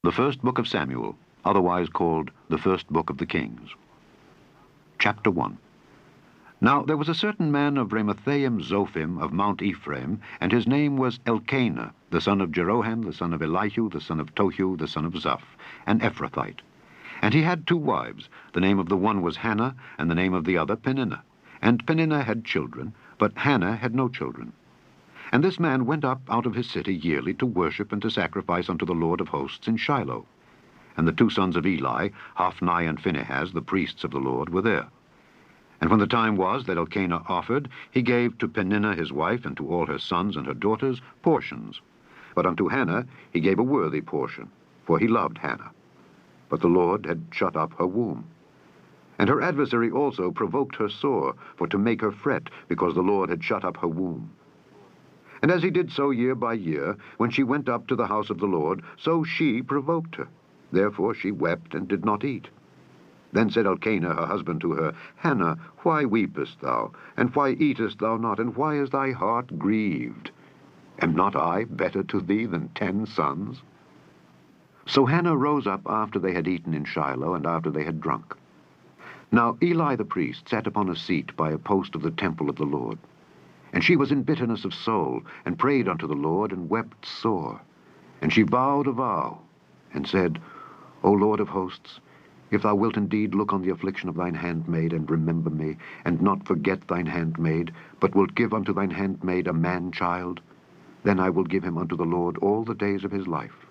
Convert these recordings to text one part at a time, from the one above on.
The First Book of Samuel, otherwise called the First Book of the Kings. Chapter 1. Now there was a certain man of Ramathaim Zophim of Mount Ephraim, and his name was Elkanah, the son of Jeroham, the son of Elihu, the son of Tohu, the son of Zoph, an Ephrathite. And he had 2 wives. The name of the one was Hannah, and the name of the other Peninnah. And Peninnah had children, but Hannah had no children. And this man went up out of his city yearly to worship and to sacrifice unto the Lord of hosts in Shiloh. And the 2 sons of Eli, Hophni and Phinehas, the priests of the Lord, were there. And when the time was that Elkanah offered, he gave to Peninnah his wife and to all her sons and her daughters portions. But unto Hannah he gave a worthy portion, for he loved Hannah. But the Lord had shut up her womb. And her adversary also provoked her sore, for to make her fret, because the Lord had shut up her womb. And as he did so year by year, when she went up to the house of the Lord, so she provoked her. Therefore she wept and did not eat. Then said Elkanah her husband to her, Hannah, why weepest thou? And why eatest thou not? And why is thy heart grieved? Am not I better to thee than 10 sons? So Hannah rose up after they had eaten in Shiloh, and after they had drunk. Now Eli the priest sat upon a seat by a post of the temple of the Lord. And she was in bitterness of soul, and prayed unto the Lord, and wept sore. And she vowed a vow, and said, O Lord of hosts, if thou wilt indeed look on the affliction of thine handmaid, and remember me, and not forget thine handmaid, but wilt give unto thine handmaid a man-child, then I will give him unto the Lord all the days of his life,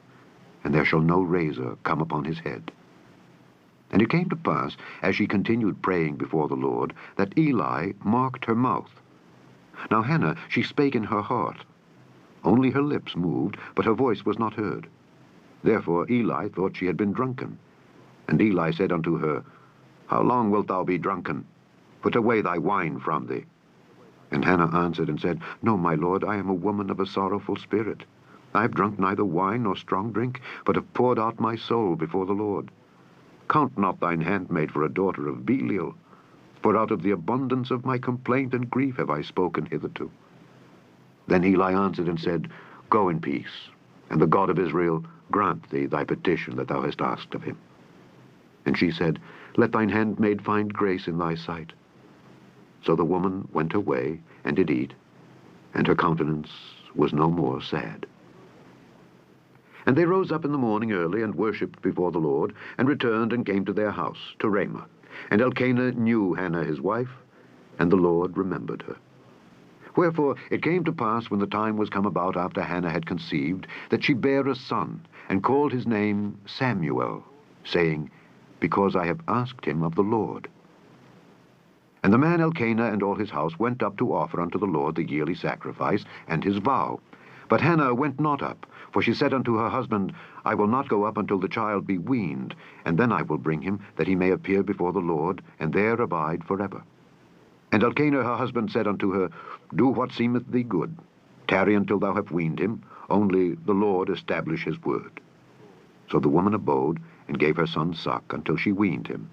and there shall no razor come upon his head. And it came to pass, as she continued praying before the Lord, that Eli marked her mouth. Now Hannah, she spake in her heart. Only her lips moved, but her voice was not heard. Therefore Eli thought she had been drunken. And Eli said unto her, How long wilt thou be drunken? Put away thy wine from thee. And Hannah answered and said, No, my lord, I am a woman of a sorrowful spirit. I have drunk neither wine nor strong drink, but have poured out my soul before the Lord. Count not thine handmaid for a daughter of Belial, for out of the abundance of my complaint and grief have I spoken hitherto. Then Eli answered and said, Go in peace, and the God of Israel grant thee thy petition that thou hast asked of him. And she said, Let thine handmaid find grace in thy sight. So the woman went her way, and did eat, and her countenance was no more sad. And they rose up in the morning early, and worshipped before the Lord, and returned and came to their house, to Ramah. And Elkanah knew Hannah his wife, and the Lord remembered her. Wherefore it came to pass, when the time was come about after Hannah had conceived, that she bare a son, and called his name Samuel, saying, Because I have asked him of the Lord. And the man Elkanah and all his house went up to offer unto the Lord the yearly sacrifice and his vow. But Hannah went not up, for she said unto her husband, I will not go up until the child be weaned, and then I will bring him, that he may appear before the Lord, and there abide forever. And Elkanah her husband said unto her, Do what seemeth thee good. Tarry until thou have weaned him, only the Lord establish his word. So the woman abode, and gave her son suck, until she weaned him.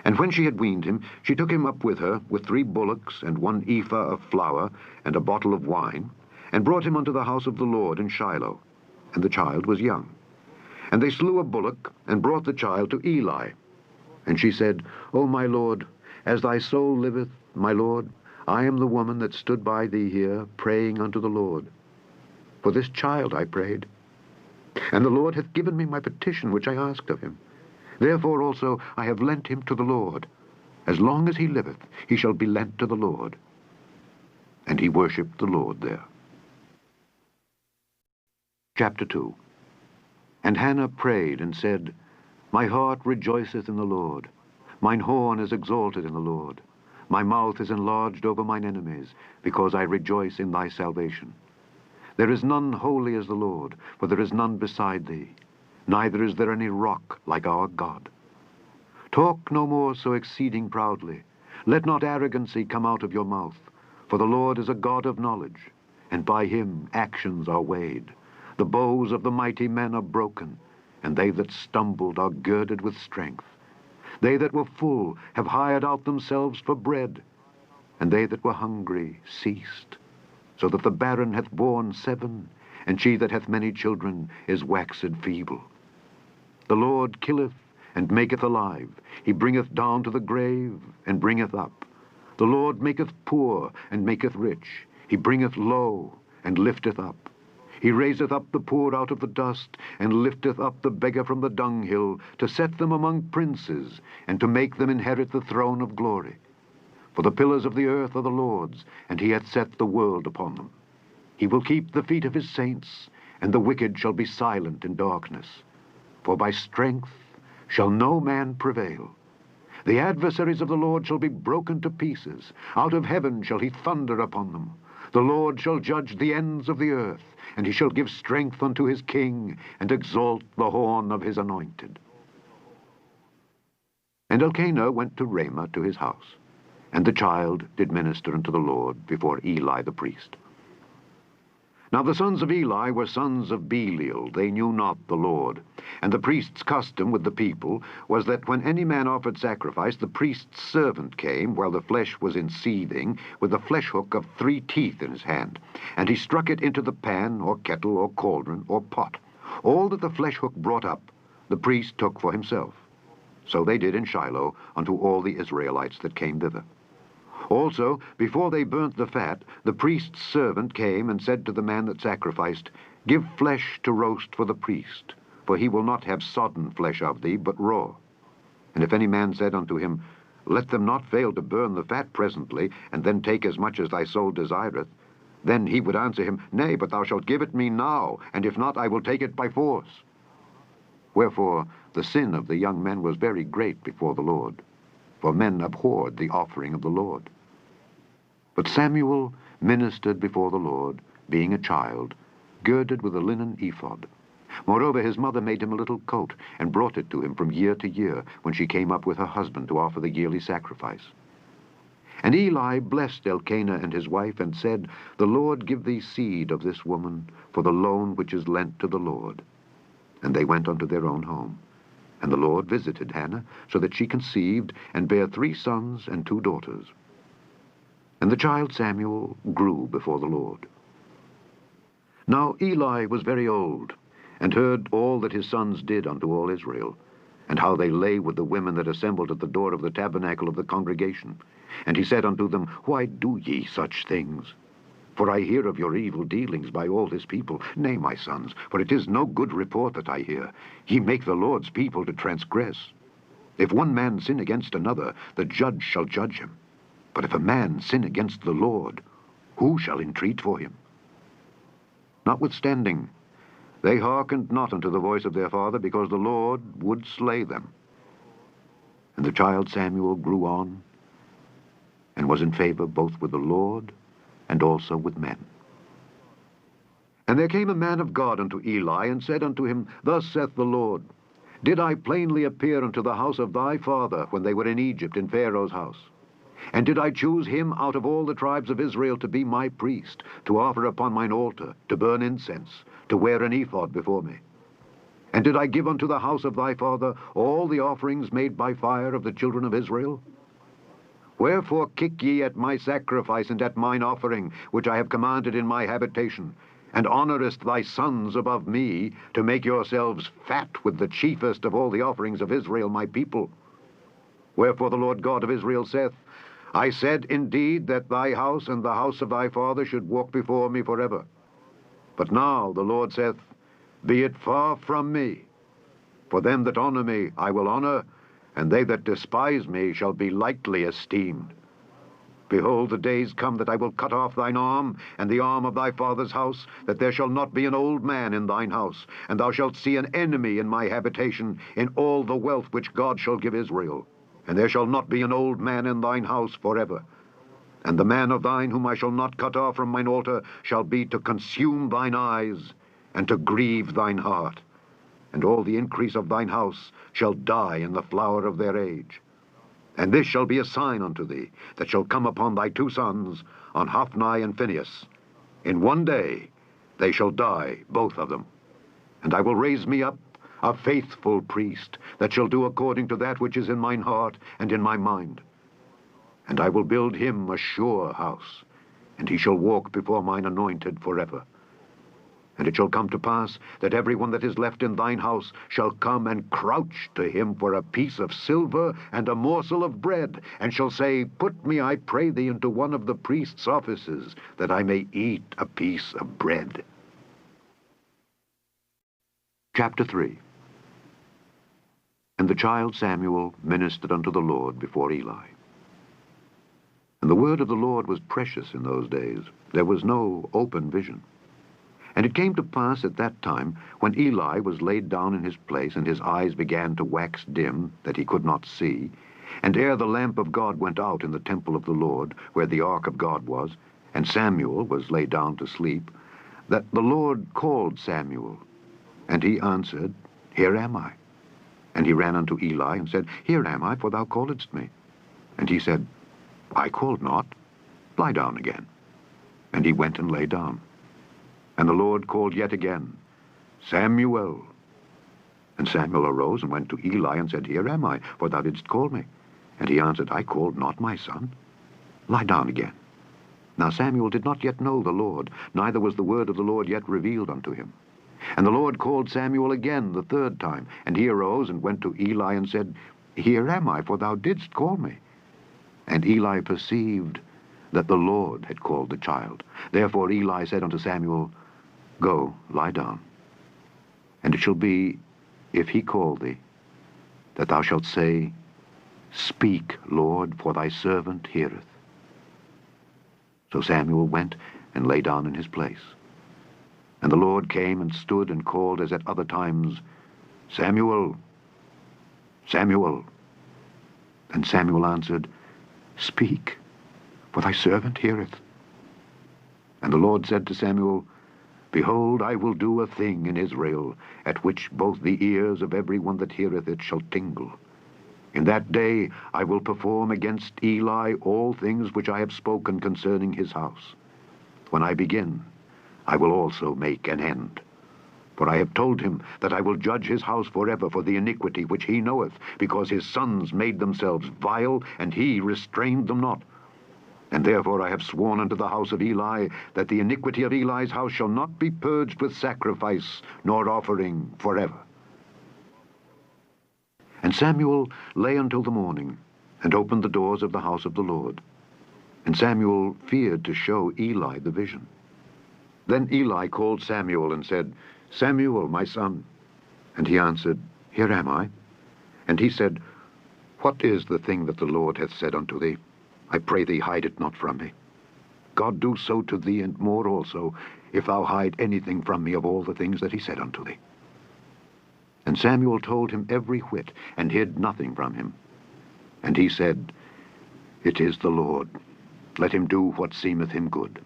And when she had weaned him, she took him up with her, with 3 bullocks, and 1 ephah of flour, and a bottle of wine, and brought him unto the house of the Lord in Shiloh. And the child was young. And they slew a bullock, and brought the child to Eli. And she said, O my lord, as thy soul liveth, my lord, I am the woman that stood by thee here, praying unto the Lord. For this child I prayed. And the Lord hath given me my petition which I asked of him. Therefore also I have lent him to the Lord. As long as he liveth, he shall be lent to the Lord. And he worshipped the Lord there. Chapter 2. And Hannah prayed and said, My heart rejoiceth in the Lord. Mine horn is exalted in the Lord. My mouth is enlarged over mine enemies, because I rejoice in thy salvation. There is none holy as the Lord, for there is none beside thee. Neither is there any rock like our God. Talk no more so exceeding proudly. Let not arrogancy come out of your mouth. For the Lord is a God of knowledge, and by him actions are weighed. The bows of the mighty men are broken, and they that stumbled are girded with strength. They that were full have hired out themselves for bread, and they that were hungry ceased. So that the barren hath borne 7, and she that hath many children is waxed feeble. The Lord killeth and maketh alive. He bringeth down to the grave and bringeth up. The Lord maketh poor and maketh rich. He bringeth low and lifteth up. He raiseth up the poor out of the dust, and lifteth up the beggar from the dunghill, to set them among princes, and to make them inherit the throne of glory. For the pillars of the earth are the Lord's, and he hath set the world upon them. He will keep the feet of his saints, and the wicked shall be silent in darkness. For by strength shall no man prevail. The adversaries of the Lord shall be broken to pieces. Out of heaven shall he thunder upon them. The Lord shall judge the ends of the earth, and he shall give strength unto his king, and exalt the horn of his anointed. And Elkanah went to Ramah to his house, and the child did minister unto the Lord before Eli the priest. Now the sons of Eli were sons of Belial. They knew not the Lord. And the priest's custom with the people was that when any man offered sacrifice, the priest's servant came, while the flesh was in seething, with a flesh hook of 3 teeth in his hand. And he struck it into the pan, or kettle, or cauldron, or pot. All that the flesh hook brought up, the priest took for himself. So they did in Shiloh unto all the Israelites that came thither. Also, before they burnt the fat, the priest's servant came and said to the man that sacrificed, Give flesh to roast for the priest, for he will not have sodden flesh of thee, but raw. And if any man said unto him, Let them not fail to burn the fat presently, and then take as much as thy soul desireth, then he would answer him, Nay, but thou shalt give it me now, and if not, I will take it by force. Wherefore the sin of the young men was very great before the Lord, for men abhorred the offering of the Lord. But Samuel ministered before the Lord, being a child, girded with a linen ephod. Moreover, his mother made him a little coat, and brought it to him from year to year, when she came up with her husband to offer the yearly sacrifice. And Eli blessed Elkanah and his wife, and said, The Lord give thee seed of this woman, for the loan which is lent to the Lord. And they went unto their own home. And the Lord visited Hannah, so that she conceived, and bare 3 sons and 2 daughters. And the child Samuel grew before the Lord. Now Eli was very old, and heard all that his sons did unto all Israel, and how they lay with the women that assembled at the door of the tabernacle of the congregation. And he said unto them, Why do ye such things? For I hear of your evil dealings by all this people. Nay, my sons, for it is no good report that I hear. Ye make the Lord's people to transgress. If one man sin against another, the judge shall judge him. But if a man sin against the Lord, who shall entreat for him? Notwithstanding, they hearkened not unto the voice of their father, because the Lord would slay them. And the child Samuel grew on, and was in favor both with the Lord and also with men. And there came a man of God unto Eli, and said unto him, Thus saith the Lord, Did I plainly appear unto the house of thy father, when they were in Egypt in Pharaoh's house? And did I choose him out of all the tribes of Israel to be my priest, to offer upon mine altar, to burn incense, to wear an ephod before me? And did I give unto the house of thy father all the offerings made by fire of the children of Israel? Wherefore kick ye at my sacrifice and at mine offering, which I have commanded in my habitation, and honourest thy sons above me, to make yourselves fat with the chiefest of all the offerings of Israel my people? Wherefore the Lord God of Israel saith, I said indeed that thy house and the house of thy father should walk before me forever. But now the Lord saith, Be it far from me. For them that honour me I will honour, and they that despise me shall be lightly esteemed. Behold, the days come that I will cut off thine arm, and the arm of thy father's house, that there shall not be an old man in thine house, and thou shalt see an enemy in my habitation, in all the wealth which God shall give Israel. And there shall not be an old man in thine house forever. And the man of thine whom I shall not cut off from mine altar shall be to consume thine eyes, and to grieve thine heart. And all the increase of thine house shall die in the flower of their age. And this shall be a sign unto thee, that shall come upon thy 2 sons, on Hophni and Phinehas. In one day they shall die, both of them. And I will raise me up a faithful priest, that shall do according to that which is in mine heart and in my mind. And I will build him a sure house, and he shall walk before mine anointed forever. And it shall come to pass that every one that is left in thine house shall come and crouch to him for a piece of silver and a morsel of bread, and shall say, Put me, I pray thee, into one of the priest's offices, that I may eat a piece of bread. Chapter 3. And the child Samuel ministered unto the Lord before Eli. And the word of the Lord was precious in those days. There was no open vision. And it came to pass at that time, when Eli was laid down in his place, and his eyes began to wax dim, that he could not see, and ere the lamp of God went out in the temple of the Lord, where the ark of God was, and Samuel was laid down to sleep, that the Lord called Samuel. And he answered, Here am I. And he ran unto Eli, and said, Here am I, for thou calledst me. And he said, I called not. Lie down again. And he went and lay down. And the Lord called yet again, Samuel. And Samuel arose and went to Eli and said, Here am I, for thou didst call me. And he answered, I called not, my son. Lie down again. Now Samuel did not yet know the Lord, neither was the word of the Lord yet revealed unto him. And the Lord called Samuel again the third time. And he arose and went to Eli and said, Here am I, for thou didst call me. And Eli perceived that the Lord had called the child. Therefore Eli said unto Samuel, Go, lie down. And it shall be, if he call thee, that thou shalt say, Speak, Lord, for thy servant heareth. So Samuel went and lay down in his place. And the Lord came and stood and called as at other times, Samuel, Samuel. And Samuel answered, Speak, for thy servant heareth. And the Lord said to Samuel, Behold, I will do a thing in Israel, at which both the ears of every one that heareth it shall tingle. In that day I will perform against Eli all things which I have spoken concerning his house. When I begin, I will also make an end. For I have told him that I will judge his house forever for the iniquity which he knoweth, because his sons made themselves vile, and he restrained them not. And therefore I have sworn unto the house of Eli, that the iniquity of Eli's house shall not be purged with sacrifice nor offering forever. And Samuel lay until the morning, and opened the doors of the house of the Lord. And Samuel feared to show Eli the vision. Then Eli called Samuel and said, Samuel, my son. And he answered, Here am I. And he said, What is the thing that the Lord hath said unto thee? I pray thee, hide it not from me. God do so to thee, and more also, if thou hide anything from me of all the things that he said unto thee. And Samuel told him every whit, and hid nothing from him. And he said, It is the Lord. Let him do what seemeth him good.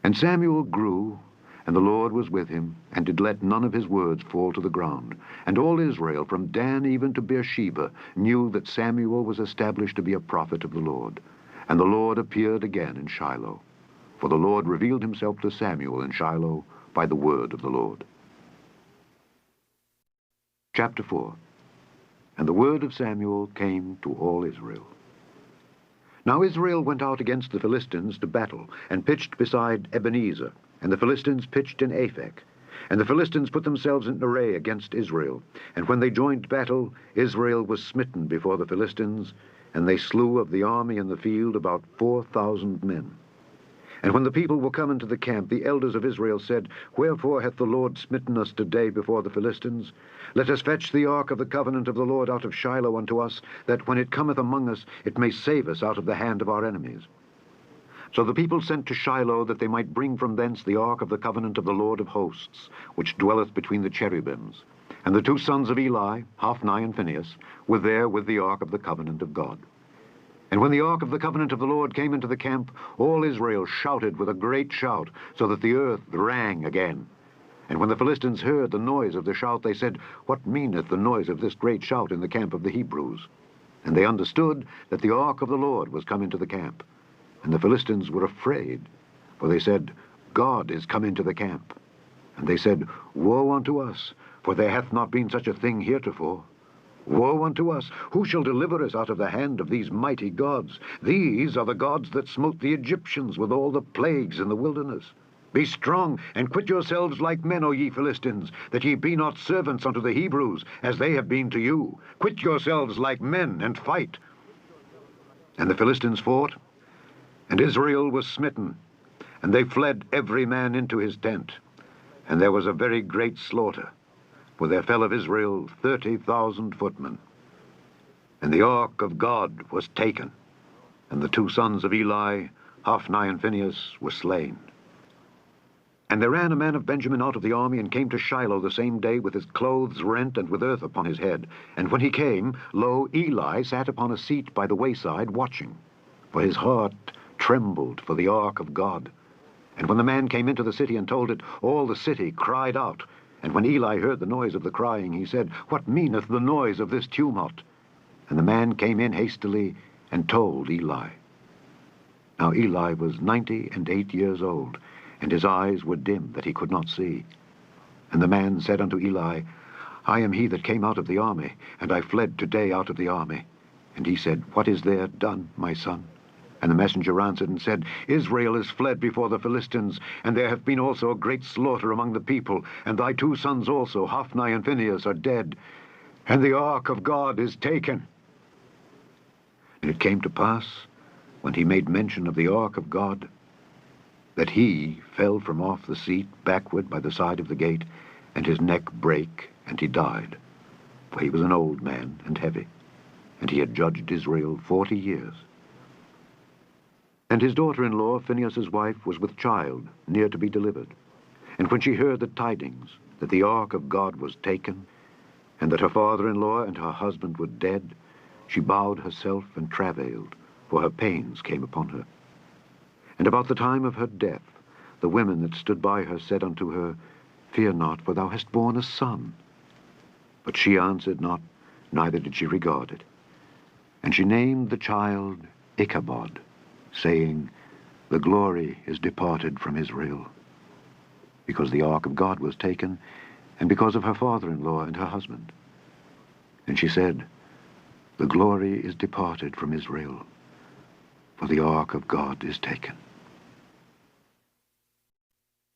And Samuel grew, and the Lord was with him, and did let none of his words fall to the ground. And all Israel, from Dan even to Beersheba, knew that Samuel was established to be a prophet of the Lord. And the Lord appeared again in Shiloh. For the Lord revealed himself to Samuel in Shiloh by the word of the Lord. Chapter 4. And the word of Samuel came to all Israel. Now Israel went out against the Philistines to battle, and pitched beside Ebenezer, and the Philistines pitched in Aphek. And the Philistines put themselves in array against Israel. And when they joined battle, Israel was smitten before the Philistines, and they slew of the army in the field about 4,000 men. And when the people were come into the camp, the elders of Israel said, Wherefore hath the Lord smitten us today before the Philistines? Let us fetch the ark of the covenant of the Lord out of Shiloh unto us, that when it cometh among us, it may save us out of the hand of our enemies. So the people sent to Shiloh, that they might bring from thence the ark of the covenant of the Lord of hosts, which dwelleth between the cherubims. And the two sons of Eli, Hophni and Phinehas, were there with the ark of the covenant of God. And when the ark of the covenant of the Lord came into the camp, all Israel shouted with a great shout, so that the earth rang again. And when the Philistines heard the noise of the shout, they said, What meaneth the noise of this great shout in the camp of the Hebrews? And they understood that the ark of the Lord was come into the camp. And the Philistines were afraid, for they said, God is come into the camp. And they said, Woe unto us, for there hath not been such a thing heretofore. Woe unto us! Who shall deliver us out of the hand of these mighty gods? These are the gods that smote the Egyptians with all the plagues in the wilderness. Be strong, and quit yourselves like men, O ye Philistines, that ye be not servants unto the Hebrews, as they have been to you. Quit yourselves like men, and fight. And the Philistines fought, and Israel was smitten, and they fled every man into his tent. And there was a very great slaughter, for there fell of Israel 30,000 footmen. And the ark of God was taken, and the two sons of Eli, Hophni and Phinehas, were slain. And there ran a man of Benjamin out of the army, and came to Shiloh the same day with his clothes rent and with earth upon his head. And when he came, lo, Eli sat upon a seat by the wayside watching, for his heart trembled for the ark of God. And when the man came into the city and told it, all the city cried out. And when Eli heard the noise of the crying, he said, What meaneth the noise of this tumult? And the man came in hastily and told Eli. Now Eli was 98 years old, and his eyes were dim, that he could not see. And the man said unto Eli, I am he that came out of the army, and I fled today out of the army. And he said, What is there done, my son? And the messenger answered and said, Israel is fled before the Philistines, and there hath been also a great slaughter among the people, and thy two sons also, Hophni and Phinehas, are dead, and the ark of God is taken. And it came to pass, when he made mention of the ark of God, that he fell from off the seat backward by the side of the gate, and his neck brake, and he died. For he was an old man and heavy, and he had judged Israel 40 years. And his daughter-in-law, Phinehas' wife, was with child, near to be delivered. And when she heard the tidings, that the ark of God was taken, and that her father-in-law and her husband were dead, she bowed herself and travailed, for her pains came upon her. And about the time of her death, the women that stood by her said unto her, Fear not, for thou hast borne a son. But she answered not, neither did she regard it. And she named the child Ichabod, saying, The glory is departed from Israel, because the ark of God was taken, and because of her father-in-law and her husband. And she said, The glory is departed from Israel, for the ark of God is taken.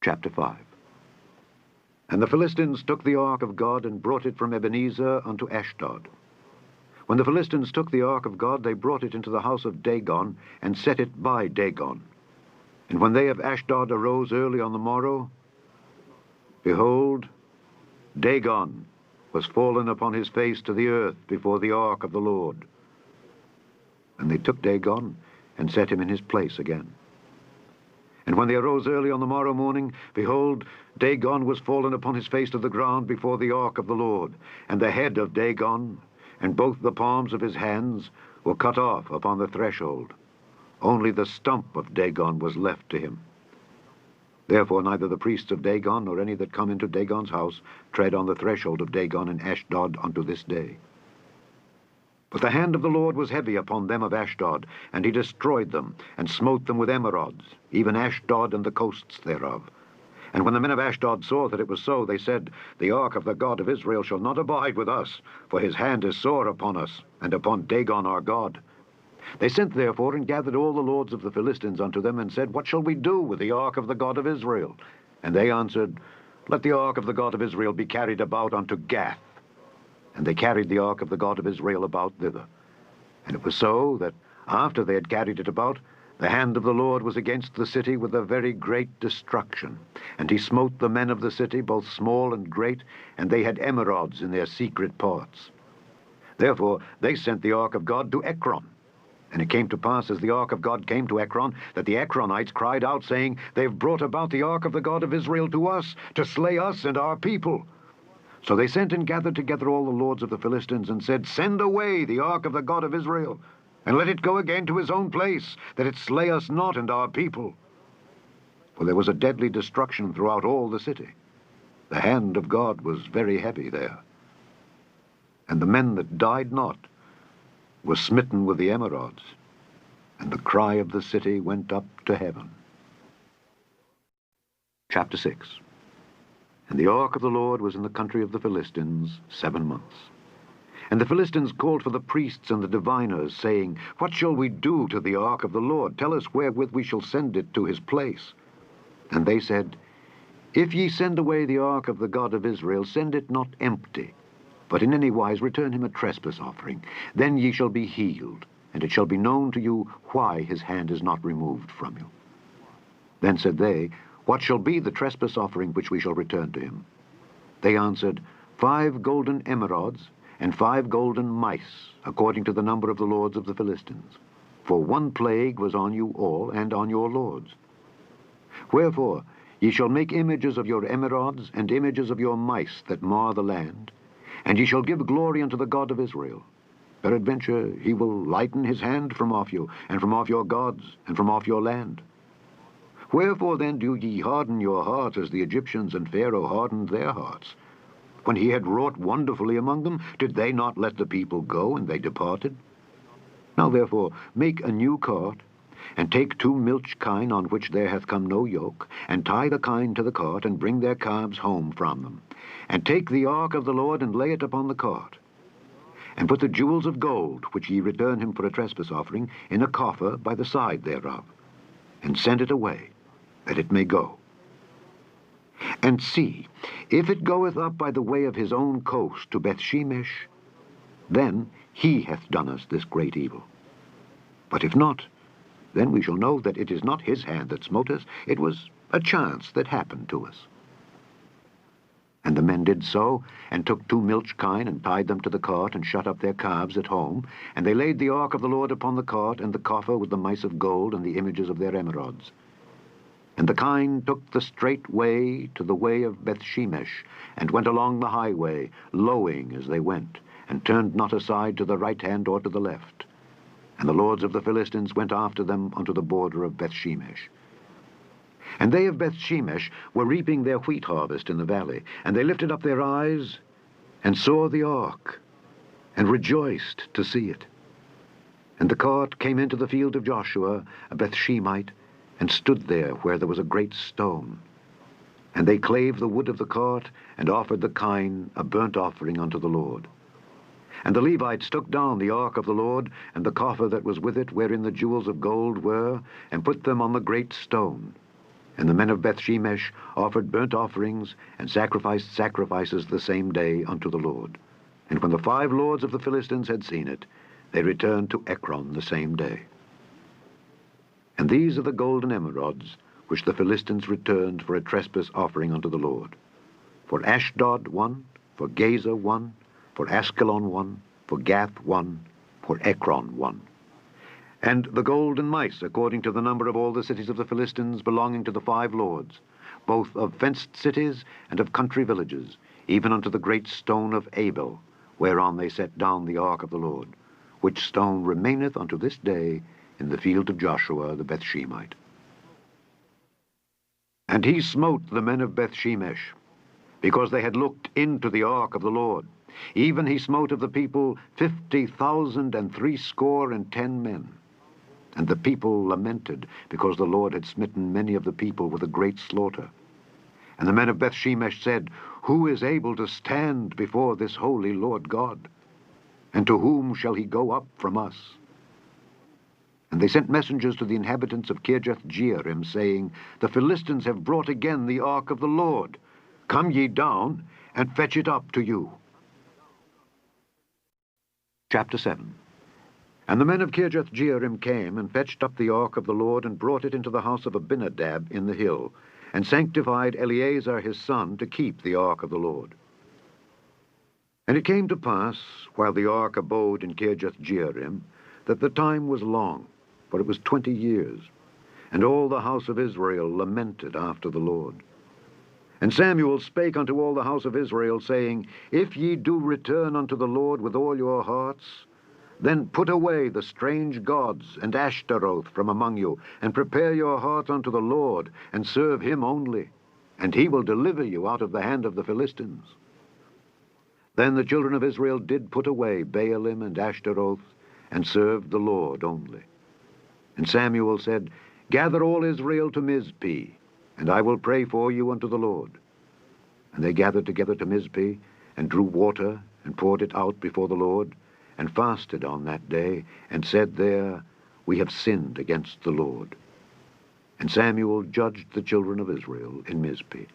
Chapter 5. And the Philistines took the ark of God, and brought it from Ebenezer unto Ashdod. When the Philistines took the ark of God, they brought it into the house of Dagon, and set it by Dagon. And when they of Ashdod arose early on the morrow, behold, Dagon was fallen upon his face to the earth before the ark of the Lord. And they took Dagon, and set him in his place again. And when they arose early on the morrow morning, behold, Dagon was fallen upon his face to the ground before the ark of the Lord. And the head of Dagon, and both the palms of his hands, were cut off upon the threshold. Only the stump of Dagon was left to him. Therefore neither the priests of Dagon, nor any that come into Dagon's house, tread on the threshold of Dagon in Ashdod unto this day. But the hand of the Lord was heavy upon them of Ashdod, and he destroyed them, and smote them with emerods, even Ashdod and the coasts thereof. And when the men of Ashdod saw that it was so, they said, The ark of the God of Israel shall not abide with us, for his hand is sore upon us, and upon Dagon our God. They sent therefore and gathered all the lords of the Philistines unto them, and said, What shall we do with the ark of the God of Israel? And they answered, Let the ark of the God of Israel be carried about unto Gath. And they carried the ark of the God of Israel about thither. And it was so that, after they had carried it about, the hand of the Lord was against the city with a very great destruction. And he smote the men of the city, both small and great, and they had emerods in their secret parts. Therefore they sent the ark of God to Ekron. And it came to pass, as the ark of God came to Ekron, that the Ekronites cried out, saying, They have brought about the ark of the God of Israel to us, to slay us and our people. So they sent and gathered together all the lords of the Philistines, and said, Send away the ark of the God of Israel, and let it go again to his own place, that it slay us not and our people. For there was a deadly destruction throughout all the city. The hand of God was very heavy there. And the men that died not were smitten with the emerods, and the cry of the city went up to heaven. Chapter 6. And the ark of the Lord was in the country of the Philistines 7 months. And the Philistines called for the priests and the diviners, saying, What shall we do to the ark of the Lord? Tell us wherewith we shall send it to his place. And they said, If ye send away the ark of the God of Israel, send it not empty, but in any wise return him a trespass offering. Then ye shall be healed, and it shall be known to you why his hand is not removed from you. Then said they, What shall be the trespass offering which we shall return to him? They answered, 5 golden emerods, and 5 golden mice, according to the number of the lords of the Philistines. For one plague was on you all, and on your lords. Wherefore ye shall make images of your emerods, and images of your mice that mar the land, and ye shall give glory unto the God of Israel. Peradventure he will lighten his hand from off you, and from off your gods, and from off your land. Wherefore then do ye harden your hearts as the Egyptians and Pharaoh hardened their hearts? When he had wrought wonderfully among them, did they not let the people go, and they departed? Now therefore make a new cart, and take 2 milch kine on which there hath come no yoke, and tie the kine to the cart, and bring their calves home from them. And take the ark of the Lord, and lay it upon the cart. And put the jewels of gold, which ye return him for a trespass offering, in a coffer by the side thereof, and send it away, that it may go. And see, if it goeth up by the way of his own coast to Bethshemesh, then he hath done us this great evil. But if not, then we shall know that it is not his hand that smote us, it was a chance that happened to us. And the men did so, and took 2 milch kine, and tied them to the cart, and shut up their calves at home. And they laid the ark of the Lord upon the cart, and the coffer with the mice of gold, and the images of their emerods. And the kine took the straight way to the way of Bethshemesh, and went along the highway, lowing as they went, and turned not aside to the right hand or to the left. And the lords of the Philistines went after them unto the border of Bethshemesh. And they of Bethshemesh were reaping their wheat harvest in the valley, and they lifted up their eyes, and saw the ark, and rejoiced to see it. And the cart came into the field of Joshua, a Bethshemite, and stood there where there was a great stone. And they clave the wood of the cart, and offered the kine a burnt offering unto the Lord. And the Levites took down the ark of the Lord, and the coffer that was with it, wherein the jewels of gold were, and put them on the great stone. And the men of Bethshemesh offered burnt offerings, and sacrificed sacrifices the same day unto the Lord. And when the 5 lords of the Philistines had seen it, they returned to Ekron the same day. And these are the golden emerods, which the Philistines returned for a trespass offering unto the Lord. For Ashdod 1, for Gaza 1, for Askelon 1, for Gath 1, for Ekron 1. And the golden mice, according to the number of all the cities of the Philistines belonging to the 5 lords, both of fenced cities and of country villages, even unto the great stone of Abel, whereon they set down the ark of the Lord, which stone remaineth unto this day in the field of Joshua the Bethshemite. And he smote the men of Bethshemesh, because they had looked into the ark of the Lord. Even he smote of the people 50,060 men. And the people lamented, because the Lord had smitten many of the people with a great slaughter. And the men of Bethshemesh said, Who is able to stand before this holy Lord God? And to whom shall he go up from us? And they sent messengers to the inhabitants of Kirjath-jearim, saying, The Philistines have brought again the ark of the Lord. Come ye down, and fetch it up to you. Chapter 7. And the men of Kirjath-jearim came, and fetched up the ark of the Lord, and brought it into the house of Abinadab in the hill, and sanctified Eleazar his son to keep the ark of the Lord. And it came to pass, while the ark abode in Kirjath-jearim, that the time was long, for it was 20 years, and all the house of Israel lamented after the Lord. And Samuel spake unto all the house of Israel, saying, If ye do return unto the Lord with all your hearts, then put away the strange gods and Ashtaroth from among you, and prepare your heart unto the Lord, and serve him only, and he will deliver you out of the hand of the Philistines. Then the children of Israel did put away Baalim and Ashtaroth, and served the Lord only. And Samuel said, Gather all Israel to Mizpeh, and I will pray for you unto the Lord. And they gathered together to Mizpeh, and drew water, and poured it out before the Lord, and fasted on that day, and said there, We have sinned against the Lord. And Samuel judged the children of Israel in Mizpeh.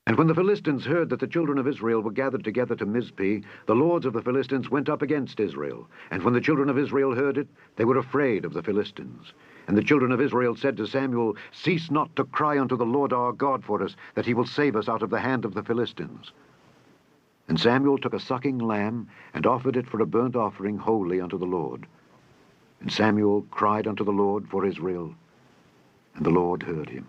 And when the Philistines heard that the children of Israel were gathered together to Mizpeh, the lords of the Philistines went up against Israel. And when the children of Israel heard it, they were afraid of the Philistines. And the children of Israel said to Samuel, "Cease not to cry unto the Lord our God for us, that he will save us out of the hand of the Philistines." And Samuel took a sucking lamb, and offered it for a burnt offering wholly unto the Lord. And Samuel cried unto the Lord for Israel, and the Lord heard him.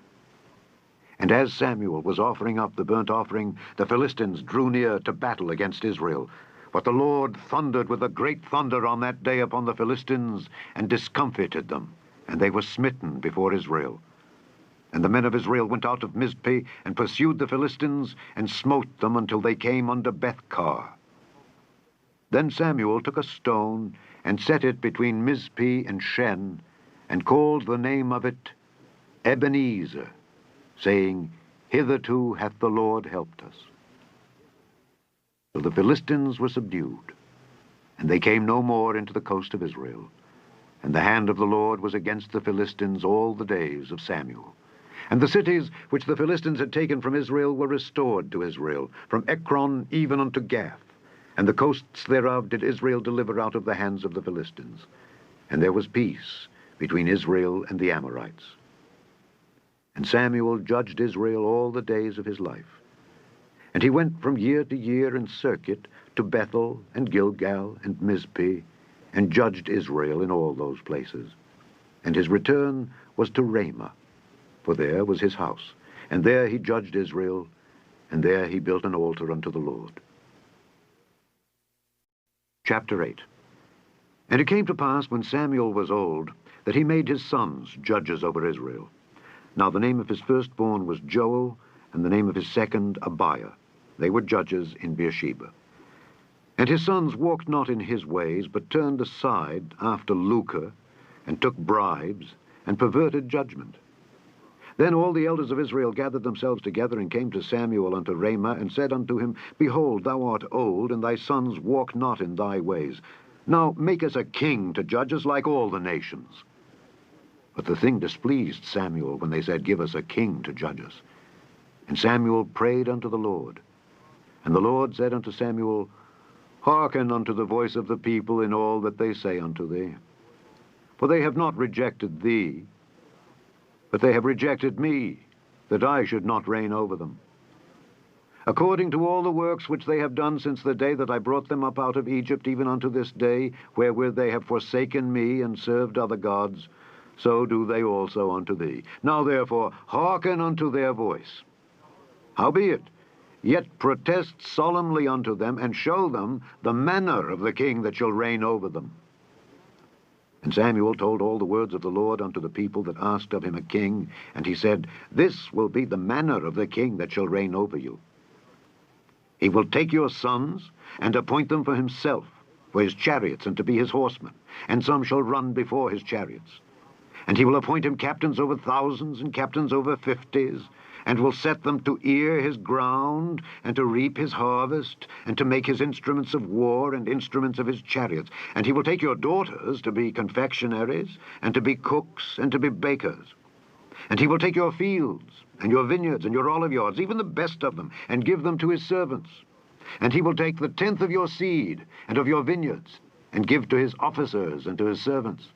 And as Samuel was offering up the burnt offering, the Philistines drew near to battle against Israel. But the Lord thundered with a great thunder on that day upon the Philistines, and discomfited them, and they were smitten before Israel. And the men of Israel went out of Mizpeh, and pursued the Philistines, and smote them until they came unto Bethkar. Then Samuel took a stone, and set it between Mizpeh and Shen, and called the name of it Ebenezer, saying, Hitherto hath the Lord helped us. So the Philistines were subdued, and they came no more into the coast of Israel. And the hand of the Lord was against the Philistines all the days of Samuel. And the cities which the Philistines had taken from Israel were restored to Israel, from Ekron even unto Gath. And the coasts thereof did Israel deliver out of the hands of the Philistines. And there was peace between Israel and the Amorites. And Samuel judged Israel all the days of his life. And he went from year to year in circuit to Bethel and Gilgal and Mizpeh, and judged Israel in all those places. And his return was to Ramah, for there was his house. And there he judged Israel, and there he built an altar unto the Lord. Chapter 8. And it came to pass, when Samuel was old, that he made his sons judges over Israel. Now the name of his firstborn was Joel, and the name of his second Abiah. They were judges in Beersheba. And his sons walked not in his ways, but turned aside after lucre, and took bribes, and perverted judgment. Then all the elders of Israel gathered themselves together, and came to Samuel unto Ramah, and said unto him, Behold, thou art old, and thy sons walk not in thy ways. Now make us a king to judge us like all the nations. But the thing displeased Samuel when they said, Give us a king to judge us. And Samuel prayed unto the Lord. And the Lord said unto Samuel, Hearken unto the voice of the people in all that they say unto thee. For they have not rejected thee, but they have rejected me, that I should not reign over them. According to all the works which they have done since the day that I brought them up out of Egypt, even unto this day, wherewith they have forsaken me and served other gods, so do they also unto thee. Now therefore hearken unto their voice. Howbeit, yet protest solemnly unto them, and show them the manner of the king that shall reign over them. And Samuel told all the words of the Lord unto the people that asked of him a king, and he said, This will be the manner of the king that shall reign over you. He will take your sons, and appoint them for himself, for his chariots, and to be his horsemen, and some shall run before his chariots. And he will appoint him captains over thousands, and captains over 50s, and will set them to ear his ground, and to reap his harvest, and to make his instruments of war, and instruments of his chariots. And he will take your daughters to be confectionaries, and to be cooks, and to be bakers. And he will take your fields, and your vineyards, and your oliveyards, even the best of them, and give them to his servants. And he will take the 10th of your seed, and of your vineyards, and give to his officers, and to his servants.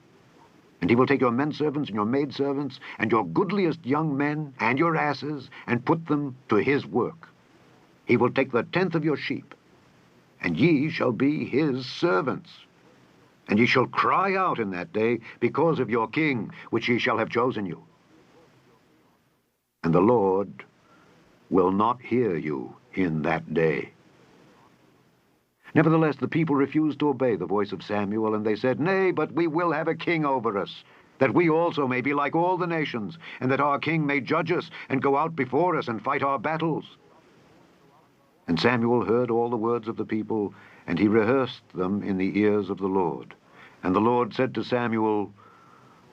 And he will take your menservants and your maidservants, and your goodliest young men, and your asses, and put them to his work. He will take the 10th of your sheep, and ye shall be his servants. And ye shall cry out in that day because of your king, which ye shall have chosen you. And the Lord will not hear you in that day. Nevertheless, the people refused to obey the voice of Samuel, and they said, Nay, but we will have a king over us, that we also may be like all the nations, and that our king may judge us, and go out before us, and fight our battles. And Samuel heard all the words of the people, and he rehearsed them in the ears of the Lord. And the Lord said to Samuel,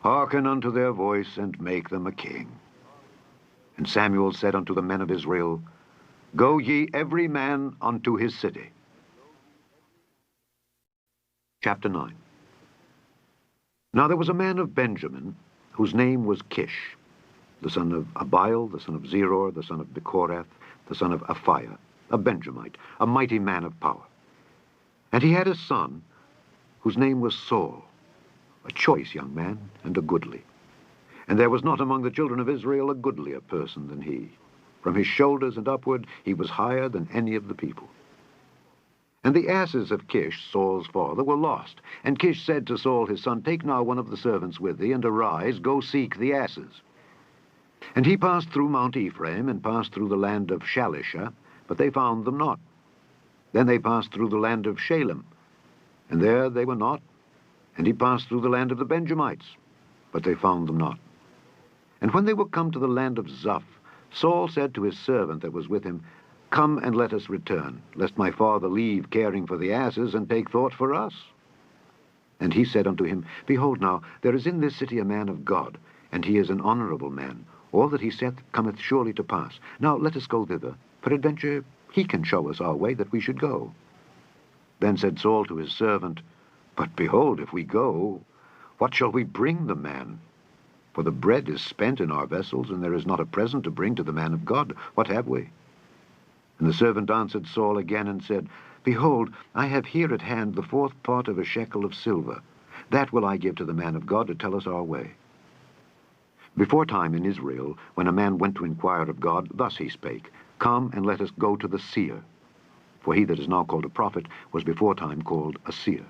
Hearken unto their voice, and make them a king. And Samuel said unto the men of Israel, Go ye every man unto his city. Chapter 9. Now there was a man of Benjamin, whose name was Kish, the son of Abiel, the son of Zeror, the son of Bechorath, the son of Aphiah, a Benjamite, a mighty man of power. And he had a son, whose name was Saul, a choice young man and a goodly. And there was not among the children of Israel a goodlier person than he. From his shoulders and upward he was higher than any of the people. And the asses of Kish, Saul's father, were lost. And Kish said to Saul his son, Take now one of the servants with thee, and arise, go seek the asses. And he passed through Mount Ephraim, and passed through the land of Shalisha, but they found them not. Then they passed through the land of Shalem, and there they were not. And he passed through the land of the Benjamites, but they found them not. And when they were come to the land of Zuph, Saul said to his servant that was with him, Come and let us return, lest my father leave caring for the asses, and take thought for us. And he said unto him, Behold now, there is in this city a man of God, and he is an honorable man. All that he saith cometh surely to pass. Now let us go thither. Peradventure he can show us our way that we should go. Then said Saul to his servant, But behold, if we go, what shall we bring the man? For the bread is spent in our vessels, and there is not a present to bring to the man of God. What have we? And the servant answered Saul again and said, Behold, I have here at hand the 4th part of a shekel of silver. That will I give to the man of God to tell us our way. Before time in Israel, when a man went to inquire of God, thus he spake, Come and let us go to the seer. For he that is now called a prophet was before time called a seer.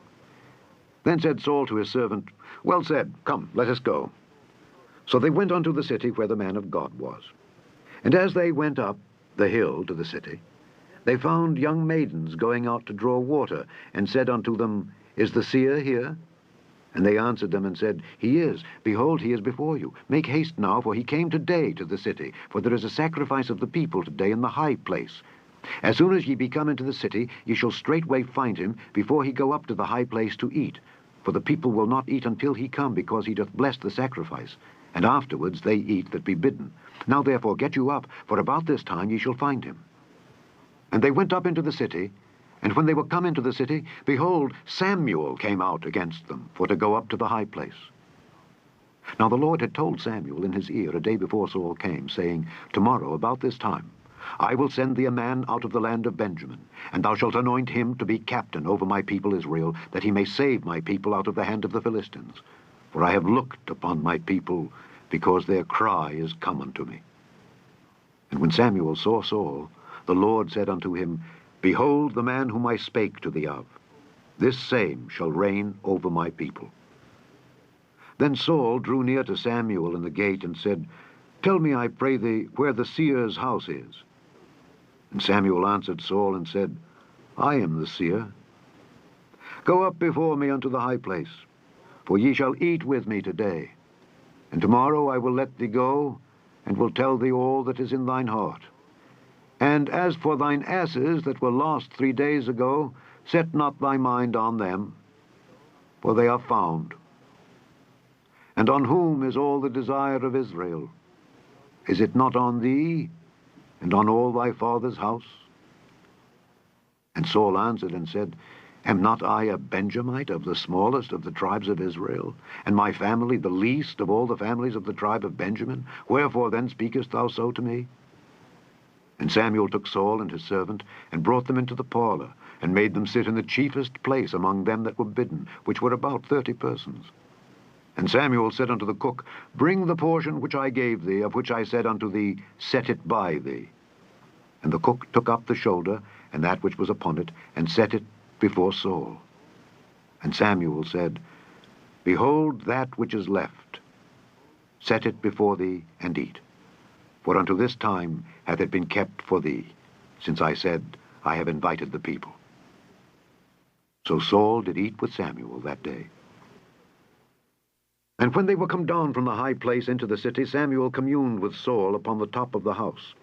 Then said Saul to his servant, Well said, come, let us go. So they went unto the city where the man of God was. And as they went up the hill to the city, they found young maidens going out to draw water, and said unto them, Is the seer here? And they answered them and said, He is. Behold, he is before you. Make haste now, for he came today to the city. For there is a sacrifice of the people today in the high place. As soon as ye be come into the city, ye shall straightway find him, before he go up to the high place to eat. For the people will not eat until he come, because he doth bless the sacrifice. And afterwards they eat that be bidden. Now therefore get you up, for about this time ye shall find him. And they went up into the city, and when they were come into the city, behold, Samuel came out against them, for to go up to the high place. Now the Lord had told Samuel in his ear a day before Saul came, saying, Tomorrow about this time I will send thee a man out of the land of Benjamin, and thou shalt anoint him to be captain over my people Israel, that he may save my people out of the hand of the Philistines. For I have looked upon my people, because their cry is come unto me. And when Samuel saw Saul, the Lord said unto him, Behold the man whom I spake to thee of. This same shall reign over my people. Then Saul drew near to Samuel in the gate, and said, Tell me, I pray thee, where the seer's house is. And Samuel answered Saul, and said, I am the seer. Go up before me unto the high place, for ye shall eat with me today. And tomorrow I will let thee go, and will tell thee all that is in thine heart. And as for thine asses that were lost 3 days ago, set not thy mind on them, for they are found. And on whom is all the desire of Israel? Is it not on thee, and on all thy father's house? And Saul answered and said, Am not I a Benjamite of the smallest of the tribes of Israel, and my family the least of all the families of the tribe of Benjamin? Wherefore then speakest thou so to me? And Samuel took Saul and his servant, and brought them into the parlor, and made them sit in the chiefest place among them that were bidden, which were about 30 persons. And Samuel said unto the cook, Bring the portion which I gave thee, of which I said unto thee, Set it by thee. And the cook took up the shoulder, and that which was upon it, and set it before Saul. And Samuel said, Behold that which is left. Set it before thee, and eat. For unto this time hath it been kept for thee, since I said, I have invited the people. So Saul did eat with Samuel that day. And when they were come down from the high place into the city, Samuel communed with Saul upon the top of the house.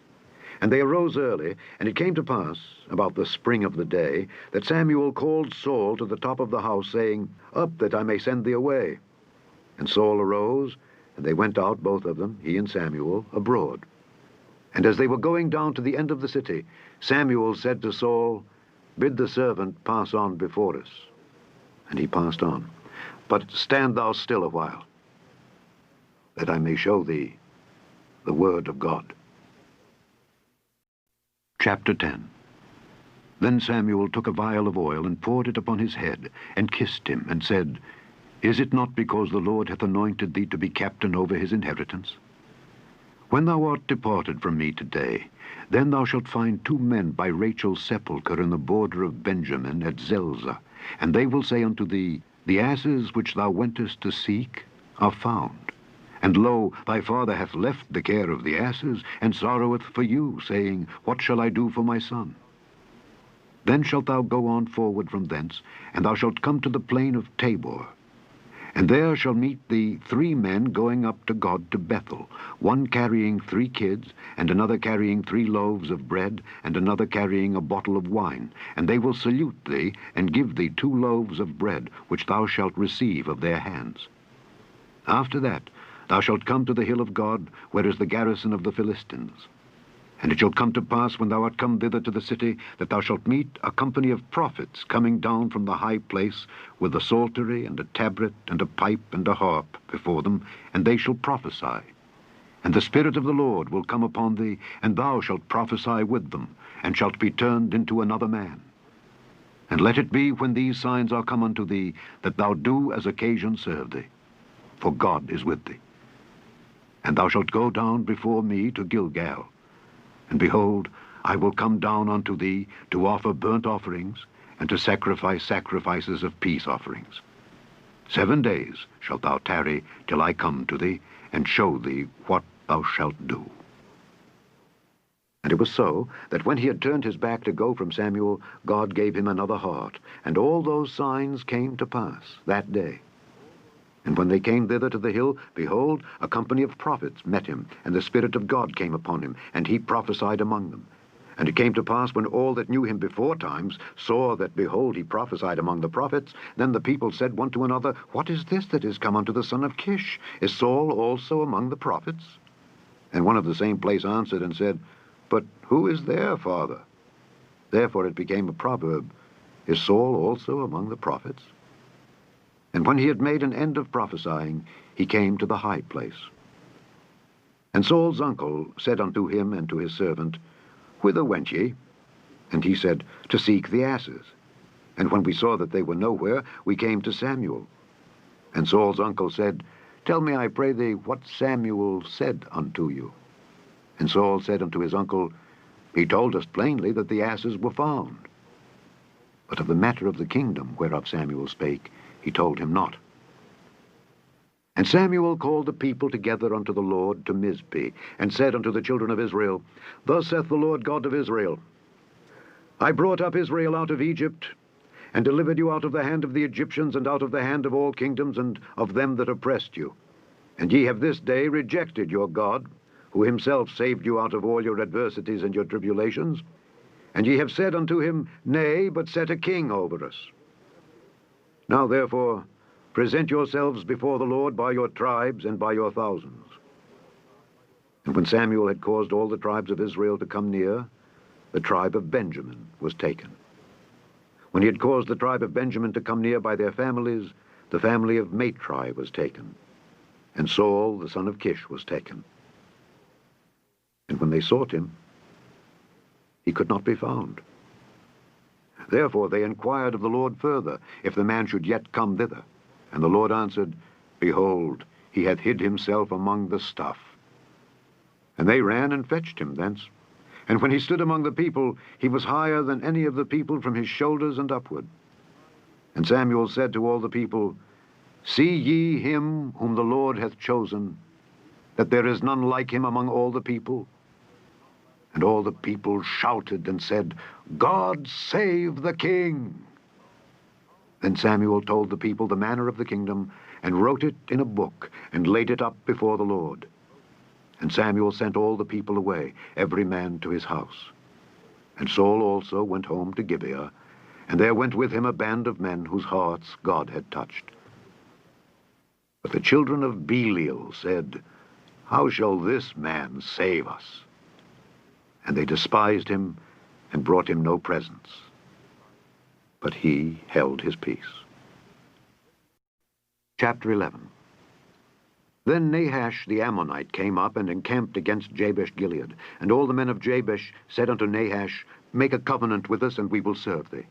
And they arose early, and it came to pass, about the spring of the day, that Samuel called Saul to the top of the house, saying, Up, that I may send thee away. And Saul arose, and they went out, both of them, he and Samuel, abroad. And as they were going down to the end of the city, Samuel said to Saul, Bid the servant pass on before us. And he passed on. But stand thou still a while. that I may show thee the word of God. Chapter 10. Then Samuel took a vial of oil, and poured it upon his head, and kissed him, and said, Is it not because the Lord hath anointed thee to be captain over his inheritance? When thou art departed from me today, then thou shalt find 2 men by Rachel's sepulchre in the border of Benjamin at Zelzah, and they will say unto thee, The asses which thou wentest to seek are found. And lo, thy father hath left the care of the asses, and sorroweth for you, saying, What shall I do for my son? Then shalt thou go on forward from thence, and thou shalt come to the plain of Tabor. And there shall meet thee 3 men going up to God to Bethel, one carrying 3 kids, and another carrying 3 loaves of bread, and another carrying a bottle of wine. And they will salute thee, and give thee 2 loaves of bread, which thou shalt receive of their hands. After that thou shalt come to the hill of God, where is the garrison of the Philistines. And it shall come to pass, when thou art come thither to the city, that thou shalt meet a company of prophets coming down from the high place, with a psaltery, and a tabret, and a pipe, and a harp before them, and they shall prophesy. And the Spirit of the Lord will come upon thee, and thou shalt prophesy with them, and shalt be turned into another man. And let it be, when these signs are come unto thee, that thou do as occasion serve thee, for God is with thee. And thou shalt go down before me to Gilgal. And behold, I will come down unto thee to offer burnt offerings, and to sacrifice sacrifices of peace offerings. 7 days shalt thou tarry till I come to thee, and show thee what thou shalt do. And it was so, that when he had turned his back to go from Samuel, God gave him another heart, and all those signs came to pass that day. And when they came thither to the hill, behold, a company of prophets met him, and the Spirit of God came upon him, and he prophesied among them. And it came to pass, when all that knew him before times saw that, behold, he prophesied among the prophets, then the people said one to another, What is this that is come unto the son of Kish? Is Saul also among the prophets? And one of the same place answered and said, But who is their father? Therefore it became a proverb, Is Saul also among the prophets? And when he had made an end of prophesying, he came to the high place. And Saul's uncle said unto him and to his servant, Whither went ye? And he said, To seek the asses. And when we saw that they were nowhere, we came to Samuel. And Saul's uncle said, Tell me, I pray thee, what Samuel said unto you. And Saul said unto his uncle, He told us plainly that the asses were found. But of the matter of the kingdom whereof Samuel spake, he told him not. And Samuel called the people together unto the Lord to Mizpeh, and said unto the children of Israel, Thus saith the Lord God of Israel, I brought up Israel out of Egypt, and delivered you out of the hand of the Egyptians, and out of the hand of all kingdoms, and of them that oppressed you. And ye have this day rejected your God, who himself saved you out of all your adversities and your tribulations. And ye have said unto him, Nay, but set a king over us. Now therefore, present yourselves before the Lord by your tribes and by your thousands. And when Samuel had caused all the tribes of Israel to come near, the tribe of Benjamin was taken. When he had caused the tribe of Benjamin to come near by their families, the family of Matri was taken, and Saul the son of Kish was taken. And when they sought him, he could not be found. Therefore they inquired of the Lord further, if the man should yet come thither. And the Lord answered, Behold, he hath hid himself among the stuff. And they ran and fetched him thence. And when he stood among the people, he was higher than any of the people from his shoulders and upward. And Samuel said to all the people, See ye him whom the Lord hath chosen, that there is none like him among all the people? And all the people shouted and said, God save the king! Then Samuel told the people the manner of the kingdom, and wrote it in a book, and laid it up before the Lord. And Samuel sent all the people away, every man to his house. And Saul also went home to Gibeah, and there went with him a band of men whose hearts God had touched. But the children of Belial said, How shall this man save us? And they despised him, and brought him no presents. But he held his peace. Chapter 11. Then Nahash the Ammonite came up and encamped against Jabesh-Gilead. And all the men of Jabesh said unto Nahash, Make a covenant with us, and we will serve thee.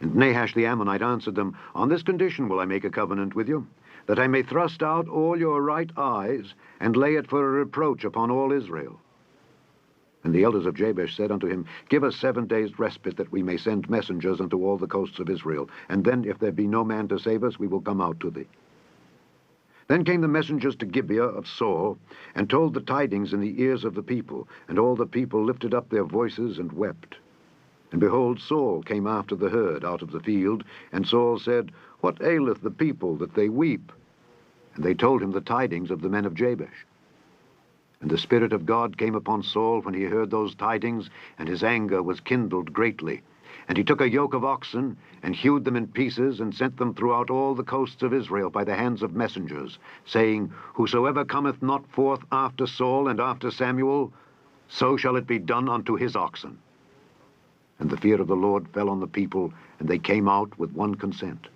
And Nahash the Ammonite answered them, On this condition will I make a covenant with you, that I may thrust out all your right eyes, and lay it for a reproach upon all Israel. And the elders of Jabesh said unto him, Give us 7 days' respite, that we may send messengers unto all the coasts of Israel. And then, if there be no man to save us, we will come out to thee. Then came the messengers to Gibeah of Saul, and told the tidings in the ears of the people. And all the people lifted up their voices and wept. And behold, Saul came after the herd out of the field, and Saul said, What aileth the people that they weep? And they told him the tidings of the men of Jabesh. And the Spirit of God came upon Saul when he heard those tidings, and his anger was kindled greatly. And he took a yoke of oxen, and hewed them in pieces, and sent them throughout all the coasts of Israel by the hands of messengers, saying, Whosoever cometh not forth after Saul and after Samuel, so shall it be done unto his oxen. And the fear of the Lord fell on the people, and they came out with one consent.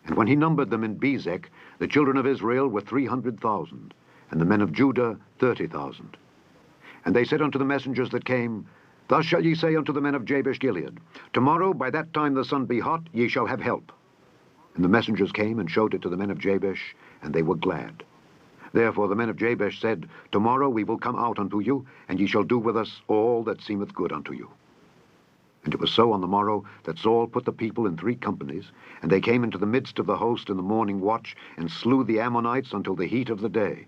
And when he numbered them in Bezek, the children of Israel were 300,000, and the men of Judah 30,000. And they said unto the messengers that came, Thus shall ye say unto the men of Jabesh-Gilead, Tomorrow by that time the sun be hot, ye shall have help. And the messengers came and showed it to the men of Jabesh, and they were glad. Therefore the men of Jabesh said, Tomorrow we will come out unto you, and ye shall do with us all that seemeth good unto you. And it was so on the morrow that Saul put the people in 3 companies, and they came into the midst of the host in the morning watch, and slew the Ammonites until the heat of the day.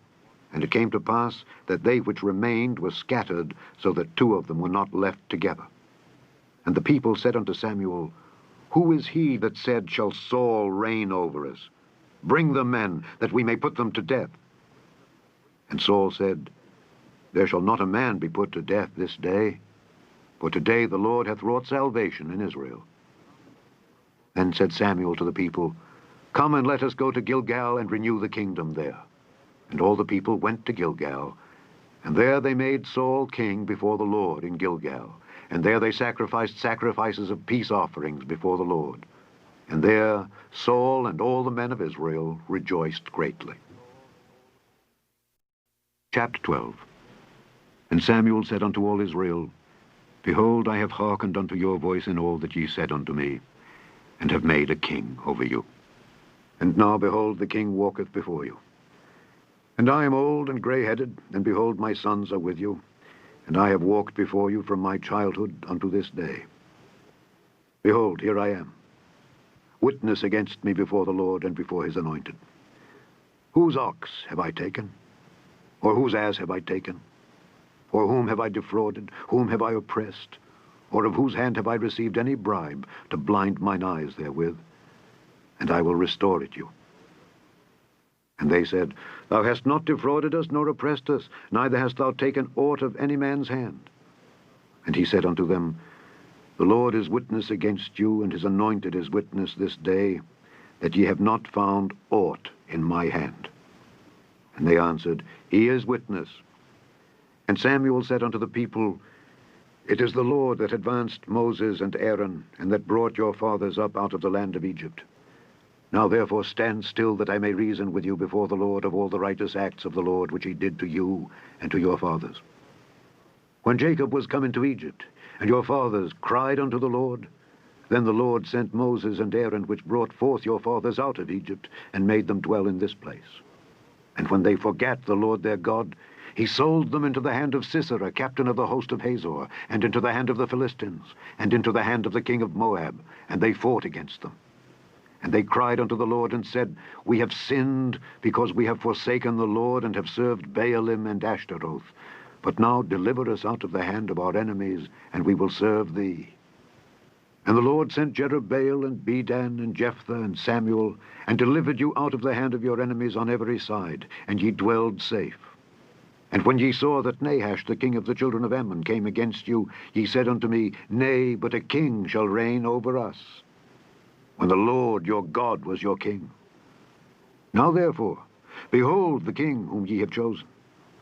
And it came to pass that they which remained were scattered, so that 2 of them were not left together. And the people said unto Samuel, Who is he that said, Shall Saul reign over us? Bring the men, that we may put them to death. And Saul said, There shall not a man be put to death this day, for today the Lord hath wrought salvation in Israel. Then said Samuel to the people, Come and let us go to Gilgal and renew the kingdom there. And all the people went to Gilgal, and there they made Saul king before the Lord in Gilgal. And there they sacrificed sacrifices of peace offerings before the Lord. And there Saul and all the men of Israel rejoiced greatly. Chapter 12. And Samuel said unto all Israel, Behold, I have hearkened unto your voice in all that ye said unto me, and have made a king over you. And now, behold, the king walketh before you. And I am old and gray-headed, and behold, my sons are with you, and I have walked before you from my childhood unto this day. Behold, here I am. Witness against me before the Lord and before his anointed. Whose ox have I taken? Or whose ass have I taken? Or whom have I defrauded? Whom have I oppressed? Or of whose hand have I received any bribe to blind mine eyes therewith? And I will restore it you. And they said, Thou hast not defrauded us, nor oppressed us, neither hast thou taken aught of any man's hand. And he said unto them, The Lord is witness against you, and his anointed is witness this day, that ye have not found aught in my hand. And they answered, He is witness. And Samuel said unto the people, It is the Lord that advanced Moses and Aaron, and that brought your fathers up out of the land of Egypt. Now therefore stand still, that I may reason with you before the Lord of all the righteous acts of the Lord, which he did to you and to your fathers. When Jacob was come into Egypt, and your fathers cried unto the Lord, then the Lord sent Moses and Aaron, which brought forth your fathers out of Egypt, and made them dwell in this place. And when they forgat the Lord their God, he sold them into the hand of Sisera, captain of the host of Hazor, and into the hand of the Philistines, and into the hand of the king of Moab, and they fought against them. And they cried unto the Lord, and said, We have sinned, because we have forsaken the Lord, and have served Baalim and Ashtaroth. But now deliver us out of the hand of our enemies, and we will serve thee. And the Lord sent Jerubbaal, and Bedan, and Jephthah, and Samuel, and delivered you out of the hand of your enemies on every side, and ye dwelled safe. And when ye saw that Nahash the king of the children of Ammon came against you, ye said unto me, Nay, but a king shall reign over us, when the Lord your God was your king. Now therefore, behold the king whom ye have chosen,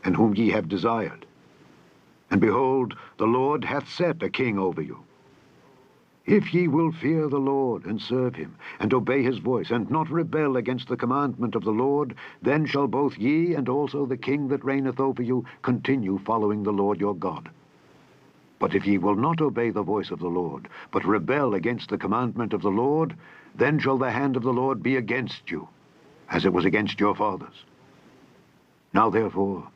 and whom ye have desired. And behold, the Lord hath set a king over you. If ye will fear the Lord, and serve him, and obey his voice, and not rebel against the commandment of the Lord, then shall both ye and also the king that reigneth over you continue following the Lord your God. But if ye will not obey the voice of the Lord, but rebel against the commandment of the Lord, then shall the hand of the Lord be against you, as it was against your fathers. Now therefore,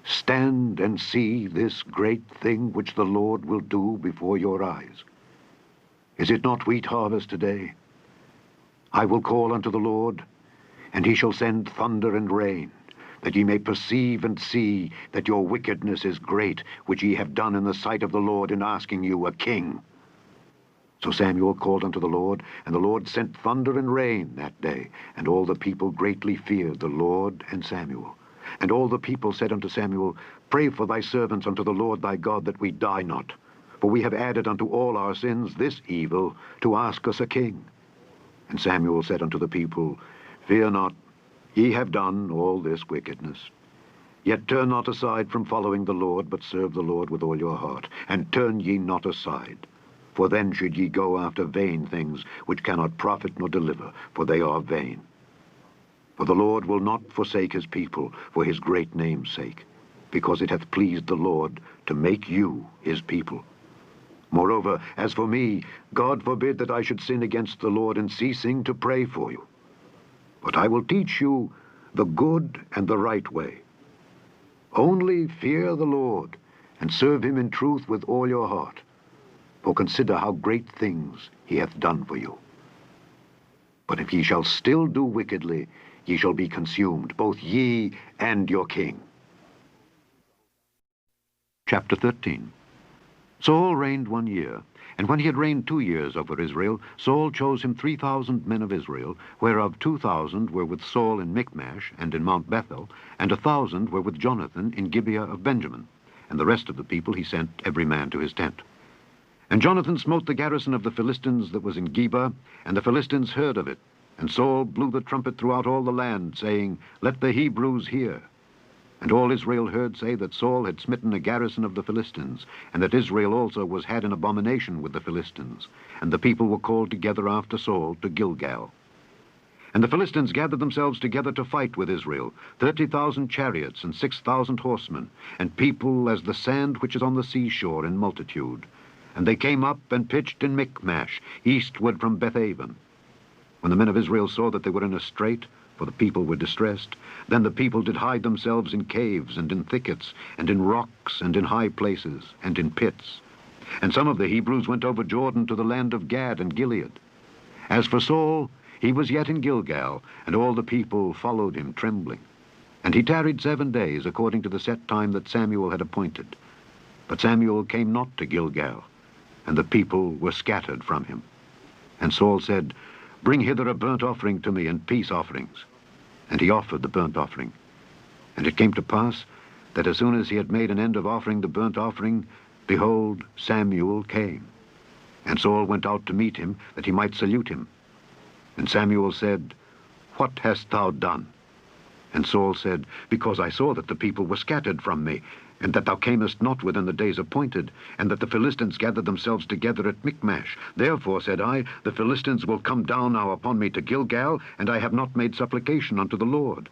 stand and see this great thing which the Lord will do before your eyes. Is it not wheat harvest today? I will call unto the Lord, and he shall send thunder and rain, that ye may perceive and see that your wickedness is great, which ye have done in the sight of the Lord in asking you a king. So Samuel called unto the Lord, and the Lord sent thunder and rain that day, and all the people greatly feared the Lord and Samuel. And all the people said unto Samuel, Pray for thy servants unto the Lord thy God, that we die not. For we have added unto all our sins this evil, to ask us a king. And Samuel said unto the people, Fear not, ye have done all this wickedness. Yet turn not aside from following the Lord, but serve the Lord with all your heart, and turn ye not aside. For then should ye go after vain things, which cannot profit nor deliver, for they are vain. For the Lord will not forsake his people for his great name's sake, because it hath pleased the Lord to make you his people. Moreover, as for me, God forbid that I should sin against the Lord in ceasing to pray for you. But I will teach you the good and the right way. Only fear the Lord, and serve him in truth with all your heart. For consider how great things he hath done for you. But if ye shall still do wickedly, ye shall be consumed, both ye and your king. Chapter 13. Saul reigned 1 year, and when he had reigned 2 years over Israel, Saul chose him 3,000 men of Israel, whereof 2,000 were with Saul in Michmash and in Mount Bethel, and 1,000 were with Jonathan in Gibeah of Benjamin. And the rest of the people he sent every man to his tent. And Jonathan smote the garrison of the Philistines that was in Geba, and the Philistines heard of it. And Saul blew the trumpet throughout all the land, saying, Let the Hebrews hear. And all Israel heard say that Saul had smitten a garrison of the Philistines, and that Israel also was had an abomination with the Philistines. And the people were called together after Saul to Gilgal. And the Philistines gathered themselves together to fight with Israel, 30,000 chariots and 6,000 horsemen, and people as the sand which is on the seashore in multitude. And they came up and pitched in Michmash, eastward from Bethaven. When the men of Israel saw that they were in a strait, for the people were distressed, then the people did hide themselves in caves, and in thickets, and in rocks, and in high places, and in pits. And some of the Hebrews went over Jordan to the land of Gad and Gilead. As for Saul, he was yet in Gilgal, and all the people followed him trembling. And he tarried 7 days, according to the set time that Samuel had appointed. But Samuel came not to Gilgal, and the people were scattered from him. And Saul said, Bring hither a burnt offering to me, and peace offerings. And he offered the burnt offering. And it came to pass that as soon as he had made an end of offering the burnt offering, behold, Samuel came. And Saul went out to meet him, that he might salute him. And Samuel said, What hast thou done? And Saul said, Because I saw that the people were scattered from me, and that thou camest not within the days appointed, and that the Philistines gathered themselves together at Michmash. Therefore, said I, the Philistines will come down now upon me to Gilgal, and I have not made supplication unto the Lord.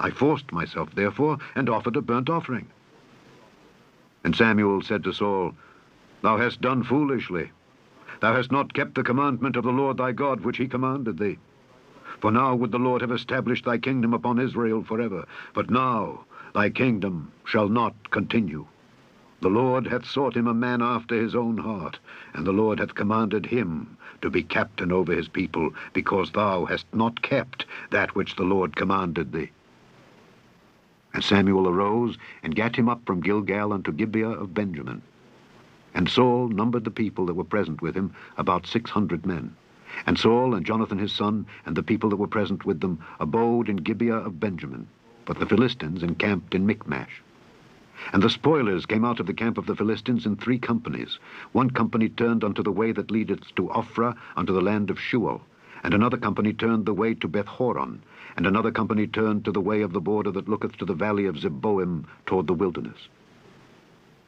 I forced myself, therefore, and offered a burnt offering. And Samuel said to Saul, Thou hast done foolishly. Thou hast not kept the commandment of the Lord thy God, which he commanded thee. For now would the Lord have established thy kingdom upon Israel forever. But now thy kingdom shall not continue. The Lord hath sought him a man after his own heart, and the Lord hath commanded him to be captain over his people, because thou hast not kept that which the Lord commanded thee. And Samuel arose, and gat him up from Gilgal unto Gibeah of Benjamin. And Saul numbered the people that were present with him, about 600 men. And Saul and Jonathan his son, and the people that were present with them, abode in Gibeah of Benjamin. But the Philistines encamped in Michmash. And the spoilers came out of the camp of the Philistines in 3 companies. 1 company turned unto the way that leadeth to Ophrah, unto the land of Shual. And another company turned the way to Beth-horon. And another company turned to the way of the border that looketh to the valley of Zeboim, toward the wilderness.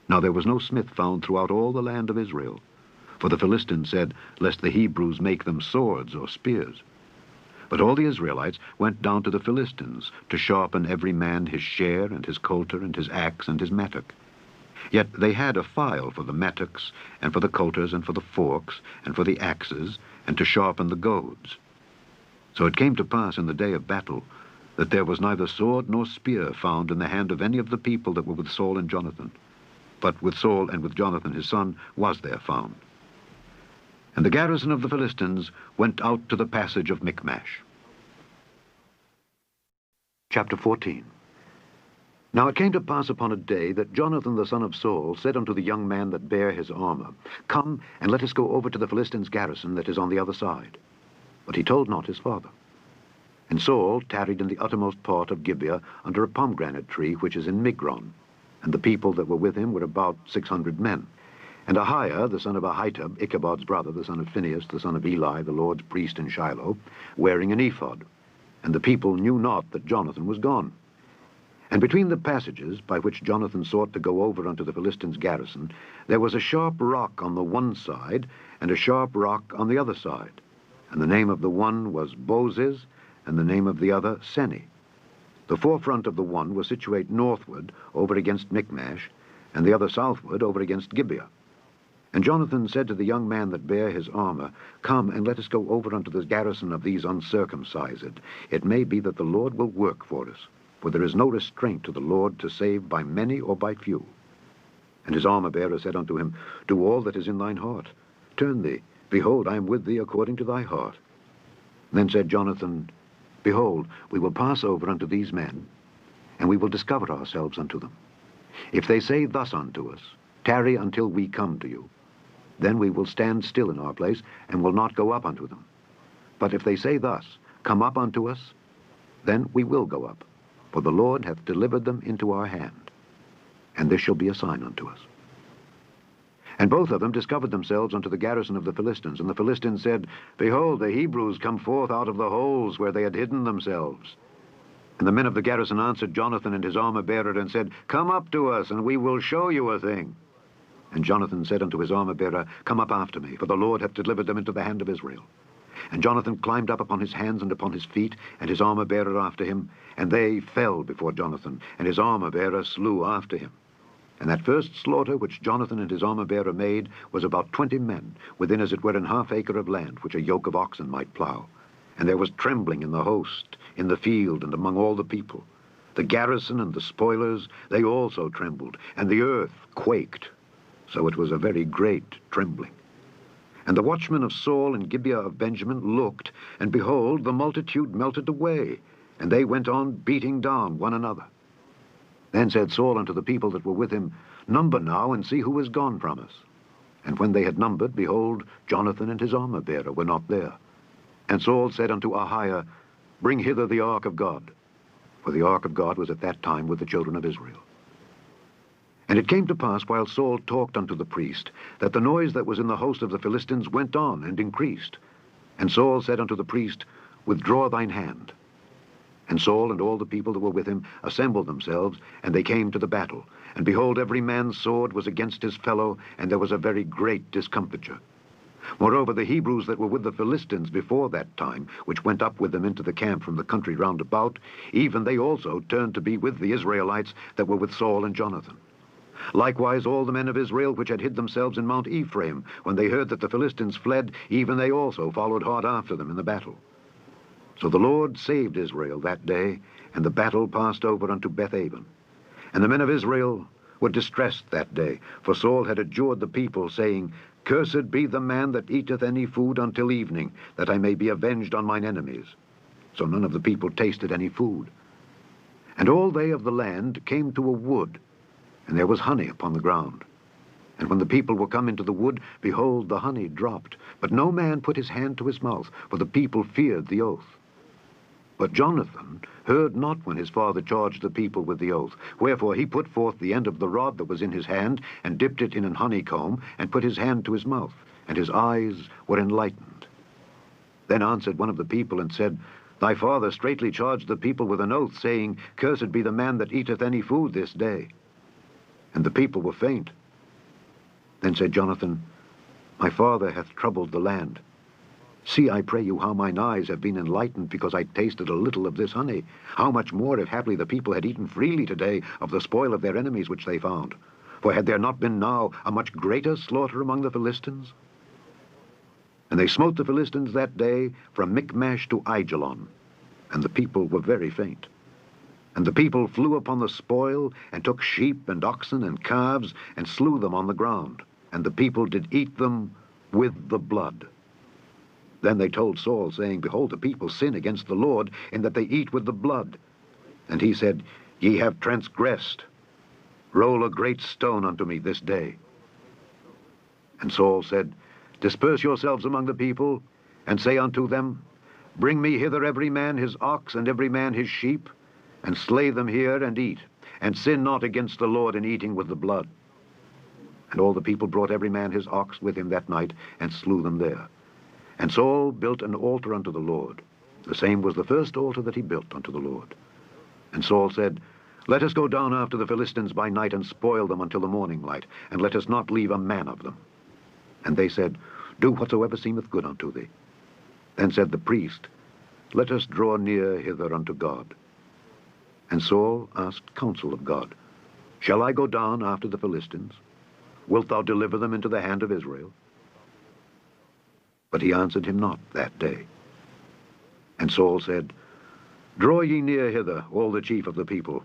Now there was no smith found throughout all the land of Israel. For the Philistines said, lest the Hebrews make them swords or spears. But all the Israelites went down to the Philistines, to sharpen every man his share, and his coulter, and his axe, and his mattock. Yet they had a file for the mattocks, and for the coulters, and for the forks, and for the axes, and to sharpen the goads. So it came to pass in the day of battle, that there was neither sword nor spear found in the hand of any of the people that were with Saul and Jonathan. But with Saul and with Jonathan his son was there found. And the garrison of the Philistines went out to the passage of Michmash. Chapter 14. Now it came to pass upon a day that Jonathan the son of Saul said unto the young man that bare his armor, Come, and let us go over to the Philistines' garrison that is on the other side. But he told not his father. And Saul tarried in the uttermost part of Gibeah under a pomegranate tree which is in Migron. And the people that were with him were about 600 men. And Ahiah, the son of Ahitub, Ichabod's brother, the son of Phinehas, the son of Eli, the Lord's priest in Shiloh, wearing an ephod. And the people knew not that Jonathan was gone. And between the passages by which Jonathan sought to go over unto the Philistines' garrison, there was a sharp rock on the one side, and a sharp rock on the other side. And the name of the one was Bozez, and the name of the other Seni. The forefront of the one was situate northward, over against Michmash, and the other southward, over against Gibeah. And Jonathan said to the young man that bare his armor, Come, and let us go over unto the garrison of these uncircumcised. It may be that the Lord will work for us, for there is no restraint to the Lord to save by many or by few. And his armor-bearer said unto him, Do all that is in thine heart. Turn thee. Behold, I am with thee according to thy heart. Then said Jonathan, Behold, we will pass over unto these men, and we will discover ourselves unto them. If they say thus unto us, Tarry until we come to you, then we will stand still in our place, and will not go up unto them. But if they say thus, Come up unto us, then we will go up, for the Lord hath delivered them into our hand. And this shall be a sign unto us. And both of them discovered themselves unto the garrison of the Philistines. And the Philistines said, Behold, the Hebrews come forth out of the holes where they had hidden themselves. And the men of the garrison answered Jonathan and his armor-bearer, and said, Come up to us, and we will show you a thing. And Jonathan said unto his armor-bearer, Come up after me, for the Lord hath delivered them into the hand of Israel. And Jonathan climbed up upon his hands and upon his feet, and his armor-bearer after him, and they fell before Jonathan, and his armor-bearer slew after him. And that first slaughter which Jonathan and his armor-bearer made was about 20 men, within as it were an half acre of land, which a yoke of oxen might plow. And there was trembling in the host, in the field, and among all the people. The garrison and the spoilers, they also trembled, and the earth quaked. So it was a very great trembling. And the watchmen of Saul and Gibeah of Benjamin looked, and behold, the multitude melted away, and they went on beating down one another. Then said Saul unto the people that were with him, Number now, and see who is gone from us. And when they had numbered, behold, Jonathan and his armor-bearer were not there. And Saul said unto Ahiah, Bring hither the ark of God. For the ark of God was at that time with the children of Israel. And it came to pass, while Saul talked unto the priest, that the noise that was in the host of the Philistines went on and increased. And Saul said unto the priest, Withdraw thine hand. And Saul and all the people that were with him assembled themselves, and they came to the battle. And behold, every man's sword was against his fellow, and there was a very great discomfiture. Moreover, the Hebrews that were with the Philistines before that time, which went up with them into the camp from the country round about, even they also turned to be with the Israelites that were with Saul and Jonathan. Likewise all the men of Israel which had hid themselves in Mount Ephraim, when they heard that the Philistines fled, even they also followed hard after them in the battle. So the Lord saved Israel that day, and the battle passed over unto Bethaven. And the men of Israel were distressed that day, for Saul had adjured the people, saying, Cursed be the man that eateth any food until evening, that I may be avenged on mine enemies. So none of the people tasted any food. And all they of the land came to a wood, and there was honey upon the ground. And when the people were come into the wood, behold, the honey dropped. But no man put his hand to his mouth, for the people feared the oath. But Jonathan heard not when his father charged the people with the oath. Wherefore he put forth the end of the rod that was in his hand, and dipped it in an honeycomb, and put his hand to his mouth, and his eyes were enlightened. Then answered one of the people, and said, Thy father straitly charged the people with an oath, saying, Cursed be the man that eateth any food this day. And the people were faint. Then said Jonathan, My father hath troubled the land. See, I pray you, how mine eyes have been enlightened, because I tasted a little of this honey. How much more, if haply the people had eaten freely today of the spoil of their enemies which they found? For had there not been now a much greater slaughter among the Philistines? And they smote the Philistines that day from Michmash to Aijalon, and the people were very faint. And the people flew upon the spoil, and took sheep and oxen and calves, and slew them on the ground. And the people did eat them with the blood. Then they told Saul, saying, Behold, the people sin against the Lord, in that they eat with the blood. And he said, Ye have transgressed. Roll a great stone unto me this day. And Saul said, Disperse yourselves among the people, and say unto them, Bring me hither every man his ox, and every man his sheep, and slay them here, and eat, and sin not against the Lord in eating with the blood. And all the people brought every man his ox with him that night, and slew them there. And Saul built an altar unto the Lord. The same was the first altar that he built unto the Lord. And Saul said, Let us go down after the Philistines by night, and spoil them until the morning light, and let us not leave a man of them. And they said, Do whatsoever seemeth good unto thee. Then said the priest, Let us draw near hither unto God. And Saul asked counsel of God, Shall I go down after the Philistines? Wilt thou deliver them into the hand of Israel? But he answered him not that day. And Saul said, Draw ye near hither, all the chief of the people,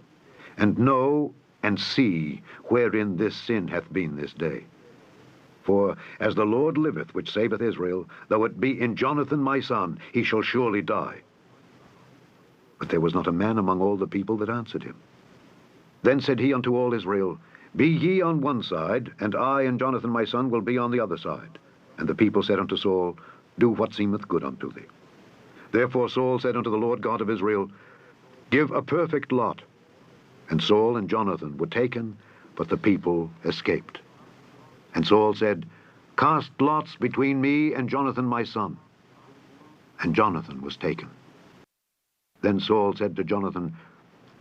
and know and see wherein this sin hath been this day. For as the Lord liveth, which saveth Israel, though it be in Jonathan my son, he shall surely die. But there was not a man among all the people that answered him. Then said he unto all Israel, Be ye on one side, and I and Jonathan my son will be on the other side. And the people said unto Saul, Do what seemeth good unto thee. Therefore Saul said unto the Lord God of Israel, Give a perfect lot. And Saul and Jonathan were taken, but the people escaped. And Saul said, Cast lots between me and Jonathan my son. And Jonathan was taken. Then Saul said to Jonathan,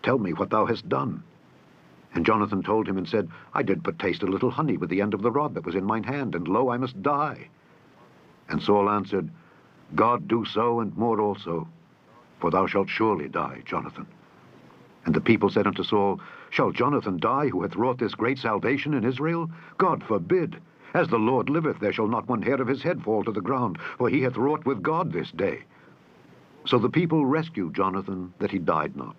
Tell me what thou hast done. And Jonathan told him and said, I did but taste a little honey with the end of the rod that was in mine hand, and lo, I must die. And Saul answered, God do so, and more also, for thou shalt surely die, Jonathan. And the people said unto Saul, Shall Jonathan die, who hath wrought this great salvation in Israel? God forbid. As the Lord liveth, there shall not one hair of his head fall to the ground, for he hath wrought with God this day. So the people rescued Jonathan, that he died not.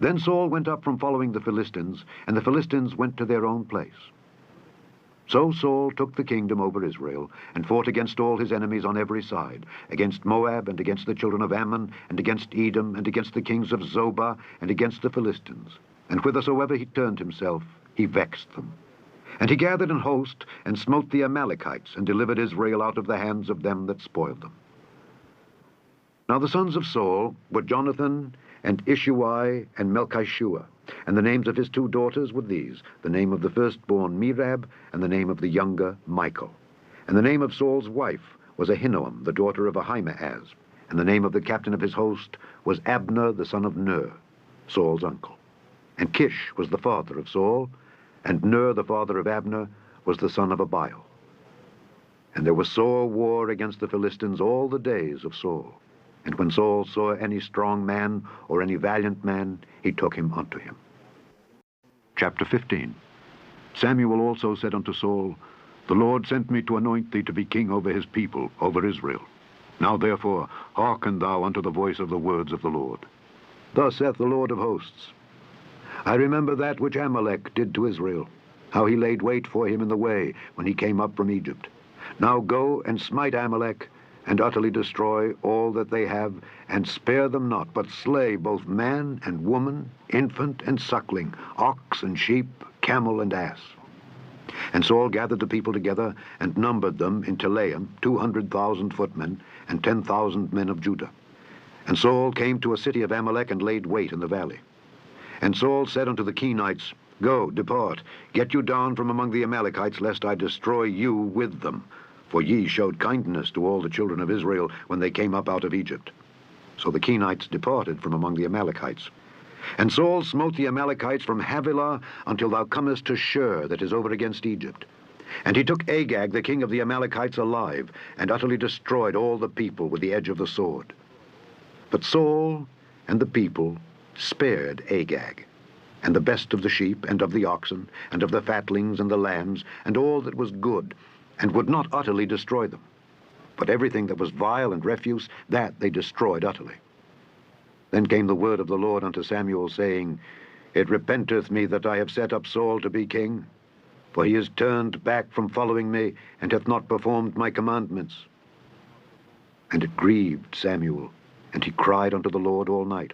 Then Saul went up from following the Philistines, and the Philistines went to their own place. So Saul took the kingdom over Israel, and fought against all his enemies on every side, against Moab, and against the children of Ammon, and against Edom, and against the kings of Zobah, and against the Philistines. And whithersoever he turned himself, he vexed them. And he gathered an host, and smote the Amalekites, and delivered Israel out of the hands of them that spoiled them. Now the sons of Saul were Jonathan, and Ishuai, and Melchishua. And the names of his two daughters were these, the name of the firstborn Merab, and the name of the younger Michal. And the name of Saul's wife was Ahinoam, the daughter of Ahimaaz. And the name of the captain of his host was Abner, the son of Ner, Saul's uncle. And Kish was the father of Saul, and Ner, the father of Abner, was the son of Abiel. And there was sore war against the Philistines all the days of Saul. And when Saul saw any strong man or any valiant man, he took him unto him. Chapter 15. Samuel also said unto Saul, The Lord sent me to anoint thee to be king over his people, over Israel. Now therefore hearken thou unto the voice of the words of the Lord. Thus saith the Lord of hosts, I remember that which Amalek did to Israel, how he laid wait for him in the way when he came up from Egypt. Now go and smite Amalek, and utterly destroy all that they have, and spare them not, but slay both man and woman, infant and suckling, ox and sheep, camel and ass. And Saul gathered the people together, and numbered them in Telaim, 200,000 footmen, and 10,000 men of Judah. And Saul came to a city of Amalek, and laid wait in the valley. And Saul said unto the Kenites, Go, depart, get you down from among the Amalekites, lest I destroy you with them. For ye showed kindness to all the children of Israel when they came up out of Egypt. So the Kenites departed from among the Amalekites. And Saul smote the Amalekites from Havilah until thou comest to Shur, that is over against Egypt. And he took Agag, the king of the Amalekites, alive, and utterly destroyed all the people with the edge of the sword. But Saul and the people spared Agag, and the best of the sheep, and of the oxen, and of the fatlings, and the lambs, and all that was good, and would not utterly destroy them. But everything that was vile and refuse, that they destroyed utterly. Then came the word of the Lord unto Samuel, saying, It repenteth me that I have set up Saul to be king, for he is turned back from following me, and hath not performed my commandments. And it grieved Samuel, and he cried unto the Lord all night.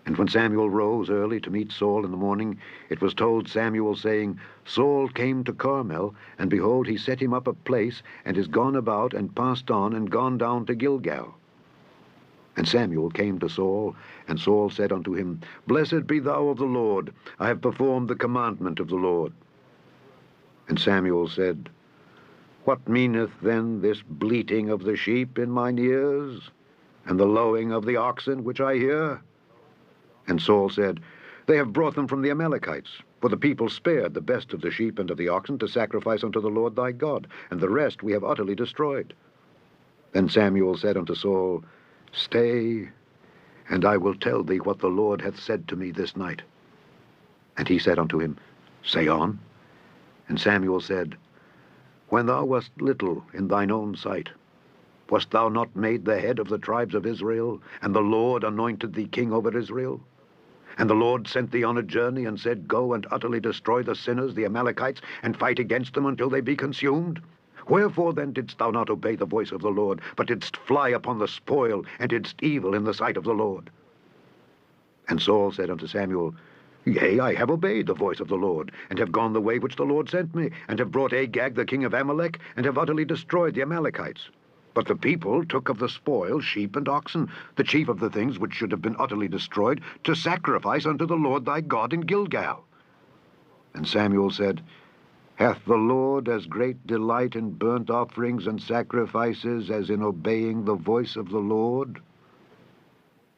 And when Samuel rose early to meet Saul in the morning, it was told Samuel, saying, Saul came to Carmel, and behold, he set him up a place, and is gone about, and passed on, and gone down to Gilgal. And Samuel came to Saul, and Saul said unto him, Blessed be thou of the Lord, I have performed the commandment of the Lord. And Samuel said, What meaneth then this bleating of the sheep in mine ears, and the lowing of the oxen which I hear? And Saul said, They have brought them from the Amalekites, for the people spared the best of the sheep and of the oxen to sacrifice unto the Lord thy God, and the rest we have utterly destroyed. Then Samuel said unto Saul, Stay, and I will tell thee what the Lord hath said to me this night. And he said unto him, Say on. And Samuel said, When thou wast little in thine own sight, wast thou not made the head of the tribes of Israel, and the Lord anointed thee king over Israel? And the Lord sent thee on a journey, and said, Go and utterly destroy the sinners, the Amalekites, and fight against them until they be consumed? Wherefore then didst thou not obey the voice of the Lord, but didst fly upon the spoil, and didst evil in the sight of the Lord? And Saul said unto Samuel, Yea, I have obeyed the voice of the Lord, and have gone the way which the Lord sent me, and have brought Agag the king of Amalek, and have utterly destroyed the Amalekites. But the people took of the spoil sheep and oxen, the chief of the things which should have been utterly destroyed, to sacrifice unto the Lord thy God in Gilgal. And Samuel said, Hath the Lord as great delight in burnt offerings and sacrifices as in obeying the voice of the Lord?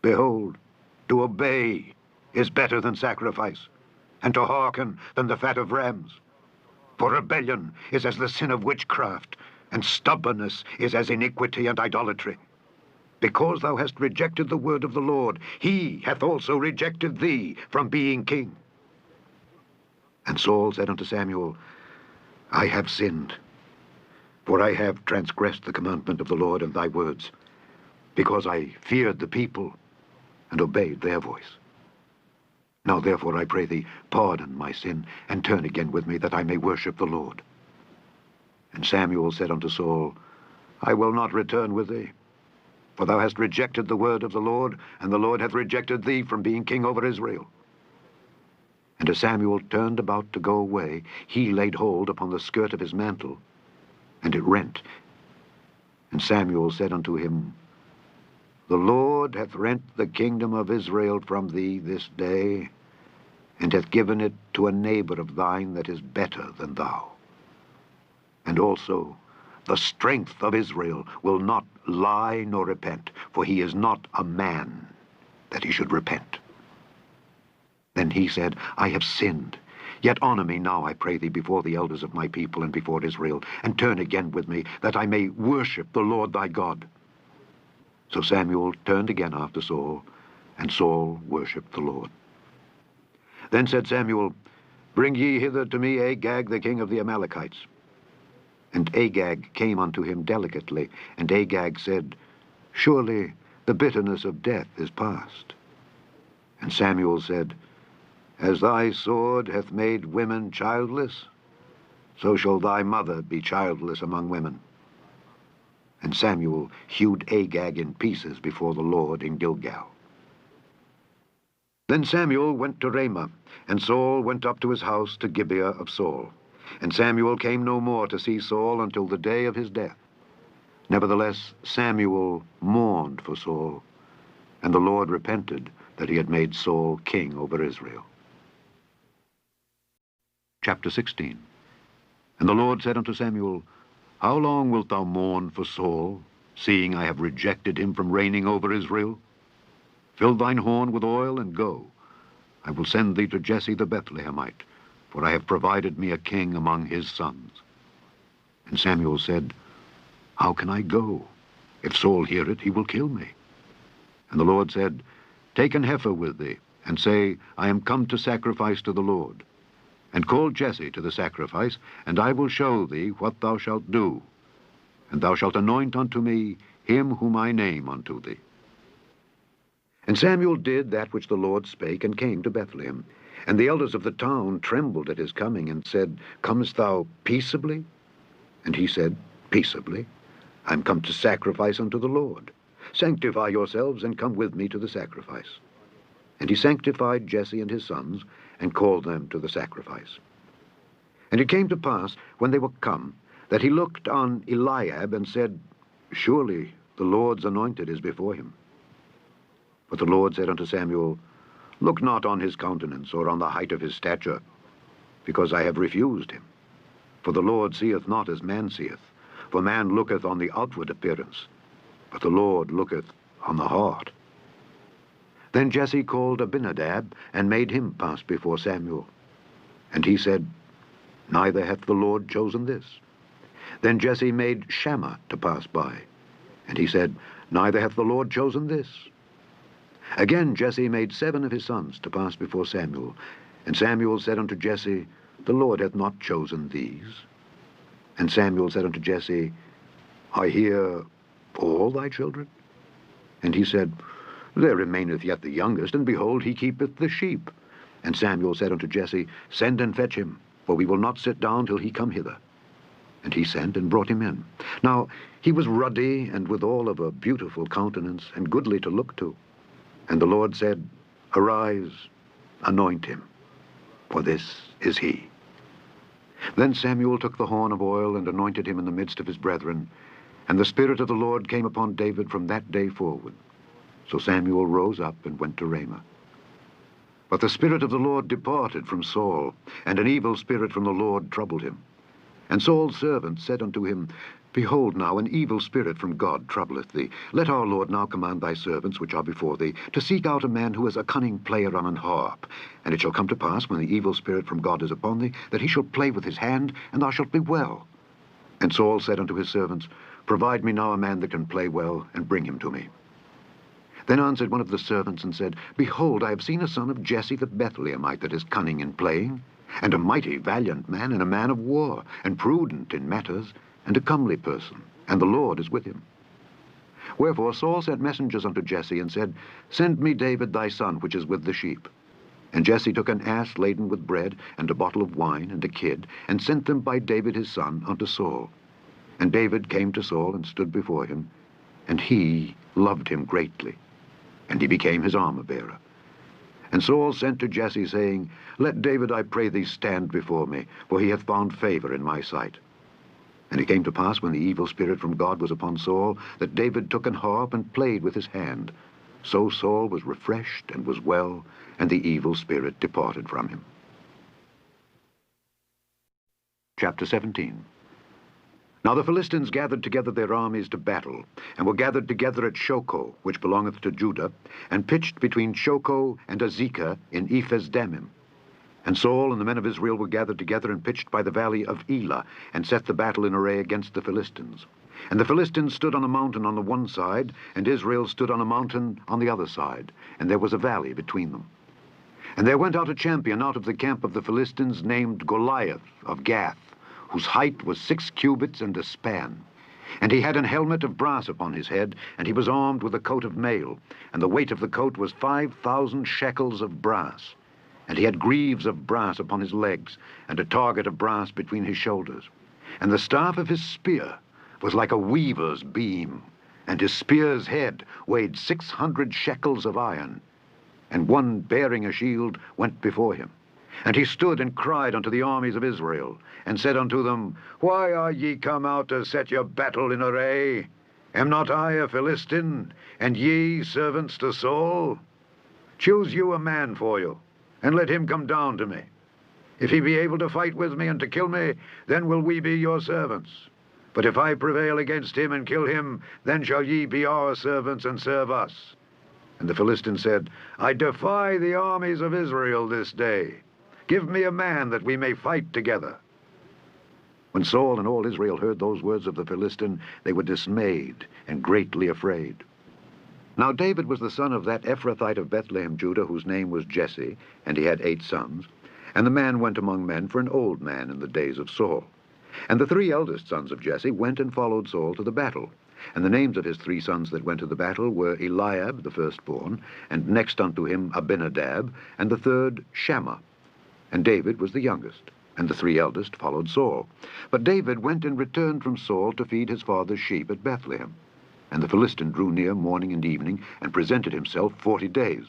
Behold, to obey is better than sacrifice, and to hearken than the fat of rams. For rebellion is as the sin of witchcraft, and stubbornness is as iniquity and idolatry. Because thou hast rejected the word of the Lord, he hath also rejected thee from being king. And Saul said unto Samuel, I have sinned, for I have transgressed the commandment of the Lord and thy words, because I feared the people and obeyed their voice. Now therefore I pray thee, pardon my sin, and turn again with me, that I may worship the Lord. And Samuel said unto Saul, I will not return with thee, for thou hast rejected the word of the Lord, and the Lord hath rejected thee from being king over Israel. And as Samuel turned about to go away, he laid hold upon the skirt of his mantle, and it rent. And Samuel said unto him, The Lord hath rent the kingdom of Israel from thee this day, and hath given it to a neighbor of thine that is better than thou. And also the strength of Israel will not lie nor repent, for he is not a man that he should repent. Then he said, I have sinned. Yet honor me now, I pray thee, before the elders of my people and before Israel, and turn again with me, that I may worship the Lord thy God. So Samuel turned again after Saul, and Saul worshipped the Lord. Then said Samuel, Bring ye hither to me Agag the king of the Amalekites. And Agag came unto him delicately, and Agag said, Surely the bitterness of death is past. And Samuel said, As thy sword hath made women childless, so shall thy mother be childless among women. And Samuel hewed Agag in pieces before the Lord in Gilgal. Then Samuel went to Ramah, and Saul went up to his house to Gibeah of Saul. And Samuel came no more to see Saul until the day of his death. Nevertheless, Samuel mourned for Saul, and the Lord repented that he had made Saul king over Israel. Chapter 16. And the Lord said unto Samuel, How long wilt thou mourn for Saul, seeing I have rejected him from reigning over Israel? Fill thine horn with oil, and go. I will send thee to Jesse the Bethlehemite, for I have provided me a king among his sons. And Samuel said, How can I go? If Saul hear it, he will kill me. And the Lord said, Take an heifer with thee, and say, I am come to sacrifice to the Lord. And call Jesse to the sacrifice, and I will show thee what thou shalt do. And thou shalt anoint unto me him whom I name unto thee. And Samuel did that which the Lord spake, and came to Bethlehem. And the elders of the town trembled at his coming, and said, Comest thou peaceably? And he said, Peaceably. I am come to sacrifice unto the Lord. Sanctify yourselves, and come with me to the sacrifice. And he sanctified Jesse and his sons, and called them to the sacrifice. And it came to pass, when they were come, that he looked on Eliab, and said, Surely the Lord's anointed is before him. But the Lord said unto Samuel, Look not on his countenance, or on the height of his stature, because I have refused him. For the Lord seeth not as man seeth, for man looketh on the outward appearance, but the Lord looketh on the heart. Then Jesse called Abinadab, and made him pass before Samuel. And he said, Neither hath the Lord chosen this. Then Jesse made Shammah to pass by. And he said, Neither hath the Lord chosen this. Again Jesse made 7 of his sons to pass before Samuel. And Samuel said unto Jesse, The Lord hath not chosen these. And Samuel said unto Jesse, Are here all thy children? And he said, There remaineth yet the youngest, and behold, he keepeth the sheep. And Samuel said unto Jesse, Send and fetch him, for we will not sit down till he come hither. And he sent and brought him in. Now he was ruddy, and withal of a beautiful countenance, and goodly to look to. And the Lord said, Arise, anoint him, for this is he. Then Samuel took the horn of oil, and anointed him in the midst of his brethren. And the Spirit of the Lord came upon David from that day forward. So Samuel rose up and went to Ramah. But the Spirit of the Lord departed from Saul, and an evil spirit from the Lord troubled him. And Saul's servant said unto him, Behold now, an evil spirit from God troubleth thee. Let our Lord now command thy servants which are before thee, to seek out a man who is a cunning player on an harp. And it shall come to pass, when the evil spirit from God is upon thee, that he shall play with his hand, and thou shalt be well. And Saul said unto his servants, Provide me now a man that can play well, and bring him to me. Then answered one of the servants, and said, Behold, I have seen a son of Jesse the Bethlehemite that is cunning in playing, and a mighty valiant man, and a man of war, and prudent in matters, and a comely person, and the Lord is with him. Wherefore Saul sent messengers unto Jesse, and said, Send me David thy son, which is with the sheep. And Jesse took an ass laden with bread, and a bottle of wine, and a kid, and sent them by David his son unto Saul. And David came to Saul, and stood before him, and he loved him greatly, and he became his armor-bearer. And Saul sent to Jesse, saying, Let David, I pray thee, stand before me, for he hath found favor in my sight. And it came to pass, when the evil spirit from God was upon Saul, that David took an harp and played with his hand. So Saul was refreshed and was well, and the evil spirit departed from him. Chapter 17. Now the Philistines gathered together their armies to battle, and were gathered together at Shochoh, which belongeth to Judah, and pitched between Shochoh and Azekah in Ephes-dammim. And Saul and the men of Israel were gathered together, and pitched by the valley of Elah, and set the battle in array against the Philistines. And the Philistines stood on a mountain on the one side, and Israel stood on a mountain on the other side, and there was a valley between them. And there went out a champion out of the camp of the Philistines, named Goliath of Gath, whose height was 6 cubits and a span. And he had an helmet of brass upon his head, and he was armed with a coat of mail, and the weight of the coat was 5,000 shekels of brass. And he had greaves of brass upon his legs, and a target of brass between his shoulders. And the staff of his spear was like a weaver's beam, and his spear's head weighed 600 shekels of iron. And one bearing a shield went before him. And he stood and cried unto the armies of Israel, and said unto them, Why are ye come out to set your battle in array? Am not I a Philistine, and ye servants to Saul? Choose you a man for you, and let him come down to me. If he be able to fight with me and to kill me, then will we be your servants. But if I prevail against him and kill him, then shall ye be our servants and serve us. And the Philistine said, I defy the armies of Israel this day. Give me a man that we may fight together. When Saul and all Israel heard those words of the Philistine, they were dismayed and greatly afraid. Now David was the son of that Ephrathite of Bethlehem, Judah, whose name was Jesse, and he had 8 sons. And the man went among men for an old man in the days of Saul. And the 3 eldest sons of Jesse went and followed Saul to the battle. And the names of his 3 sons that went to the battle were Eliab, the firstborn, and next unto him Abinadab, and the third Shammah. And David was the youngest, and the 3 eldest followed Saul. But David went and returned from Saul to feed his father's sheep at Bethlehem. And the Philistine drew near morning and evening, and presented himself 40 days.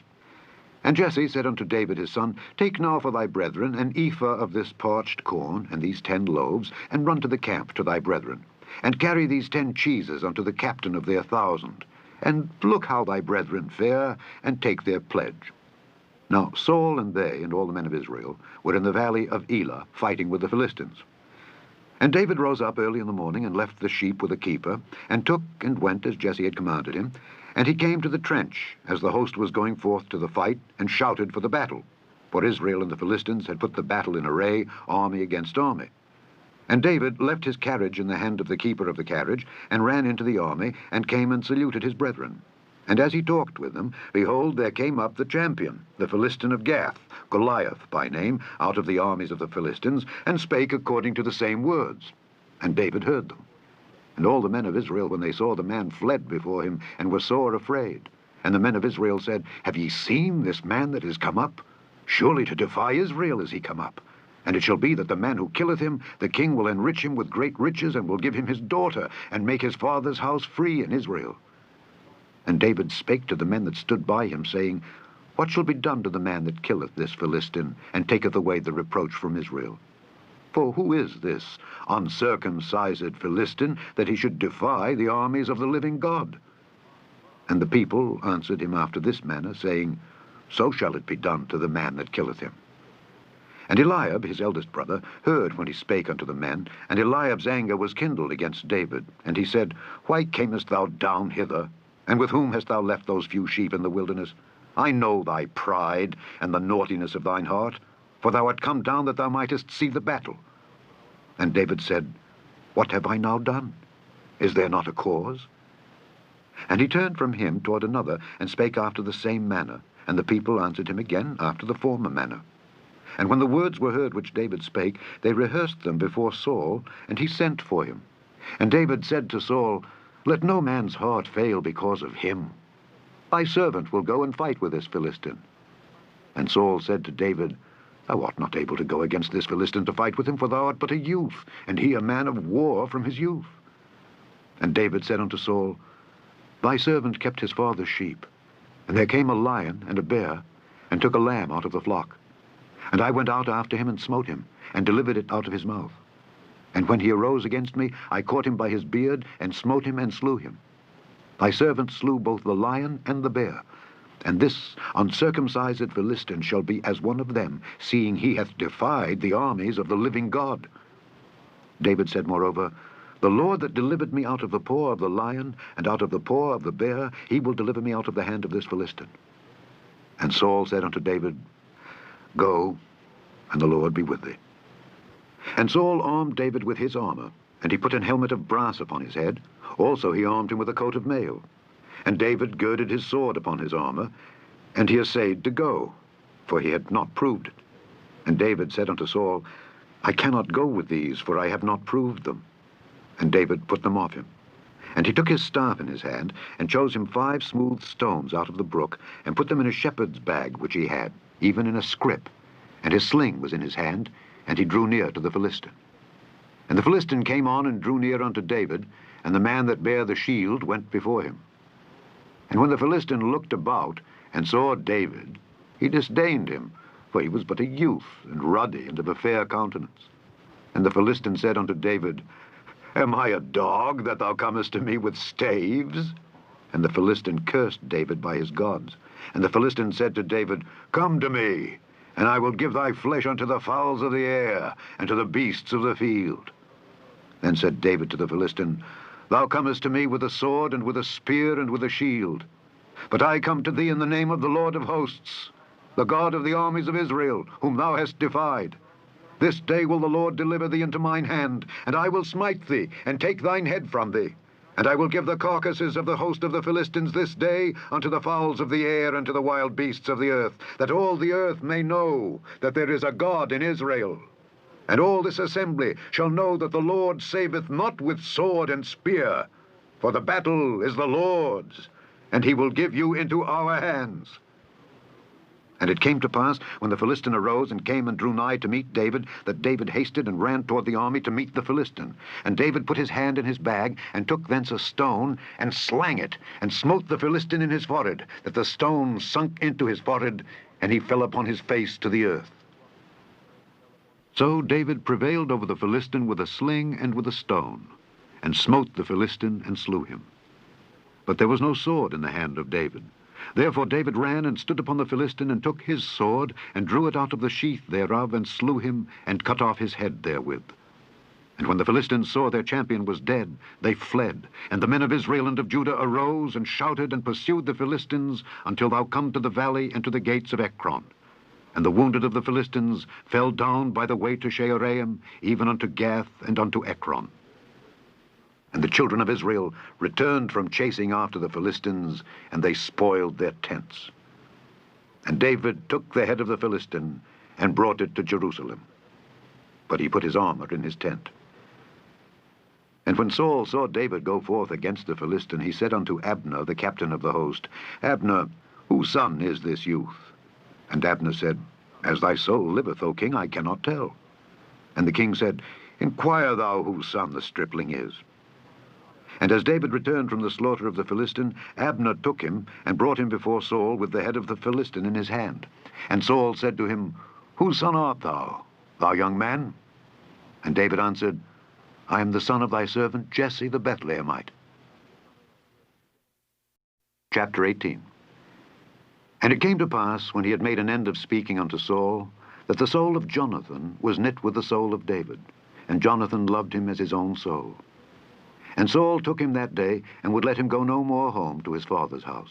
And Jesse said unto David his son, Take now for thy brethren an ephah of this parched corn, and these 10 loaves, and run to the camp to thy brethren. And carry these 10 cheeses unto the captain of their 1,000. And look how thy brethren fare, and take their pledge. Now Saul and they, and all the men of Israel, were in the valley of Elah, fighting with the Philistines. And David rose up early in the morning, and left the sheep with a keeper, and took and went as Jesse had commanded him. And he came to the trench, as the host was going forth to the fight, and shouted for the battle. For Israel and the Philistines had put the battle in array, army against army. And David left his carriage in the hand of the keeper of the carriage, and ran into the army, and came and saluted his brethren. And as he talked with them, behold, there came up the champion, the Philistine of Gath, Goliath by name, out of the armies of the Philistines, and spake according to the same words. And David heard them. And all the men of Israel, when they saw the man, fled before him, and were sore afraid. And the men of Israel said, Have ye seen this man that is come up? Surely to defy Israel is he come up. And it shall be that the man who killeth him, the king will enrich him with great riches, and will give him his daughter, and make his father's house free in Israel. And David spake to the men that stood by him, saying, What shall be done to the man that killeth this Philistine, and taketh away the reproach from Israel? For who is this uncircumcised Philistine, that he should defy the armies of the living God? And the people answered him after this manner, saying, So shall it be done to the man that killeth him. And Eliab, his eldest brother, heard when he spake unto the men, and Eliab's anger was kindled against David. And he said, Why camest thou down hither? And with whom hast thou left those few sheep in the wilderness? I know thy pride, and the naughtiness of thine heart, for thou art come down that thou mightest see the battle. And David said, What have I now done? Is there not a cause? And he turned from him toward another, and spake after the same manner. And the people answered him again after the former manner. And when the words were heard which David spake, they rehearsed them before Saul, and he sent for him. And David said to Saul, Let no man's heart fail because of him. Thy servant will go and fight with this Philistine. And Saul said to David, Thou art not able to go against this Philistine to fight with him, for thou art but a youth, and he a man of war from his youth. And David said unto Saul, Thy servant kept his father's sheep, and there came a lion and a bear, and took a lamb out of the flock. And I went out after him and smote him, and delivered it out of his mouth. And when he arose against me, I caught him by his beard, and smote him and slew him. Thy servant slew both the lion and the bear. And this uncircumcised Philistine shall be as one of them, seeing he hath defied the armies of the living God. David said moreover, The Lord that delivered me out of the paw of the lion, and out of the paw of the bear, he will deliver me out of the hand of this Philistine. And Saul said unto David, Go, and the Lord be with thee. And Saul armed David with his armor, and he put an helmet of brass upon his head. Also he armed him with a coat of mail. And David girded his sword upon his armor, and he essayed to go, for he had not proved it. And David said unto Saul, I cannot go with these, for I have not proved them. And David put them off him. And he took his staff in his hand, and chose him 5 smooth stones out of the brook, and put them in a shepherd's bag which he had, even in a scrip. And his sling was in his hand, and he drew near to the Philistine. And the Philistine came on and drew near unto David, and the man that bare the shield went before him. And when the Philistine looked about, and saw David, he disdained him, for he was but a youth, and ruddy, and of a fair countenance. And the Philistine said unto David, Am I a dog, that thou comest to me with staves? And the Philistine cursed David by his gods. And the Philistine said to David, Come to me, and I will give thy flesh unto the fowls of the air, and to the beasts of the field. Then said David to the Philistine, Thou comest to me with a sword, and with a spear, and with a shield. But I come to thee in the name of the Lord of hosts, the God of the armies of Israel, whom thou hast defied. This day will the Lord deliver thee into mine hand, and I will smite thee, and take thine head from thee. And I will give the carcasses of the host of the Philistines this day unto the fowls of the air and to the wild beasts of the earth, that all the earth may know that there is a God in Israel. And all this assembly shall know that the Lord saveth not with sword and spear, for the battle is the Lord's, and he will give you into our hands. And it came to pass, when the Philistine arose and came and drew nigh to meet David, that David hasted and ran toward the army to meet the Philistine. And David put his hand in his bag, and took thence a stone, and slang it, and smote the Philistine in his forehead, that the stone sunk into his forehead, and he fell upon his face to the earth. So David prevailed over the Philistine with a sling and with a stone, and smote the Philistine and slew him. But there was no sword in the hand of David. Therefore David ran and stood upon the Philistine, and took his sword, and drew it out of the sheath thereof, and slew him, and cut off his head therewith. And when the Philistines saw their champion was dead, they fled. And the men of Israel and of Judah arose, and shouted, and pursued the Philistines, until thou come to the valley and to the gates of Ekron. And the wounded of the Philistines fell down by the way to Shaaraim, even unto Gath and unto Ekron. And the children of Israel returned from chasing after the Philistines, and they spoiled their tents. And David took the head of the Philistine, and brought it to Jerusalem. But he put his armor in his tent. And when Saul saw David go forth against the Philistine, he said unto Abner, the captain of the host, Abner, whose son is this youth? And Abner said, As thy soul liveth, O king, I cannot tell. And the king said, Inquire thou whose son the stripling is. And as David returned from the slaughter of the Philistine, Abner took him, and brought him before Saul with the head of the Philistine in his hand. And Saul said to him, Whose son art thou, thou young man? And David answered, I am the son of thy servant Jesse the Bethlehemite. Chapter 18. And it came to pass, when he had made an end of speaking unto Saul, that the soul of Jonathan was knit with the soul of David, and Jonathan loved him as his own soul. And Saul took him that day, and would let him go no more home to his father's house.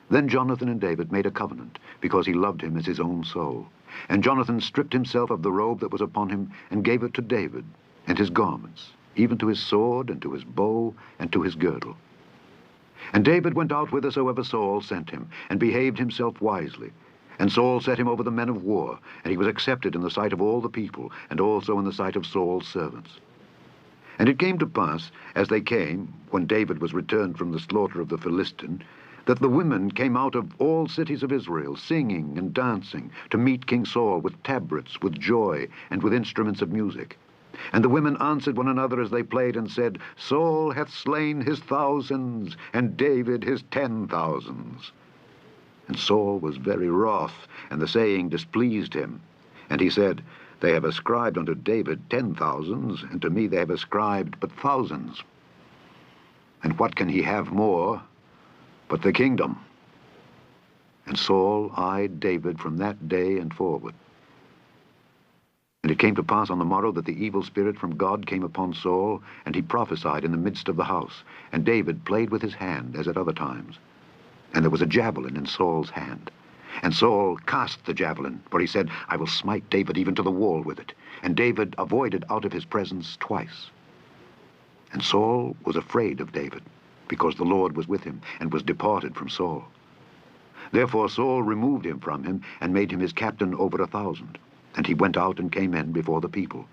Then Jonathan and David made a covenant, because he loved him as his own soul. And Jonathan stripped himself of the robe that was upon him, and gave it to David, and his garments, even to his sword, and to his bow, and to his girdle. And David went out whithersoever Saul sent him, and behaved himself wisely. And Saul set him over the men of war, and he was accepted in the sight of all the people, and also in the sight of Saul's servants. And it came to pass, as they came, when David was returned from the slaughter of the Philistine, that the women came out of all cities of Israel, singing and dancing, to meet King Saul with tabrets, with joy, and with instruments of music. And the women answered one another as they played, and said, Saul hath slain his thousands, and David his 10,000s. And Saul was very wroth, and the saying displeased him. And he said, They have ascribed unto David 10,000s, and to me they have ascribed but thousands. And what can he have more but the kingdom? And Saul eyed David from that day and forward. And it came to pass on the morrow that the evil spirit from God came upon Saul, and he prophesied in the midst of the house. And David played with his hand, as at other times. And there was a javelin in Saul's hand. And Saul cast the javelin, for he said, I will smite David even to the wall with it. And David avoided out of his presence twice. And Saul was afraid of David, because the Lord was with him, and was departed from Saul. Therefore Saul removed him from him, and made him his captain over 1,000. And he went out and came in before the people.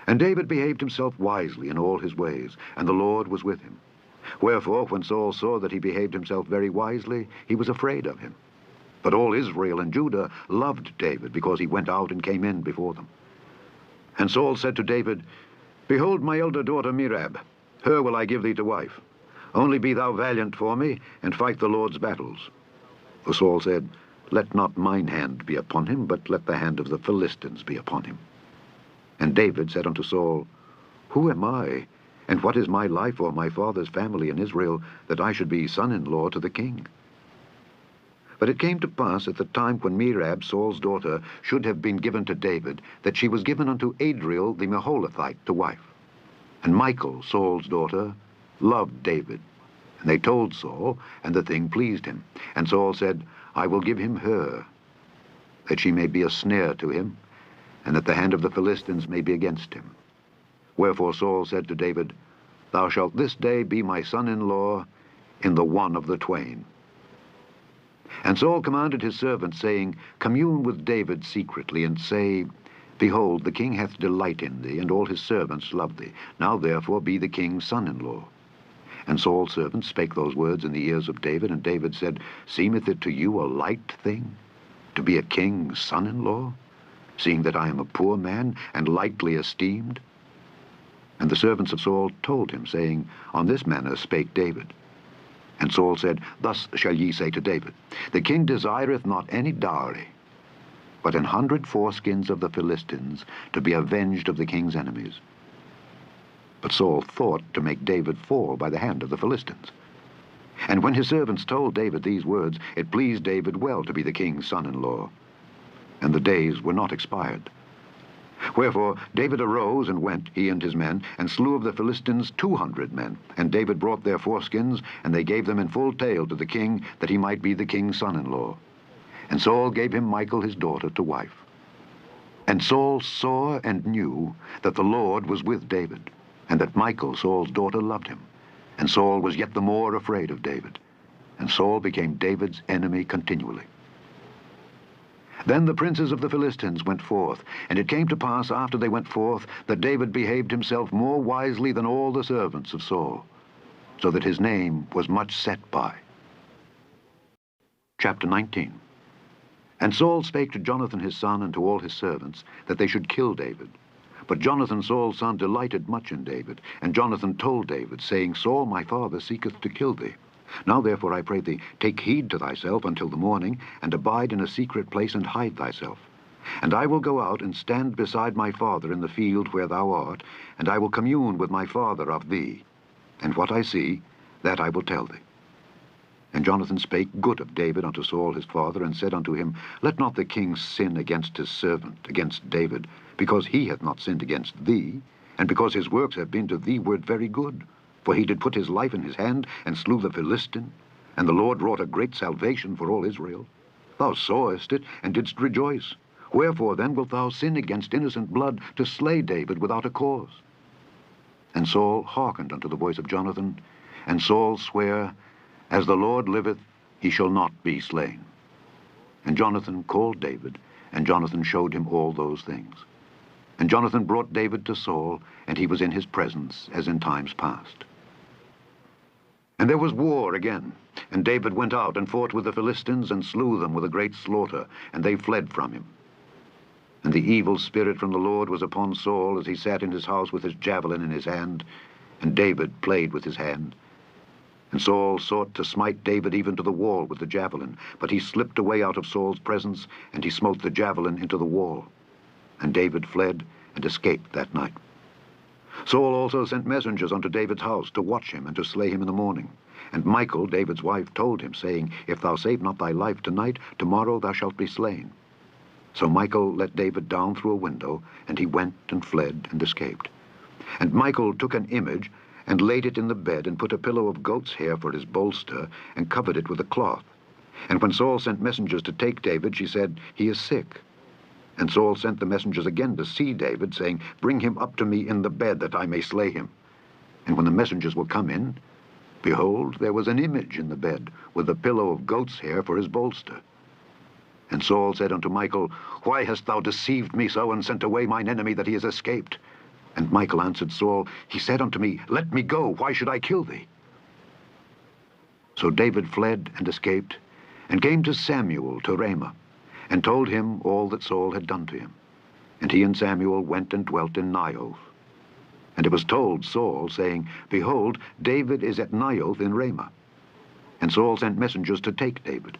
And David behaved himself wisely in all his ways, and the Lord was with him. Wherefore, when Saul saw that he behaved himself very wisely, he was afraid of him. But all Israel and Judah loved David, because he went out and came in before them. And Saul said to David, Behold my elder daughter Merab, her will I give thee to wife. Only be thou valiant for me, and fight the Lord's battles. For Saul said, Let not mine hand be upon him, but let the hand of the Philistines be upon him. And David said unto Saul, Who am I, and what is my life or my father's family in Israel, that I should be son-in-law to the king? But it came to pass at the time when Merab, Saul's daughter, should have been given to David, that she was given unto Adriel the Meholathite to wife. And Michal, Saul's daughter, loved David. And they told Saul, and the thing pleased him. And Saul said, I will give him her, that she may be a snare to him, and that the hand of the Philistines may be against him. Wherefore Saul said to David, Thou shalt this day be my son-in-law in the one of the twain. And Saul commanded his servants, saying, Commune with David secretly, and say, Behold, the king hath delight in thee, and all his servants love thee. Now therefore be the king's son-in-law. And Saul's servants spake those words in the ears of David, and David said, Seemeth it to you a light thing, to be a king's son-in-law, seeing that I am a poor man, and lightly esteemed? And the servants of Saul told him, saying, On this manner spake David. And Saul said, Thus shall ye say to David, The king desireth not any dowry, but 100 foreskins of the Philistines, to be avenged of the king's enemies. But Saul thought to make David fall by the hand of the Philistines. And when his servants told David these words, it pleased David well to be the king's son-in-law. And the days were not expired. Wherefore David arose and went, he and his men, and slew of the Philistines 200 men. And David brought their foreskins, and they gave them in full tale to the king, that he might be the king's son-in-law. And Saul gave him Michal his daughter to wife. And Saul saw and knew that the Lord was with David, and that Michal, Saul's daughter, loved him. And Saul was yet the more afraid of David. And Saul became David's enemy continually. Then the princes of the Philistines went forth, and it came to pass after they went forth that David behaved himself more wisely than all the servants of Saul, so that his name was much set by. Chapter 19. And Saul spake to Jonathan his son and to all his servants, that they should kill David. But Jonathan Saul's son delighted much in David, and Jonathan told David, saying, Saul my father seeketh to kill thee. Now therefore I pray thee, take heed to thyself until the morning, and abide in a secret place, and hide thyself. And I will go out and stand beside my father in the field where thou art, and I will commune with my father of thee. And what I see, that I will tell thee. And Jonathan spake good of David unto Saul his father, and said unto him, Let not the king sin against his servant, against David, because he hath not sinned against thee, and because his works have been to thee word very good. For he did put his life in his hand, and slew the Philistine, and the Lord wrought a great salvation for all Israel. Thou sawest it, and didst rejoice. Wherefore then wilt thou sin against innocent blood, to slay David without a cause? And Saul hearkened unto the voice of Jonathan, and Saul sware, As the Lord liveth, he shall not be slain. And Jonathan called David, and Jonathan showed him all those things. And Jonathan brought David to Saul, and he was in his presence, as in times past. And there was war again, and David went out and fought with the Philistines, and slew them with a great slaughter, and they fled from him. And the evil spirit from the Lord was upon Saul, as he sat in his house with his javelin in his hand, and David played with his hand. And Saul sought to smite David even to the wall with the javelin, but he slipped away out of Saul's presence, and he smote the javelin into the wall. And David fled and escaped that night. Saul also sent messengers unto David's house to watch him and to slay him in the morning. And Michal, David's wife, told him, saying, If thou save not thy life tonight, tomorrow thou shalt be slain. So Michal let David down through a window, and he went and fled and escaped. And Michal took an image, and laid it in the bed, and put a pillow of goat's hair for his bolster, and covered it with a cloth. And when Saul sent messengers to take David, she said, He is sick. And Saul sent the messengers again to see David, saying, Bring him up to me in the bed, that I may slay him. And when the messengers were come in, behold, there was an image in the bed, with a pillow of goat's hair for his bolster. And Saul said unto Michal, Why hast thou deceived me so, and sent away mine enemy, that he is escaped? And Michal answered Saul, He said unto me, Let me go, why should I kill thee? So David fled and escaped, and came to Samuel to Ramah, and told him all that Saul had done to him. And he and Samuel went and dwelt in Naioth. And it was told Saul, saying, Behold, David is at Naioth in Ramah. And Saul sent messengers to take David.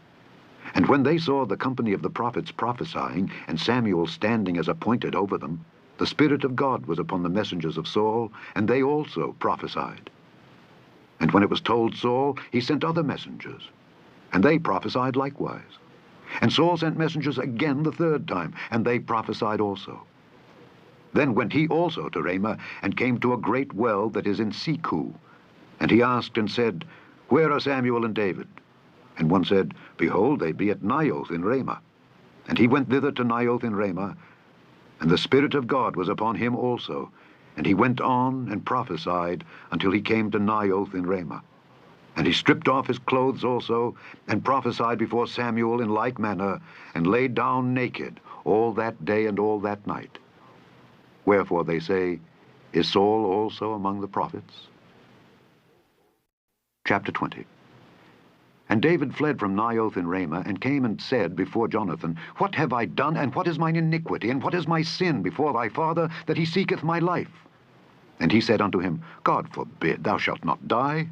And when they saw the company of the prophets prophesying, and Samuel standing as appointed over them, the Spirit of God was upon the messengers of Saul, and they also prophesied. And when it was told Saul, he sent other messengers, and they prophesied likewise. And Saul sent messengers again the third time, and they prophesied also. Then went he also to Ramah, and came to a great well that is in Seku. And he asked and said, Where are Samuel and David? And one said, Behold, they be at Naioth in Ramah. And he went thither to Naioth in Ramah, And the Spirit of God was upon him also, and he went on and prophesied until he came to Naioth in Ramah. And he stripped off his clothes also, and prophesied before Samuel in like manner, and laid down naked all that day and all that night. Wherefore they say, Is Saul also among the prophets? Chapter 20. And David fled from Naioth in Ramah, and came and said before Jonathan, What have I done, and what is mine iniquity, and what is my sin before thy father, that he seeketh my life? And he said unto him, God forbid, thou shalt not die.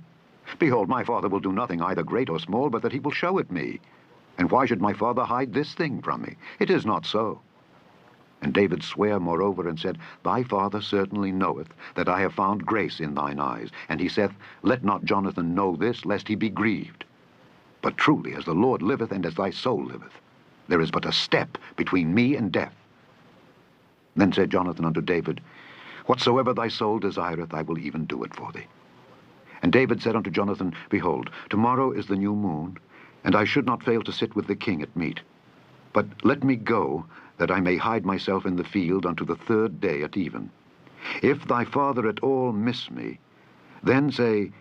Behold, my father will do nothing either great or small, but that he will show it me. And why should my father hide this thing from me? It is not so. And David sware moreover, and said, Thy father certainly knoweth that I have found grace in thine eyes. And he saith, Let not Jonathan know this, lest he be grieved. But truly, as the Lord liveth, and as thy soul liveth, there is but a step between me and death. Then said Jonathan unto David, Whatsoever thy soul desireth, I will even do it for thee. And David said unto Jonathan, Behold, tomorrow is the new moon, and I should not fail to sit with the king at meat. But let me go, that I may hide myself in the field unto the 3rd day at even. If thy father at all miss me, then say,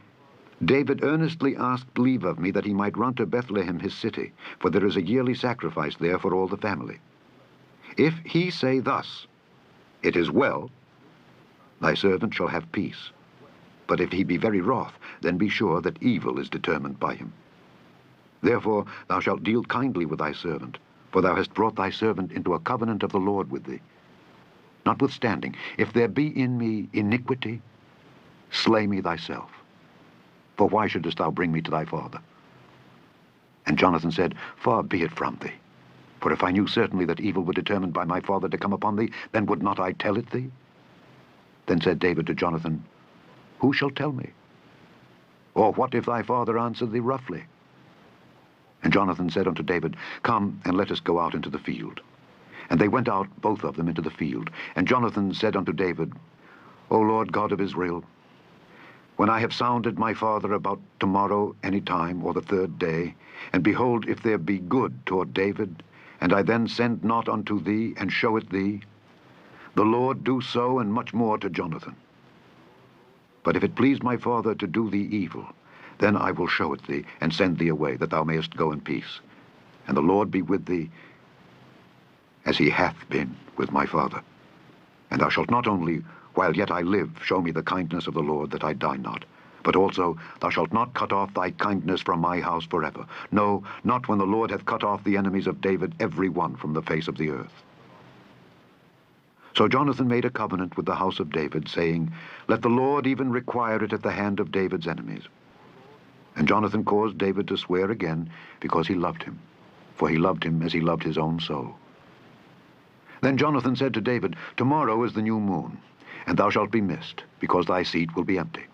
David earnestly asked leave of me that he might run to Bethlehem his city, for there is a yearly sacrifice there for all the family. If he say thus, It is well, thy servant shall have peace. But if he be very wroth, then be sure that evil is determined by him. Therefore thou shalt deal kindly with thy servant, for thou hast brought thy servant into a covenant of the Lord with thee. Notwithstanding, if there be in me iniquity, slay me thyself. For why shouldest thou bring me to thy father? And Jonathan said, Far be it from thee. For if I knew certainly that evil were determined by my father to come upon thee, then would not I tell it thee? Then said David to Jonathan, Who shall tell me? Or what if thy father answer thee roughly? And Jonathan said unto David, Come, and let us go out into the field. And they went out, both of them, into the field. And Jonathan said unto David, O Lord God of Israel, when I have sounded my father about tomorrow any time, or the 3rd day, and behold, if there be good toward David, and I then send not unto thee, and show it thee, the Lord do so, and much more to Jonathan. But if it please my father to do thee evil, then I will show it thee, and send thee away, that thou mayest go in peace. And the Lord be with thee, as he hath been with my father. And thou shalt not only, while yet I live, show me the kindness of the Lord, that I die not, but also thou shalt not cut off thy kindness from my house forever. No, not when the Lord hath cut off the enemies of David, every one from the face of the earth. So Jonathan made a covenant with the house of David, saying, Let the Lord even require it at the hand of David's enemies. And Jonathan caused David to swear again, because he loved him, for he loved him as he loved his own soul. Then Jonathan said to David, Tomorrow is the new moon, and thou shalt be missed, because thy seat will be empty.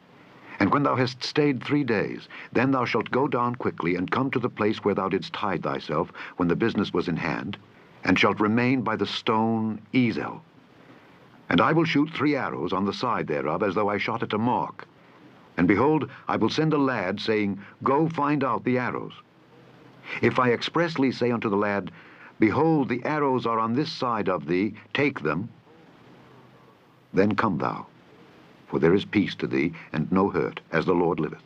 And when thou hast stayed 3 days, then thou shalt go down quickly, and come to the place where thou didst hide thyself, when the business was in hand, and shalt remain by the stone Ezel. And I will shoot 3 arrows on the side thereof, as though I shot at a mark. And behold, I will send a lad, saying, Go find out the arrows. If I expressly say unto the lad, Behold, the arrows are on this side of thee, take them, then come thou, for there is peace to thee, and no hurt, as the Lord liveth.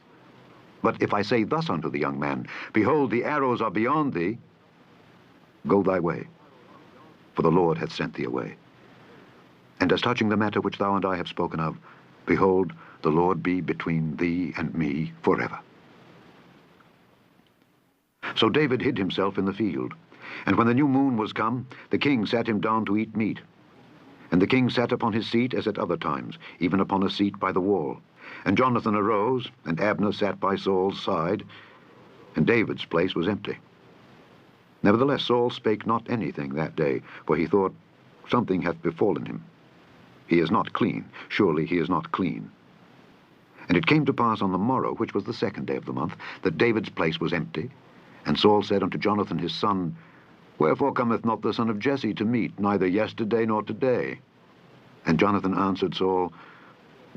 But if I say thus unto the young man, Behold, the arrows are beyond thee, go thy way, for the Lord hath sent thee away. And as touching the matter which thou and I have spoken of, behold, the Lord be between thee and me forever. So David hid himself in the field. And when the new moon was come, the king sat him down to eat meat. And the king sat upon his seat as at other times, even upon a seat by the wall. And Jonathan arose, and Abner sat by Saul's side, and David's place was empty. Nevertheless Saul spake not anything that day, for he thought, Something hath befallen him. He is not clean, surely he is not clean. And it came to pass on the morrow, which was the 2nd day of the month, that David's place was empty. And Saul said unto Jonathan his son, Wherefore cometh not the son of Jesse to meat, neither yesterday nor today? And Jonathan answered Saul,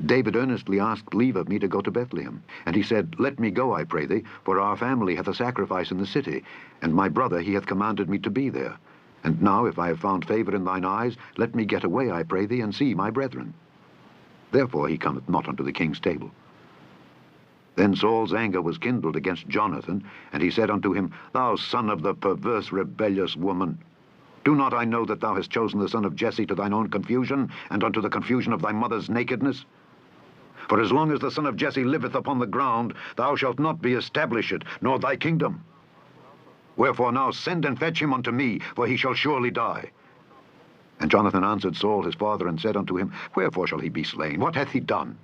David earnestly asked leave of me to go to Bethlehem. And he said, Let me go, I pray thee, for our family hath a sacrifice in the city, and my brother he hath commanded me to be there. And now, if I have found favour in thine eyes, let me get away, I pray thee, and see my brethren. Therefore he cometh not unto the king's table. Then Saul's anger was kindled against Jonathan, and he said unto him, Thou son of the perverse rebellious woman, do not I know that thou hast chosen the son of Jesse to thine own confusion, and unto the confusion of thy mother's nakedness? For as long as the son of Jesse liveth upon the ground, thou shalt not be established, nor thy kingdom. Wherefore now send and fetch him unto me, for he shall surely die. And Jonathan answered Saul his father, and said unto him, Wherefore shall he be slain? What hath he done?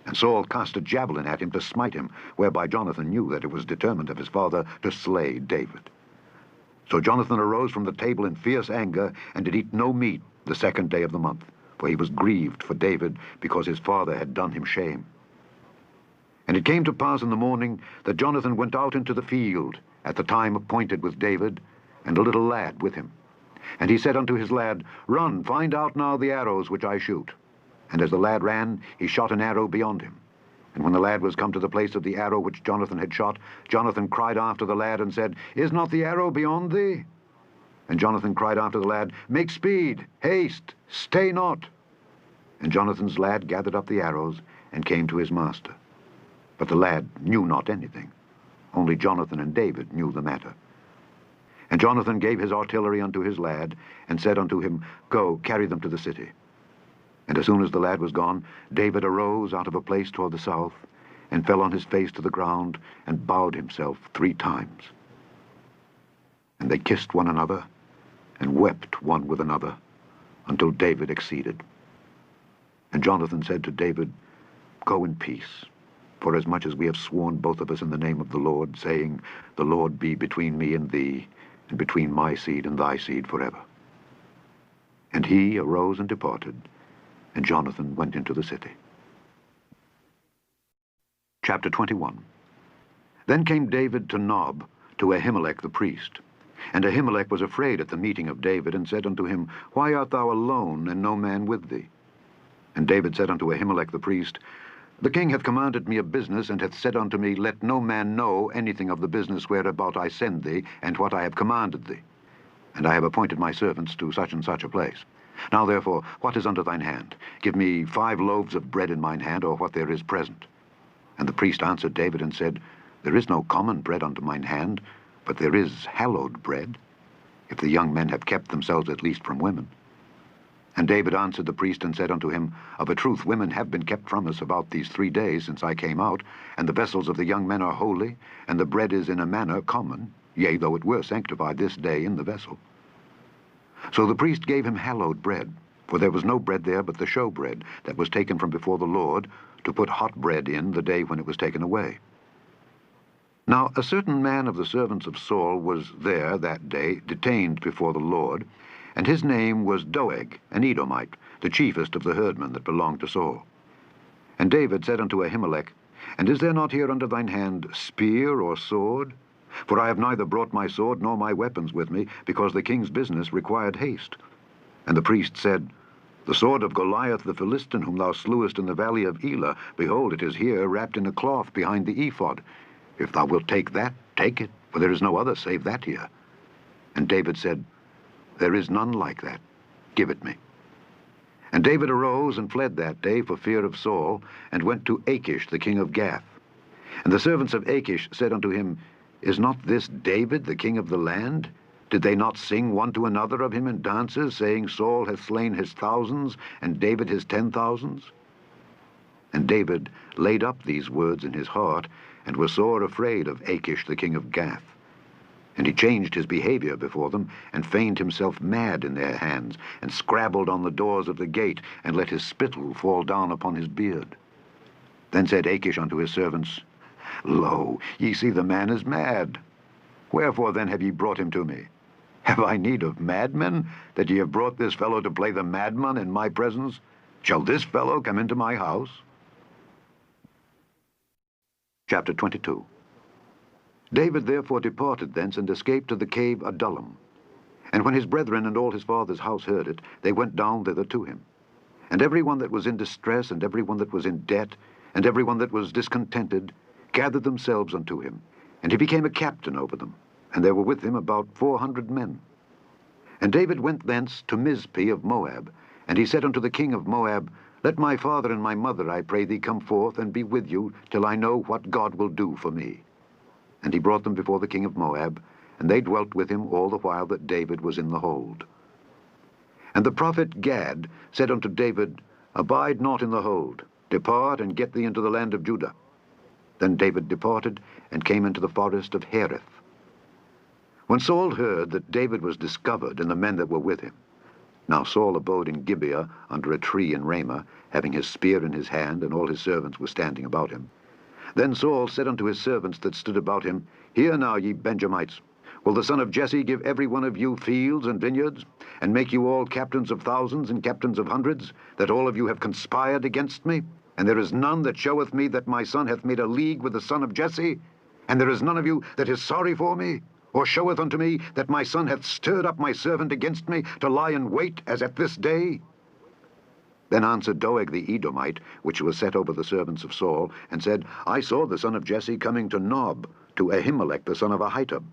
And Saul cast a javelin at him to smite him, whereby Jonathan knew that it was determined of his father to slay David. So Jonathan arose from the table in fierce anger, and did eat no meat the 2nd day of the month, for he was grieved for David, because his father had done him shame. And it came to pass in the morning that Jonathan went out into the field at the time appointed with David, and a little lad with him. And he said unto his lad, Run, find out now the arrows which I shoot. And as the lad ran, he shot an arrow beyond him. And when the lad was come to the place of the arrow which Jonathan had shot, Jonathan cried after the lad, and said, Is not the arrow beyond thee? And Jonathan cried after the lad, Make speed, haste, stay not. And Jonathan's lad gathered up the arrows, and came to his master. But the lad knew not anything. Only Jonathan and David knew the matter. And Jonathan gave his artillery unto his lad, and said unto him, Go, carry them to the city. And as soon as the lad was gone, David arose out of a place toward the south, and fell on his face to the ground, and bowed himself 3 times. And they kissed one another, and wept one with another, until David exceeded. And Jonathan said to David, Go in peace, forasmuch as we have sworn both of us in the name of the Lord, saying, The Lord be between me and thee, and between my seed and thy seed forever. And he arose and departed, and Jonathan went into the city. Chapter 21. Then came David to Nob, to Ahimelech the priest. And Ahimelech was afraid at the meeting of David, and said unto him, Why art thou alone, and no man with thee? And David said unto Ahimelech the priest, The king hath commanded me a business, and hath said unto me, Let no man know anything of the business whereabout I send thee, and what I have commanded thee. And I have appointed my servants to such and such a place. Now therefore, what is unto thine hand? Give me 5 loaves of bread in mine hand, or what there is present. And the priest answered David, and said, There is no common bread unto mine hand, but there is hallowed bread, if the young men have kept themselves at least from women. And David answered the priest, and said unto him, Of a truth women have been kept from us about these 3 days since I came out, and the vessels of the young men are holy, and the bread is in a manner common, yea, though it were sanctified this day in the vessel. So the priest gave him hallowed bread, for there was no bread there but the show bread that was taken from before the Lord, to put hot bread in the day when it was taken away. Now a certain man of the servants of Saul was there that day, detained before the Lord, and his name was Doeg, an Edomite, the chiefest of the herdmen that belonged to Saul. And David said unto Ahimelech, And is there not here under thine hand spear or sword? For I have neither brought my sword nor my weapons with me, because the king's business required haste. And the priest said, The sword of Goliath the Philistine, whom thou slewest in the valley of Elah, behold, it is here wrapped in a cloth behind the ephod. If thou wilt take that, take it, for there is no other save that here. And David said, There is none like that. Give it me. And David arose and fled that day for fear of Saul, and went to Achish the king of Gath. And the servants of Achish said unto him, Is not this David the king of the land? Did they not sing one to another of him in dances, saying, Saul hath slain his thousands, and David his 10,000s? And David laid up these words in his heart, and was sore afraid of Achish the king of Gath. And he changed his behavior before them, and feigned himself mad in their hands, and scrabbled on the doors of the gate, and let his spittle fall down upon his beard. Then said Achish unto his servants, Lo, ye see the man is mad. Wherefore then have ye brought him to me? Have I need of madmen, that ye have brought this fellow to play the madman in my presence? Shall this fellow come into my house? Chapter 22. David therefore departed thence, and escaped to the cave Adullam. And when his brethren and all his father's house heard it, they went down thither to him. And every one that was in distress, and every one that was in debt, and every one that was discontented, gathered themselves unto him. And he became a captain over them, and there were with him about 400 men. And David went thence to Mizpeh of Moab, and he said unto the king of Moab, Let my father and my mother, I pray thee, come forth and be with you, till I know what God will do for me. And he brought them before the king of Moab, and they dwelt with him all the while that David was in the hold. And the prophet Gad said unto David, Abide not in the hold, depart and get thee into the land of Judah. Then David departed, and came into the forest of Hereth. When Saul heard that David was discovered, and the men that were with him, now Saul abode in Gibeah under a tree in Ramah, having his spear in his hand, and all his servants were standing about him. Then Saul said unto his servants that stood about him, Hear now, ye Benjamites, will the son of Jesse give every one of you fields and vineyards, and make you all captains of thousands and captains of hundreds, that all of you have conspired against me? And there is none that showeth me that my son hath made a league with the son of Jesse? And there is none of you that is sorry for me, or showeth unto me that my son hath stirred up my servant against me, to lie in wait as at this day? Then answered Doeg the Edomite, which was set over the servants of Saul, and said, I saw the son of Jesse coming to Nob, to Ahimelech the son of Ahitub.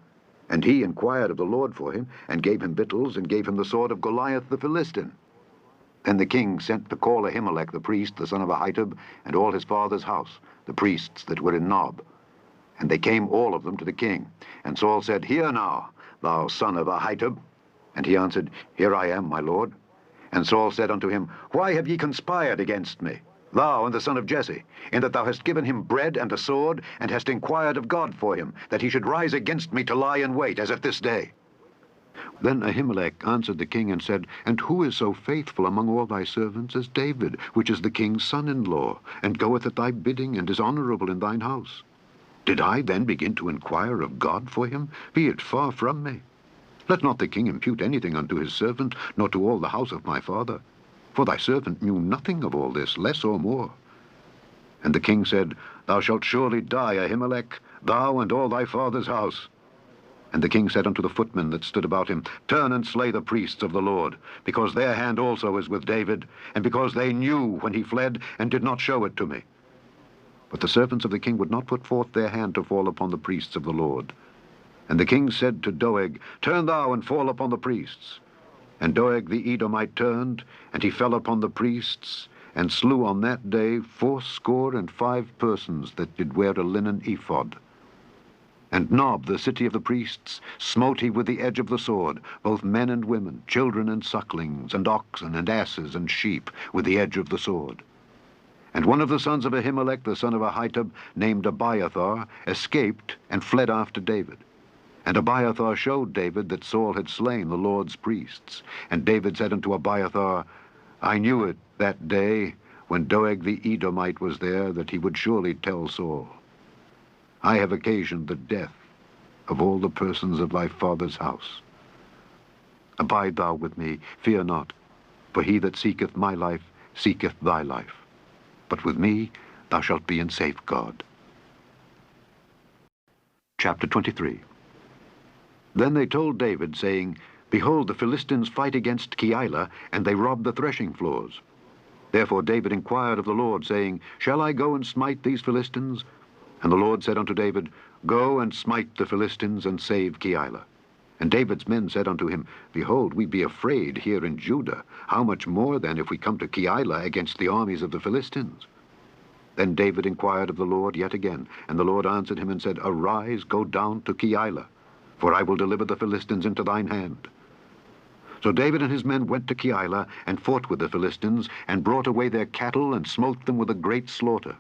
And he inquired of the Lord for him, and gave him victuals, and gave him the sword of Goliath the Philistine. Then the king sent to call Ahimelech the priest, the son of Ahitub, and all his father's house, the priests that were in Nob. And they came all of them to the king. And Saul said, Hear now, thou son of Ahitub. And he answered, Here I am, my lord. And Saul said unto him, Why have ye conspired against me, thou and the son of Jesse, in that thou hast given him bread and a sword, and hast inquired of God for him, that he should rise against me to lie in wait, as at this day? Then Ahimelech answered the king and said, And who is so faithful among all thy servants as David, which is the king's son-in-law, and goeth at thy bidding, and is honorable in thine house? Did I then begin to inquire of God for him? Be it far from me. Let not the king impute anything unto his servant, nor to all the house of my father. For thy servant knew nothing of all this, less or more. And the king said, Thou shalt surely die, Ahimelech, thou and all thy father's house. And the king said unto the footmen that stood about him, Turn and slay the priests of the Lord, because their hand also is with David, and because they knew when he fled, and did not show it to me. But the servants of the king would not put forth their hand to fall upon the priests of the Lord. And the king said to Doeg, Turn thou and fall upon the priests. And Doeg the Edomite turned, and he fell upon the priests, and slew on that day 75 persons that did wear a linen ephod. And Nob, the city of the priests, smote he with the edge of the sword, both men and women, children and sucklings, and oxen and asses and sheep, with the edge of the sword. And one of the sons of Ahimelech, the son of Ahitub, named Abiathar, escaped and fled after David. And Abiathar showed David that Saul had slain the Lord's priests. And David said unto Abiathar, I knew it that day, when Doeg the Edomite was there, that he would surely tell Saul, I have occasioned the death of all the persons of thy father's house. Abide thou with me, fear not, for he that seeketh my life seeketh thy life. But with me thou shalt be in safeguard. Chapter 23. Then they told David, saying, Behold, the Philistines fight against Keilah, and they rob the threshing floors. Therefore David inquired of the Lord, saying, Shall I go and smite these Philistines? And the Lord said unto David, Go and smite the Philistines, and save Keilah. And David's men said unto him, Behold, we be afraid here in Judah. How much more then if we come to Keilah against the armies of the Philistines? Then David inquired of the Lord yet again, and the Lord answered him and said, Arise, go down to Keilah, for I will deliver the Philistines into thine hand. So David and his men went to Keilah, and fought with the Philistines, and brought away their cattle, and smote them with a great slaughter.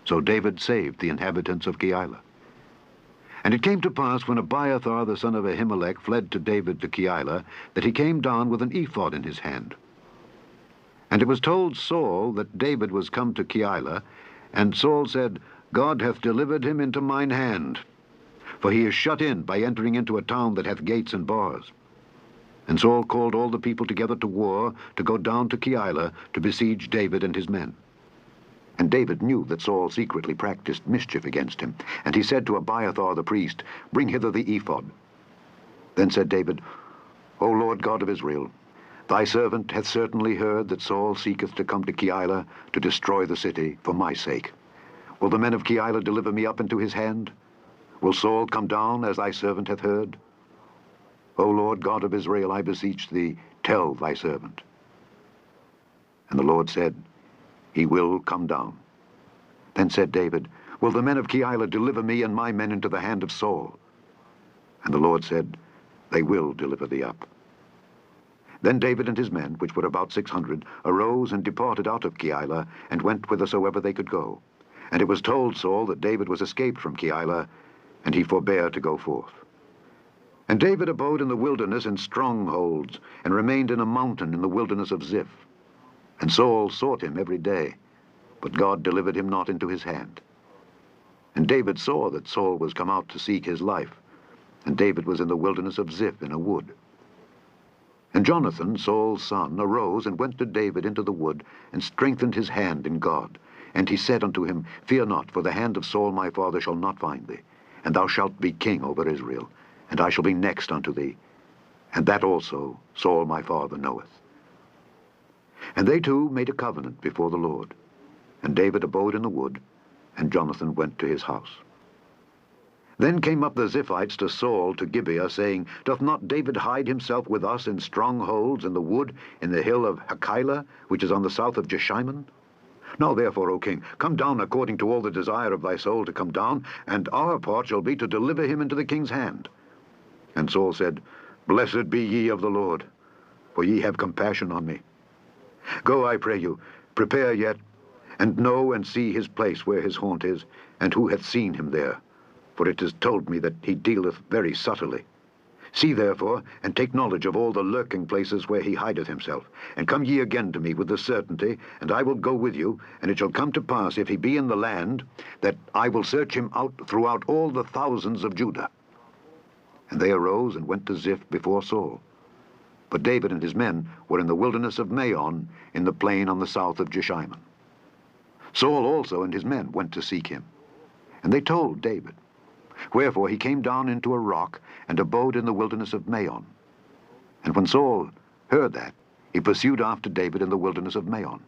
So David saved the inhabitants of Keilah. And it came to pass, when Abiathar the son of Ahimelech fled to David to Keilah, that he came down with an ephod in his hand. And it was told Saul that David was come to Keilah, and Saul said, God hath delivered him into mine hand, for he is shut in by entering into a town that hath gates and bars. And Saul called all the people together to war, to go down to Keilah, to besiege David and his men. And David knew that Saul secretly practiced mischief against him. And he said to Abiathar the priest, Bring hither the ephod. Then said David, O Lord God of Israel, thy servant hath certainly heard that Saul seeketh to come to Keilah, to destroy the city, for my sake. Will the men of Keilah deliver me up into his hand? Will Saul come down, as thy servant hath heard? O Lord God of Israel, I beseech thee, tell thy servant. And the Lord said, He will come down. Then said David, Will the men of Keilah deliver me and my men into the hand of Saul? And the Lord said, They will deliver thee up. Then David and his men, which were about 600, arose and departed out of Keilah, and went whithersoever they could go. And it was told Saul that David was escaped from Keilah, and he forbare to go forth. And David abode in the wilderness in strongholds, and remained in a mountain in the wilderness of Ziph. And Saul sought him every day, but God delivered him not into his hand. And David saw that Saul was come out to seek his life, and David was in the wilderness of Ziph in a wood. And Jonathan, Saul's son, arose and went to David into the wood, and strengthened his hand in God. And he said unto him, Fear not, for the hand of Saul my father shall not find thee, and thou shalt be king over Israel, and I shall be next unto thee. And that also Saul my father knoweth. And they two made a covenant before the Lord. And David abode in the wood, and Jonathan went to his house. Then came up the Ziphites to Saul to Gibeah, saying, Doth not David hide himself with us in strongholds in the wood, in the hill of Hachilah, which is on the south of Jeshimon? Now therefore, O king, come down according to all the desire of thy soul to come down, and our part shall be to deliver him into the king's hand. And Saul said, Blessed be ye of the Lord, for ye have compassion on me. Go, I pray you, prepare yet, and know and see his place where his haunt is, and who hath seen him there. For it is told me that he dealeth very subtly. See therefore, and take knowledge of all the lurking places where he hideth himself. And come ye again to me with the certainty, and I will go with you, and it shall come to pass, if he be in the land, that I will search him out throughout all the thousands of Judah. And they arose and went to Ziph before Saul. But David and his men were in the wilderness of Maon, in the plain on the south of Jeshimon. Saul also and his men went to seek him. And they told David. Wherefore he came down into a rock, and abode in the wilderness of Maon. And when Saul heard that, he pursued after David in the wilderness of Maon.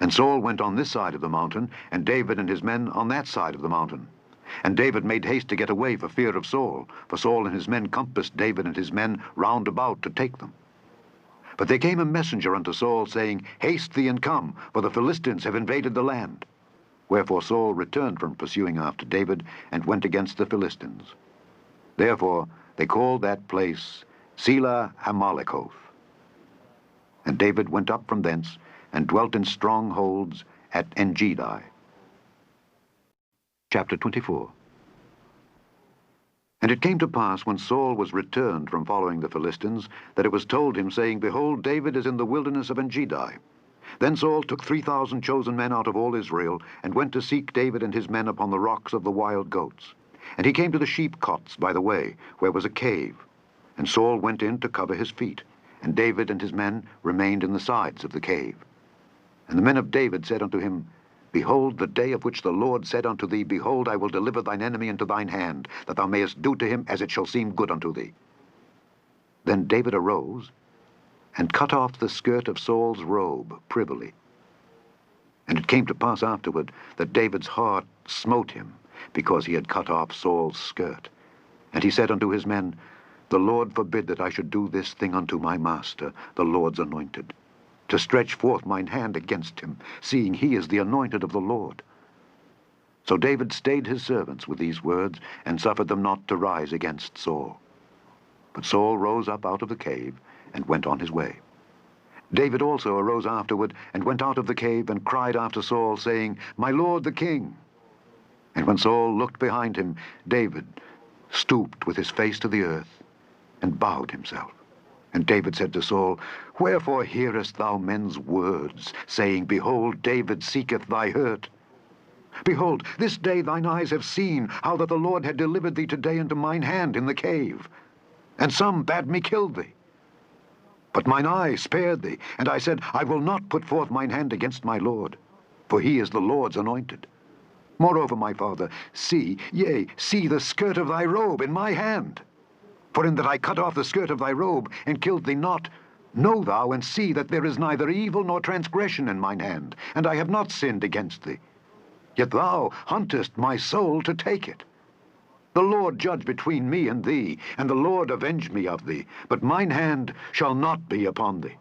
And Saul went on this side of the mountain, and David and his men on that side of the mountain. And David made haste to get away for fear of Saul, for Saul and his men compassed David and his men round about to take them. But there came a messenger unto Saul, saying, Haste thee and come, for the Philistines have invaded the land. Wherefore Saul returned from pursuing after David, and went against the Philistines. Therefore they called that place Selah Hammalekoth. And David went up from thence, and dwelt in strongholds at Engedi. Chapter 24. And it came to pass, when Saul was returned from following the Philistines, that it was told him, saying, Behold, David is in the wilderness of Engedi. Then Saul took 3,000 chosen men out of all Israel, and went to seek David and his men upon the rocks of the wild goats. And he came to the sheepcots by the way, where was a cave. And Saul went in to cover his feet, and David and his men remained in the sides of the cave. And the men of David said unto him, Behold, the day of which the Lord said unto thee, Behold, I will deliver thine enemy into thine hand, that thou mayest do to him as it shall seem good unto thee. Then David arose, and cut off the skirt of Saul's robe privily. And it came to pass afterward that David's heart smote him, because he had cut off Saul's skirt. And he said unto his men, The Lord forbid that I should do this thing unto my master, the Lord's anointed, to stretch forth mine hand against him, seeing he is the anointed of the Lord. So David stayed his servants with these words, and suffered them not to rise against Saul. But Saul rose up out of the cave, and went on his way. David also arose afterward, and went out of the cave, and cried after Saul, saying, My lord the king. And when Saul looked behind him, David stooped with his face to the earth, and bowed himself. And David said to Saul, Wherefore hearest thou men's words, saying, Behold, David seeketh thy hurt? Behold, this day thine eyes have seen how that the Lord had delivered thee today into mine hand in the cave. And some bade me kill thee. But mine eye spared thee, and I said, I will not put forth mine hand against my Lord, for he is the Lord's anointed. Moreover, my father, see, yea, see the skirt of thy robe in my hand. For in that I cut off the skirt of thy robe, and killed thee not, know thou and see that there is neither evil nor transgression in mine hand, and I have not sinned against thee. Yet thou huntest my soul to take it. The Lord judge between me and thee, and the Lord avenge me of thee, but mine hand shall not be upon thee.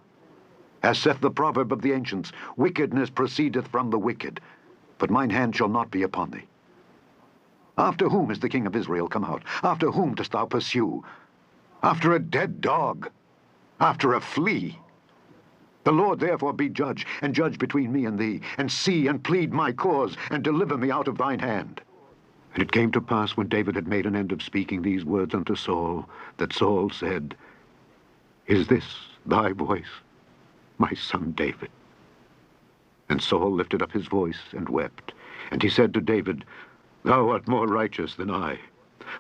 As saith the proverb of the ancients, wickedness proceedeth from the wicked, but mine hand shall not be upon thee. After whom is the king of Israel come out? After whom dost thou pursue? After a dead dog, after a flea. The Lord therefore be judge, and judge between me and thee, and see and plead my cause, and deliver me out of thine hand. And it came to pass, when David had made an end of speaking these words unto Saul, that Saul said, Is this thy voice, my son David? And Saul lifted up his voice and wept. And he said to David, Thou art more righteous than I,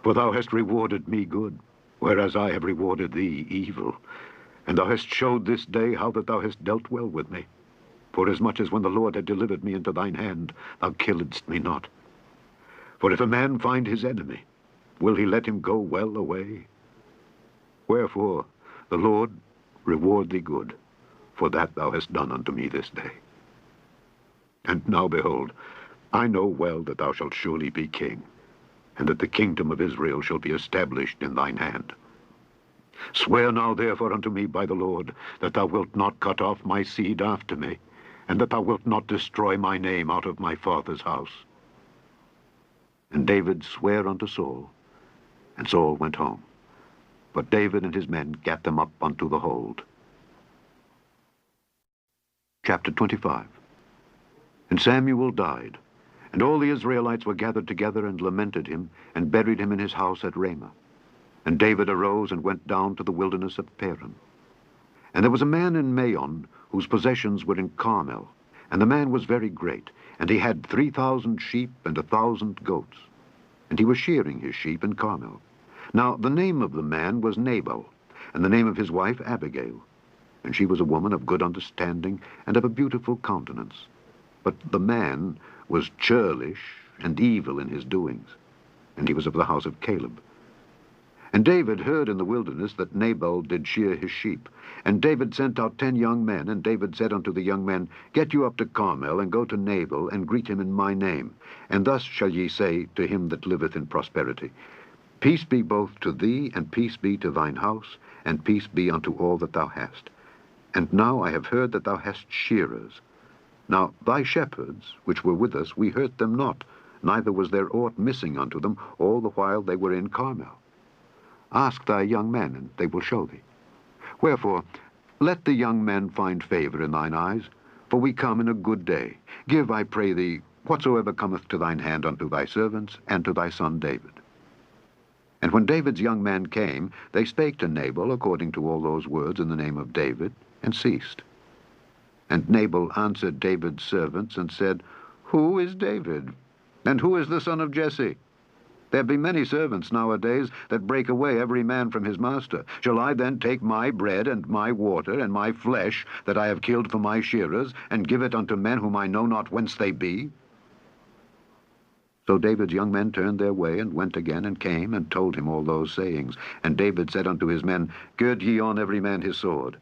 for thou hast rewarded me good, whereas I have rewarded thee evil. And thou hast showed this day how that thou hast dealt well with me. Forasmuch as when the Lord had delivered me into thine hand, thou killedst me not. For if a man find his enemy, will he let him go well away? Wherefore the Lord reward thee good, for that thou hast done unto me this day. And now, behold, I know well that thou shalt surely be king, and that the kingdom of Israel shall be established in thine hand. Swear now therefore unto me by the Lord, that thou wilt not cut off my seed after me, and that thou wilt not destroy my name out of my father's house. And David sware unto Saul, and Saul went home. But David and his men gat them up unto the hold. Chapter 25. And Samuel died, and all the Israelites were gathered together and lamented him, and buried him in his house at Ramah. And David arose and went down to the wilderness of Paran. And there was a man in Maon, whose possessions were in Carmel, and the man was very great, and he had 3,000 sheep and 1,000 goats. And he was shearing his sheep in Carmel. Now the name of the man was Nabal, and the name of his wife Abigail. And she was a woman of good understanding, and of a beautiful countenance. But the man was churlish and evil in his doings, and he was of the house of Caleb. And David heard in the wilderness that Nabal did shear his sheep. And David sent out 10 young men, and David said unto the young men, Get you up to Carmel, and go to Nabal, and greet him in my name. And thus shall ye say to him that liveth in prosperity, Peace be both to thee, and peace be to thine house, and peace be unto all that thou hast. And now I have heard that thou hast shearers. Now thy shepherds, which were with us, we hurt them not, neither was there aught missing unto them all the while they were in Carmel. Ask thy young men, and they will show thee. Wherefore, let the young men find favor in thine eyes, for we come in a good day. Give, I pray thee, whatsoever cometh to thine hand unto thy servants, and to thy son David. And when David's young men came, they spake to Nabal according to all those words in the name of David, and ceased. And Nabal answered David's servants, and said, Who is David? And who is the son of Jesse? There be many servants nowadays that break away every man from his master. Shall I then take my bread and my water and my flesh that I have killed for my shearers, and give it unto men whom I know not whence they be? So David's young men turned their way, and went again, and came, and told him all those sayings. And David said unto his men, Gird ye on every man his sword.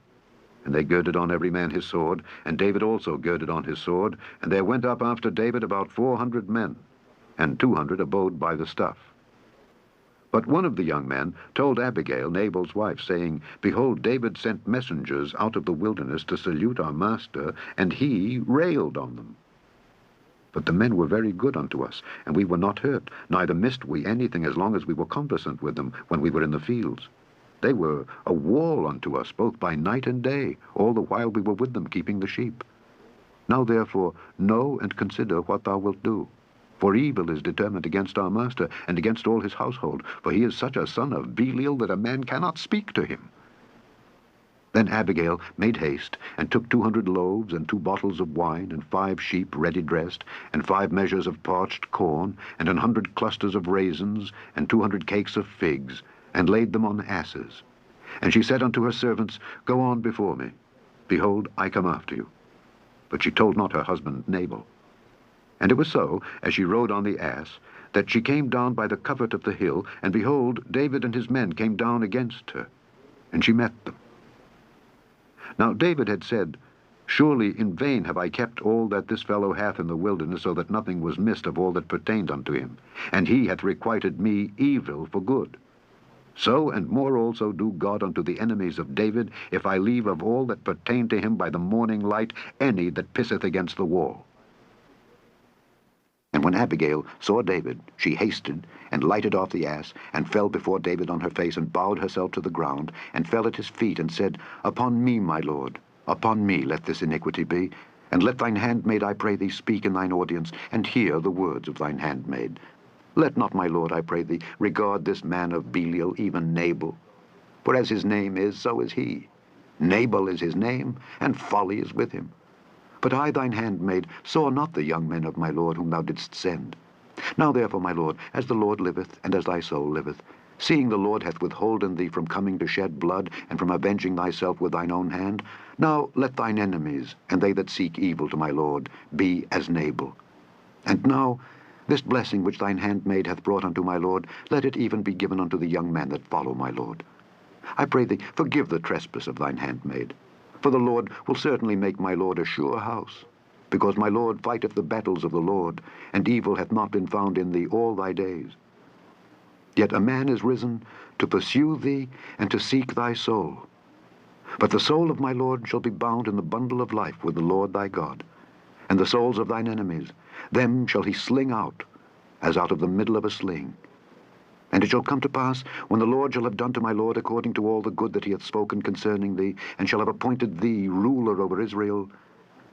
And they girded on every man his sword, and David also girded on his sword. And there went up after David about 400 men, and 200 abode by the stuff. But one of the young men told Abigail, Nabal's wife, saying, Behold, David sent messengers out of the wilderness to salute our master, and he railed on them. But the men were very good unto us, and we were not hurt, neither missed we anything as long as we were conversant with them when we were in the fields. They were a wall unto us, both by night and day, all the while we were with them keeping the sheep. Now therefore know and consider what thou wilt do. For evil is determined against our master, and against all his household, for he is such a son of Belial that a man cannot speak to him. Then Abigail made haste, and took 200 loaves, and 2 bottles of wine, and 5 sheep ready dressed, and 5 measures of parched corn, and 100 clusters of raisins, and 200 cakes of figs, and laid them on asses. And she said unto her servants, Go on before me. Behold, I come after you. But she told not her husband Nabal. And it was so, as she rode on the ass, that she came down by the covert of the hill, and behold, David and his men came down against her, and she met them. Now David had said, Surely in vain have I kept all that this fellow hath in the wilderness, so that nothing was missed of all that pertained unto him. And he hath requited me evil for good. So and more also do God unto the enemies of David, if I leave of all that pertain to him by the morning light any that pisseth against the wall. And when Abigail saw David, she hasted, and lighted off the ass, and fell before David on her face, and bowed herself to the ground, and fell at his feet, and said, Upon me, my lord, upon me let this iniquity be, and let thine handmaid, I pray thee, speak in thine audience, and hear the words of thine handmaid. Let not, my lord, I pray thee, regard this man of Belial, even Nabal. For as his name is, so is he. Nabal is his name, and folly is with him. But I, thine handmaid, saw not the young men of my lord whom thou didst send. Now therefore, my lord, as the Lord liveth, and as thy soul liveth, seeing the Lord hath withholden thee from coming to shed blood, and from avenging thyself with thine own hand, now let thine enemies, and they that seek evil to my lord, be as Nabal. And now this blessing which thine handmaid hath brought unto my lord, let it even be given unto the young men that follow my lord. I pray thee, forgive the trespass of thine handmaid. For the Lord will certainly make my lord a sure house, because my lord fighteth the battles of the Lord, and evil hath not been found in thee all thy days. Yet a man is risen to pursue thee, and to seek thy soul. But the soul of my lord shall be bound in the bundle of life with the Lord thy God, and the souls of thine enemies, them shall he sling out, as out of the middle of a sling. And it shall come to pass, when the Lord shall have done to my lord according to all the good that he hath spoken concerning thee, and shall have appointed thee ruler over Israel,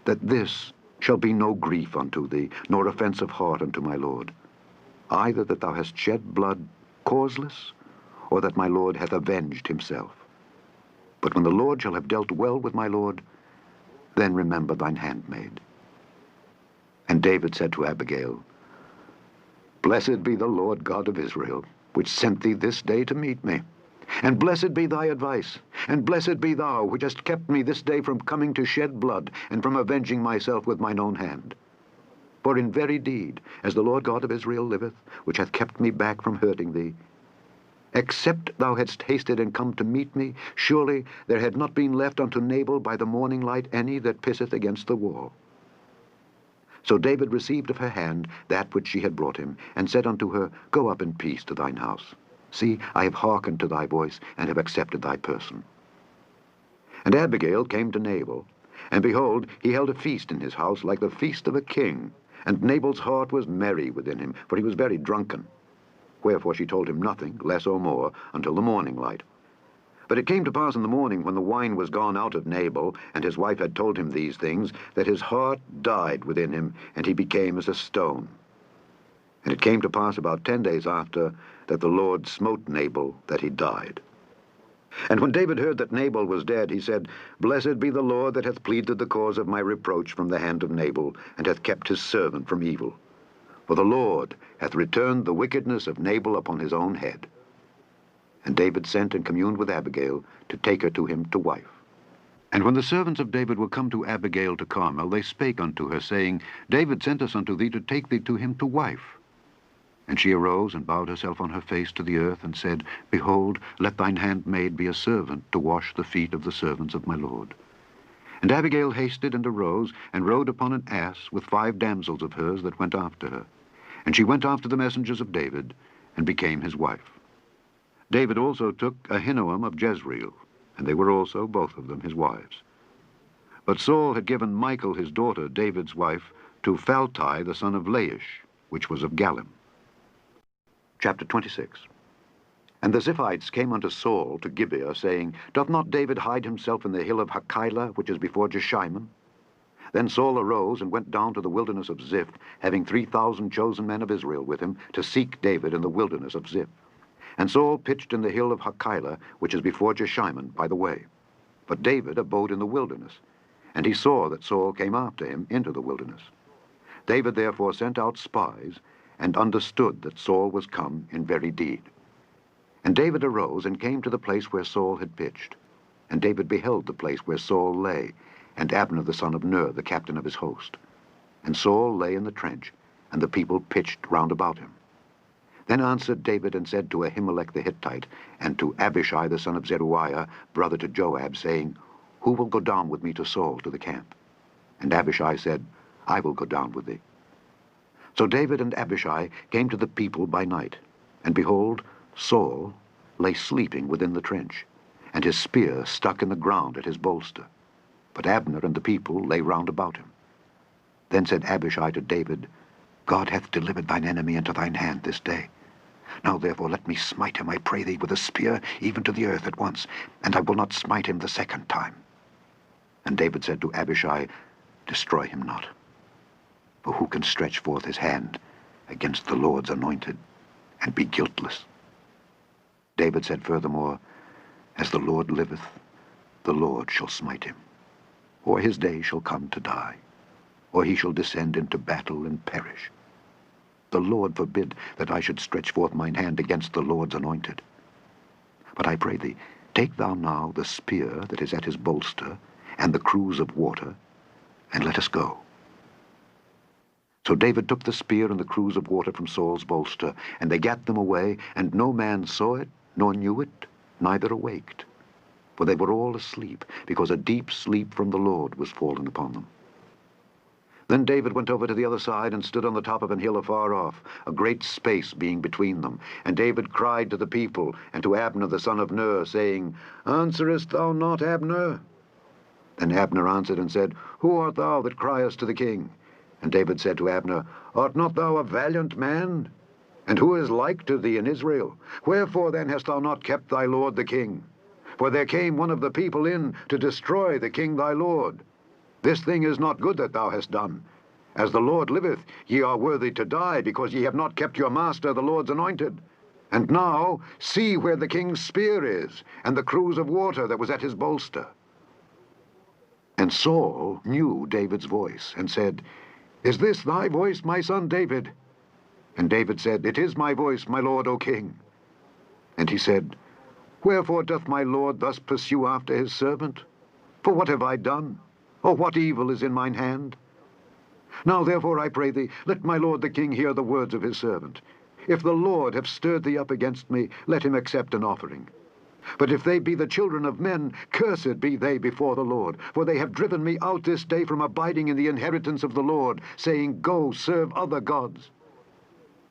that this shall be no grief unto thee, nor offense of heart unto my lord, either that thou hast shed blood causeless, or that my lord hath avenged himself. But when the Lord shall have dealt well with my lord, then remember thine handmaid. And David said to Abigail, Blessed be the Lord God of Israel, which sent thee this day to meet me. And blessed be thy advice, and blessed be thou, which hast kept me this day from coming to shed blood, and from avenging myself with mine own hand. For in very deed, as the Lord God of Israel liveth, which hath kept me back from hurting thee, except thou hadst hasted and come to meet me, surely there had not been left unto Nabal by the morning light any that pisseth against the wall. So David received of her hand that which she had brought him, and said unto her, Go up in peace to thine house. See, I have hearkened to thy voice, and have accepted thy person. And Abigail came to Nabal, and behold, he held a feast in his house like the feast of a king. And Nabal's heart was merry within him, for he was very drunken. Wherefore she told him nothing, less or more, until the morning light. But it came to pass in the morning, when the wine was gone out of Nabal, and his wife had told him these things, that his heart died within him, and he became as a stone. And it came to pass about 10 days after, that the Lord smote Nabal, that he died. And when David heard that Nabal was dead, he said, Blessed be the Lord that hath pleaded the cause of my reproach from the hand of Nabal, and hath kept his servant from evil. For the Lord hath returned the wickedness of Nabal upon his own head. And David sent and communed with Abigail to take her to him to wife. And when the servants of David were come to Abigail to Carmel, they spake unto her, saying, David sent us unto thee to take thee to him to wife. And she arose and bowed herself on her face to the earth, and said, Behold, let thine handmaid be a servant to wash the feet of the servants of my lord. And Abigail hasted and arose, and rode upon an ass with 5 damsels of hers that went after her. And she went after the messengers of David, and became his wife. David also took Ahinoam of Jezreel, and they were also both of them his wives. But Saul had given Michal his daughter, David's wife, to Phalti the son of Laish, which was of Galim. Chapter 26. And the Ziphites came unto Saul to Gibeah, saying, Doth not David hide himself in the hill of Hachilah, which is before Jeshimon? Then Saul arose and went down to the wilderness of Ziph, having 3,000 chosen men of Israel with him, to seek David in the wilderness of Ziph. And Saul pitched in the hill of Hachilah, which is before Jeshimon, by the way. But David abode in the wilderness, and he saw that Saul came after him into the wilderness. David therefore sent out spies, and understood that Saul was come in very deed. And David arose and came to the place where Saul had pitched. And David beheld the place where Saul lay, and Abner the son of Ner, the captain of his host. And Saul lay in the trench, and the people pitched round about him. Then answered David and said to Ahimelech the Hittite, and to Abishai the son of Zeruiah, brother to Joab, saying, Who will go down with me to Saul to the camp? And Abishai said, I will go down with thee. So David and Abishai came to the people by night, and behold, Saul lay sleeping within the trench, and his spear stuck in the ground at his bolster. But Abner and the people lay round about him. Then said Abishai to David, God hath delivered thine enemy into thine hand this day. Now therefore let me smite him, I pray thee, with a spear, even to the earth at once, and I will not smite him the second time. And David said to Abishai, Destroy him not. For who can stretch forth his hand against the Lord's anointed, and be guiltless? David said furthermore, As the Lord liveth, the Lord shall smite him, or his day shall come to die, or he shall descend into battle and perish. The Lord forbid that I should stretch forth mine hand against the Lord's anointed. But I pray thee, take thou now the spear that is at his bolster, and the cruse of water, and let us go. So David took the spear and the cruse of water from Saul's bolster, and they gat them away, and no man saw it, nor knew it, neither awaked. For they were all asleep, because a deep sleep from the Lord was fallen upon them. Then David went over to the other side, and stood on the top of an hill afar off, a great space being between them. And David cried to the people, and to Abner the son of Ner, saying, Answerest thou not, Abner? Then Abner answered and said, Who art thou that criest to the king? And David said to Abner, Art not thou a valiant man? And who is like to thee in Israel? Wherefore then hast thou not kept thy lord the king? For there came one of the people in to destroy the king thy lord. This thing is not good that thou hast done. As the Lord liveth, ye are worthy to die, because ye have not kept your master the Lord's anointed. And now see where the king's spear is, and the cruse of water that was at his bolster. And Saul knew David's voice, and said, Is this thy voice, my son David? And David said, It is my voice, my lord, O king. And he said, Wherefore doth my lord thus pursue after his servant? For what have I done? Or what evil is in mine hand? Now therefore, I pray thee, let my lord the king hear the words of his servant. If the Lord have stirred thee up against me, let him accept an offering. But if they be the children of men, cursed be they before the Lord. For they have driven me out this day from abiding in the inheritance of the Lord, saying, Go, serve other gods.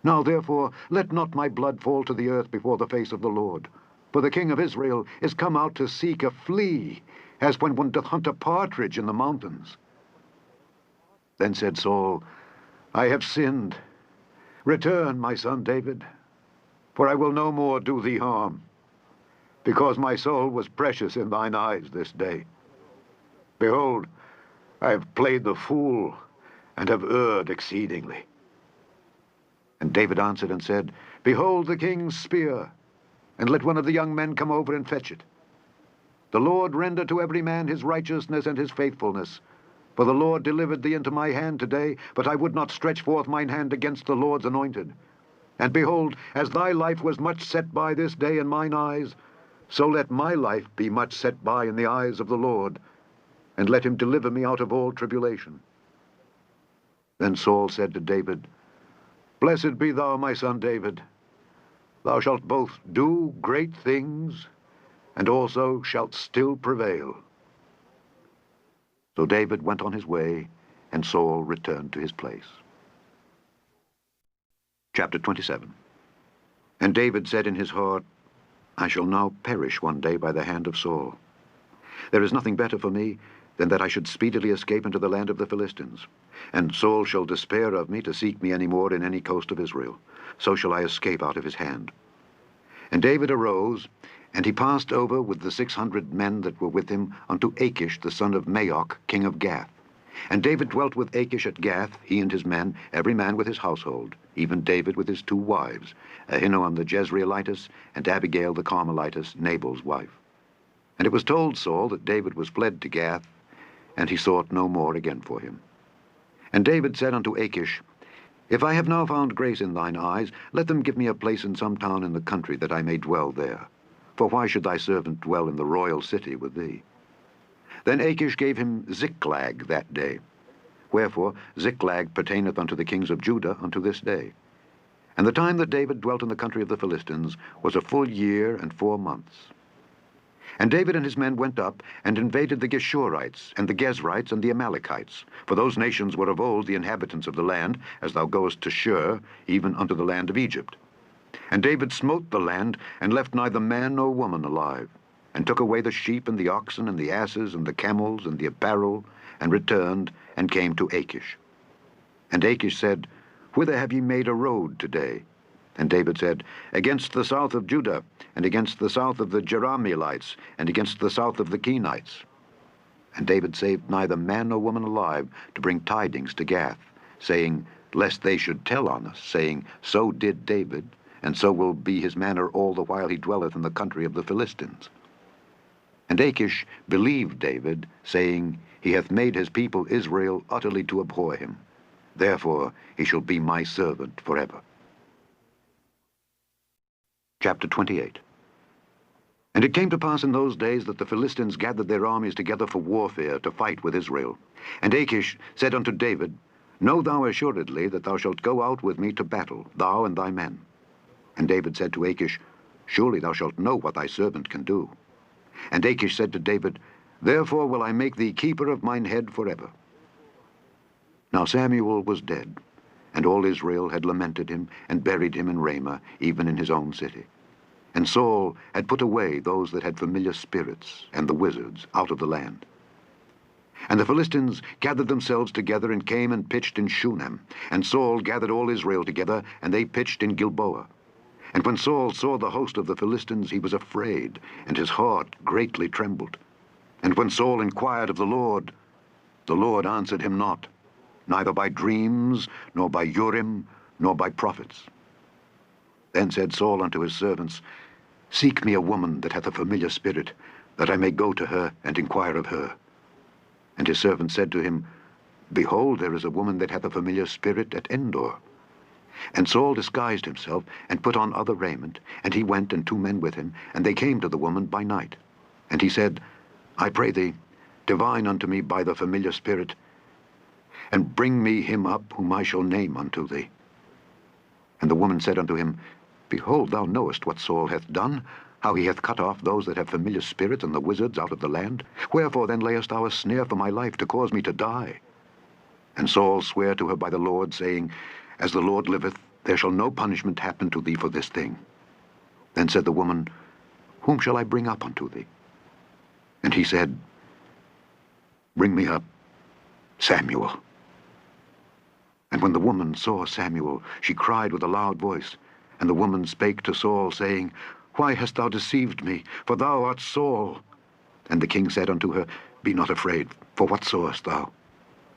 Now therefore, let not my blood fall to the earth before the face of the Lord. For the king of Israel is come out to seek a flea, as when one doth hunt a partridge in the mountains. Then said Saul, I have sinned. Return, my son David, for I will no more do thee harm, because my soul was precious in thine eyes this day. Behold, I have played the fool, and have erred exceedingly. And David answered and said, Behold the king's spear, and let one of the young men come over and fetch it. The Lord render to every man his righteousness and his faithfulness. For the Lord delivered thee into my hand today, but I would not stretch forth mine hand against the Lord's anointed. And behold, as thy life was much set by this day in mine eyes, so let my life be much set by in the eyes of the Lord, and let him deliver me out of all tribulation. Then Saul said to David, Blessed be thou, my son David. Thou shalt both do great things, and also shalt still prevail. So David went on his way, and Saul returned to his place. Chapter 27. And David said in his heart, I shall now perish one day by the hand of Saul. There is nothing better for me than that I should speedily escape into the land of the Philistines. And Saul shall despair of me to seek me any more in any coast of Israel. So shall I escape out of his hand. And David arose, and he passed over with the 600 men that were with him unto Achish the son of Maoch, king of Gath. And David dwelt with Achish at Gath, he and his men, every man with his household, even David with his 2 wives, Ahinoam the Jezreelitess, and Abigail the Carmelitess, Nabal's wife. And it was told Saul that David was fled to Gath, and he sought no more again for him. And David said unto Achish, If I have now found grace in thine eyes, let them give me a place in some town in the country, that I may dwell there. For why should thy servant dwell in the royal city with thee? Then Achish gave him Ziklag that day. Wherefore Ziklag pertaineth unto the kings of Judah unto this day. And the time that David dwelt in the country of the Philistines was a full year and 4 months. And David and his men went up and invaded the Geshurites, and the Gezrites, and the Amalekites. For those nations were of old the inhabitants of the land, as thou goest to Shur, even unto the land of Egypt. And David smote the land, and left neither man nor woman alive, and took away the sheep and the oxen and the asses and the camels and the apparel, and returned, and came to Achish. And Achish said, Whither have ye made a road today? And David said, Against the south of Judah, and against the south of the Jerahmeelites, and against the south of the Kenites. And David saved neither man nor woman alive to bring tidings to Gath, saying, Lest they should tell on us, saying, So did David, and so will be his manner all the while he dwelleth in the country of the Philistines. And Achish believed David, saying, He hath made his people Israel utterly to abhor him. Therefore he shall be my servant forever. Chapter 28. And it came to pass in those days that the Philistines gathered their armies together for warfare to fight with Israel. And Achish said unto David, Know thou assuredly that thou shalt go out with me to battle, thou and thy men. And David said to Achish, Surely thou shalt know what thy servant can do. And Achish said to David, Therefore will I make thee keeper of mine head forever. Now Samuel was dead, and all Israel had lamented him, and buried him in Ramah, even in his own city. And Saul had put away those that had familiar spirits, and the wizards, out of the land. And the Philistines gathered themselves together, and came and pitched in Shunem. And Saul gathered all Israel together, and they pitched in Gilboa. And when Saul saw the host of the Philistines, he was afraid, and his heart greatly trembled. And when Saul inquired of the Lord answered him not, neither by dreams, nor by Urim, nor by prophets. Then said Saul unto his servants, Seek me a woman that hath a familiar spirit, that I may go to her and inquire of her. And his servants said to him, Behold, there is a woman that hath a familiar spirit at Endor. And Saul disguised himself, and put on other raiment, and he went, and 2 men with him, and they came to the woman by night. And he said, I pray thee, divine unto me by the familiar spirit, and bring me him up whom I shall name unto thee. And the woman said unto him, Behold, thou knowest what Saul hath done, how he hath cut off those that have familiar spirits and the wizards out of the land. Wherefore then layest thou a snare for my life, to cause me to die? And Saul sware to her by the Lord, saying, As the Lord liveth, there shall no punishment happen to thee for this thing. Then said the woman, Whom shall I bring up unto thee? And he said, Bring me up Samuel. And when the woman saw Samuel, she cried with a loud voice. And the woman spake to Saul, saying, Why hast thou deceived me? For thou art Saul. And the king said unto her, Be not afraid, for what sawest thou?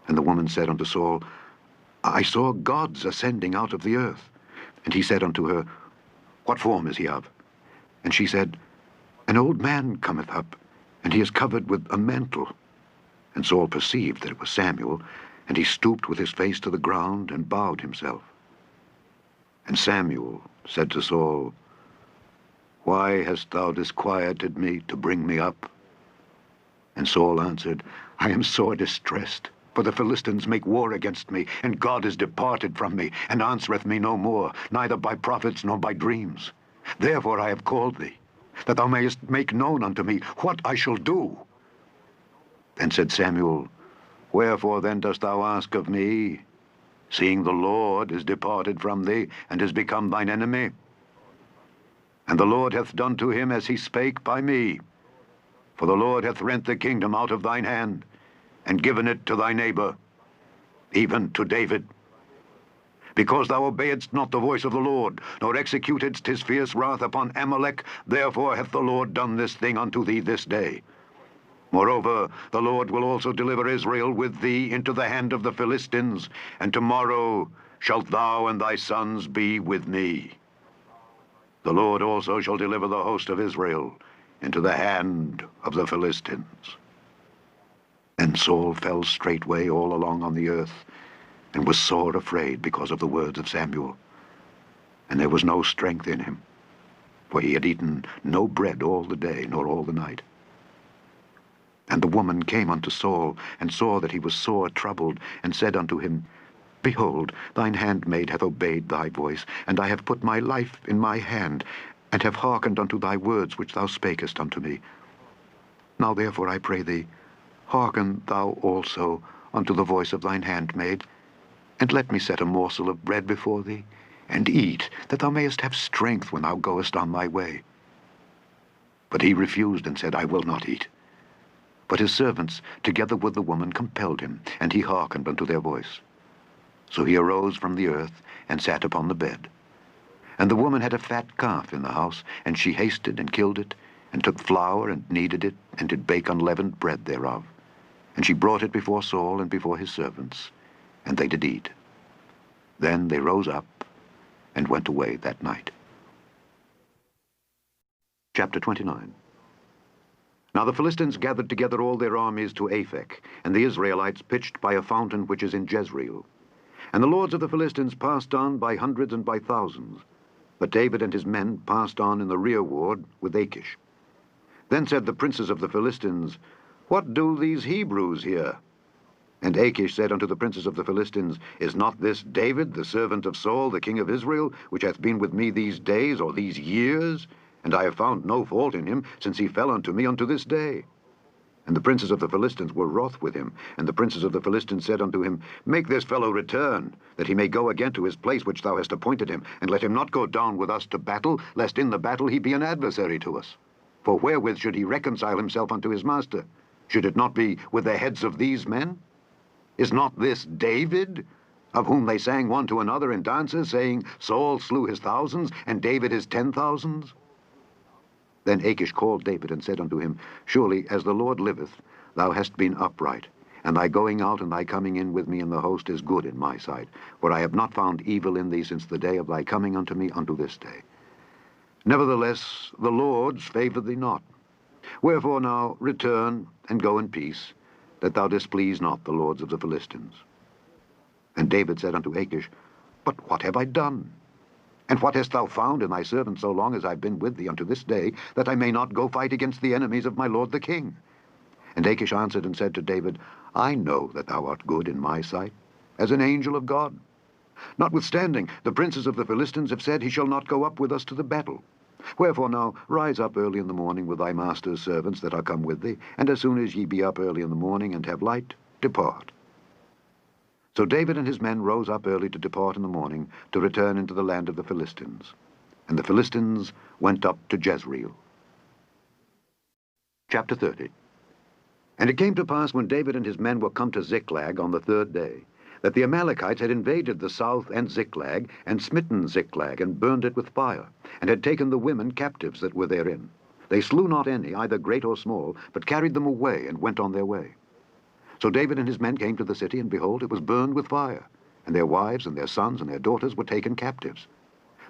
And the woman said unto Saul, I saw gods ascending out of the earth. And he said unto her, What form is he of? And she said, An old man cometh up, and he is covered with a mantle. And Saul perceived that it was Samuel, and he stooped with his face to the ground, and bowed himself. And Samuel said to Saul, Why hast thou disquieted me to bring me up? And Saul answered, I am sore distressed, for the Philistines make war against me, and God is departed from me, and answereth me no more, neither by prophets nor by dreams. Therefore I have called thee, that thou mayest make known unto me what I shall do. Then said Samuel, Wherefore then dost thou ask of me, seeing the Lord is departed from thee, and is become thine enemy? And the Lord hath done to him as he spake by me. For the Lord hath rent the kingdom out of thine hand, and given it to thy neighbor, even to David. Because thou obeyedst not the voice of the Lord, nor executedst his fierce wrath upon Amalek, therefore hath the Lord done this thing unto thee this day. Moreover, the Lord will also deliver Israel with thee into the hand of the Philistines, and tomorrow shalt thou and thy sons be with me. The Lord also shall deliver the host of Israel into the hand of the Philistines. Then Saul fell straightway all along on the earth, and was sore afraid because of the words of Samuel. And there was no strength in him, for he had eaten no bread all the day, nor all the night. And the woman came unto Saul, and saw that he was sore troubled, and said unto him, Behold, thine handmaid hath obeyed thy voice, and I have put my life in my hand, and have hearkened unto thy words which thou spakest unto me. Now therefore I pray thee, hearken thou also unto the voice of thine handmaid, and let me set a morsel of bread before thee, and eat, that thou mayest have strength when thou goest on thy way. But he refused and said, I will not eat. But his servants, together with the woman, compelled him, and he hearkened unto their voice. So he arose from the earth, and sat upon the bed. And the woman had a fat calf in the house, and she hasted and killed it, and took flour and kneaded it, and did bake unleavened bread thereof. And she brought it before Saul and before his servants, and they did eat. Then they rose up and went away that night. Chapter 29. Now the Philistines gathered together all their armies to Aphek, and the Israelites pitched by a fountain which is in Jezreel. And the lords of the Philistines passed on by hundreds and by thousands. But David and his men passed on in the rearward with Achish. Then said the princes of the Philistines, What do these Hebrews here? And Achish said unto the princes of the Philistines, Is not this David, the servant of Saul, the king of Israel, which hath been with me these days, or these years? And I have found no fault in him, since he fell unto me unto this day. And the princes of the Philistines were wroth with him. And the princes of the Philistines said unto him, Make this fellow return, that he may go again to his place which thou hast appointed him, and let him not go down with us to battle, lest in the battle he be an adversary to us. For wherewith should he reconcile himself unto his master? Should it not be with the heads of these men? Is not this David, of whom they sang one to another in dances, saying, Saul slew his thousands, and David his 10,000s? Then Achish called David and said unto him, Surely, as the Lord liveth, thou hast been upright, and thy going out and thy coming in with me in the host is good in my sight, for I have not found evil in thee since the day of thy coming unto me unto this day. Nevertheless, the Lord's favoured thee not. Wherefore now return and go in peace, that thou displease not the lords of the Philistines. And David said unto Achish, But what have I done? And what hast thou found in thy servant so long as I've been with thee unto this day, that I may not go fight against the enemies of my lord the king? And Achish answered and said to David, I know that thou art good in my sight, as an angel of God. Notwithstanding, the princes of the Philistines have said, He shall not go up with us to the battle. Wherefore now rise up early in the morning with thy master's servants that are come with thee, and as soon as ye be up early in the morning and have light, depart. So David and his men rose up early to depart in the morning, to return into the land of the Philistines. And the Philistines went up to Jezreel. Chapter 30. And it came to pass, when David and his men were come to Ziklag on the 3rd day, that the Amalekites had invaded the south and Ziklag, and smitten Ziklag, and burned it with fire, and had taken the women captives that were therein. They slew not any, either great or small, but carried them away, and went on their way. So David and his men came to the city, and behold, it was burned with fire, and their wives and their sons and their daughters were taken captives.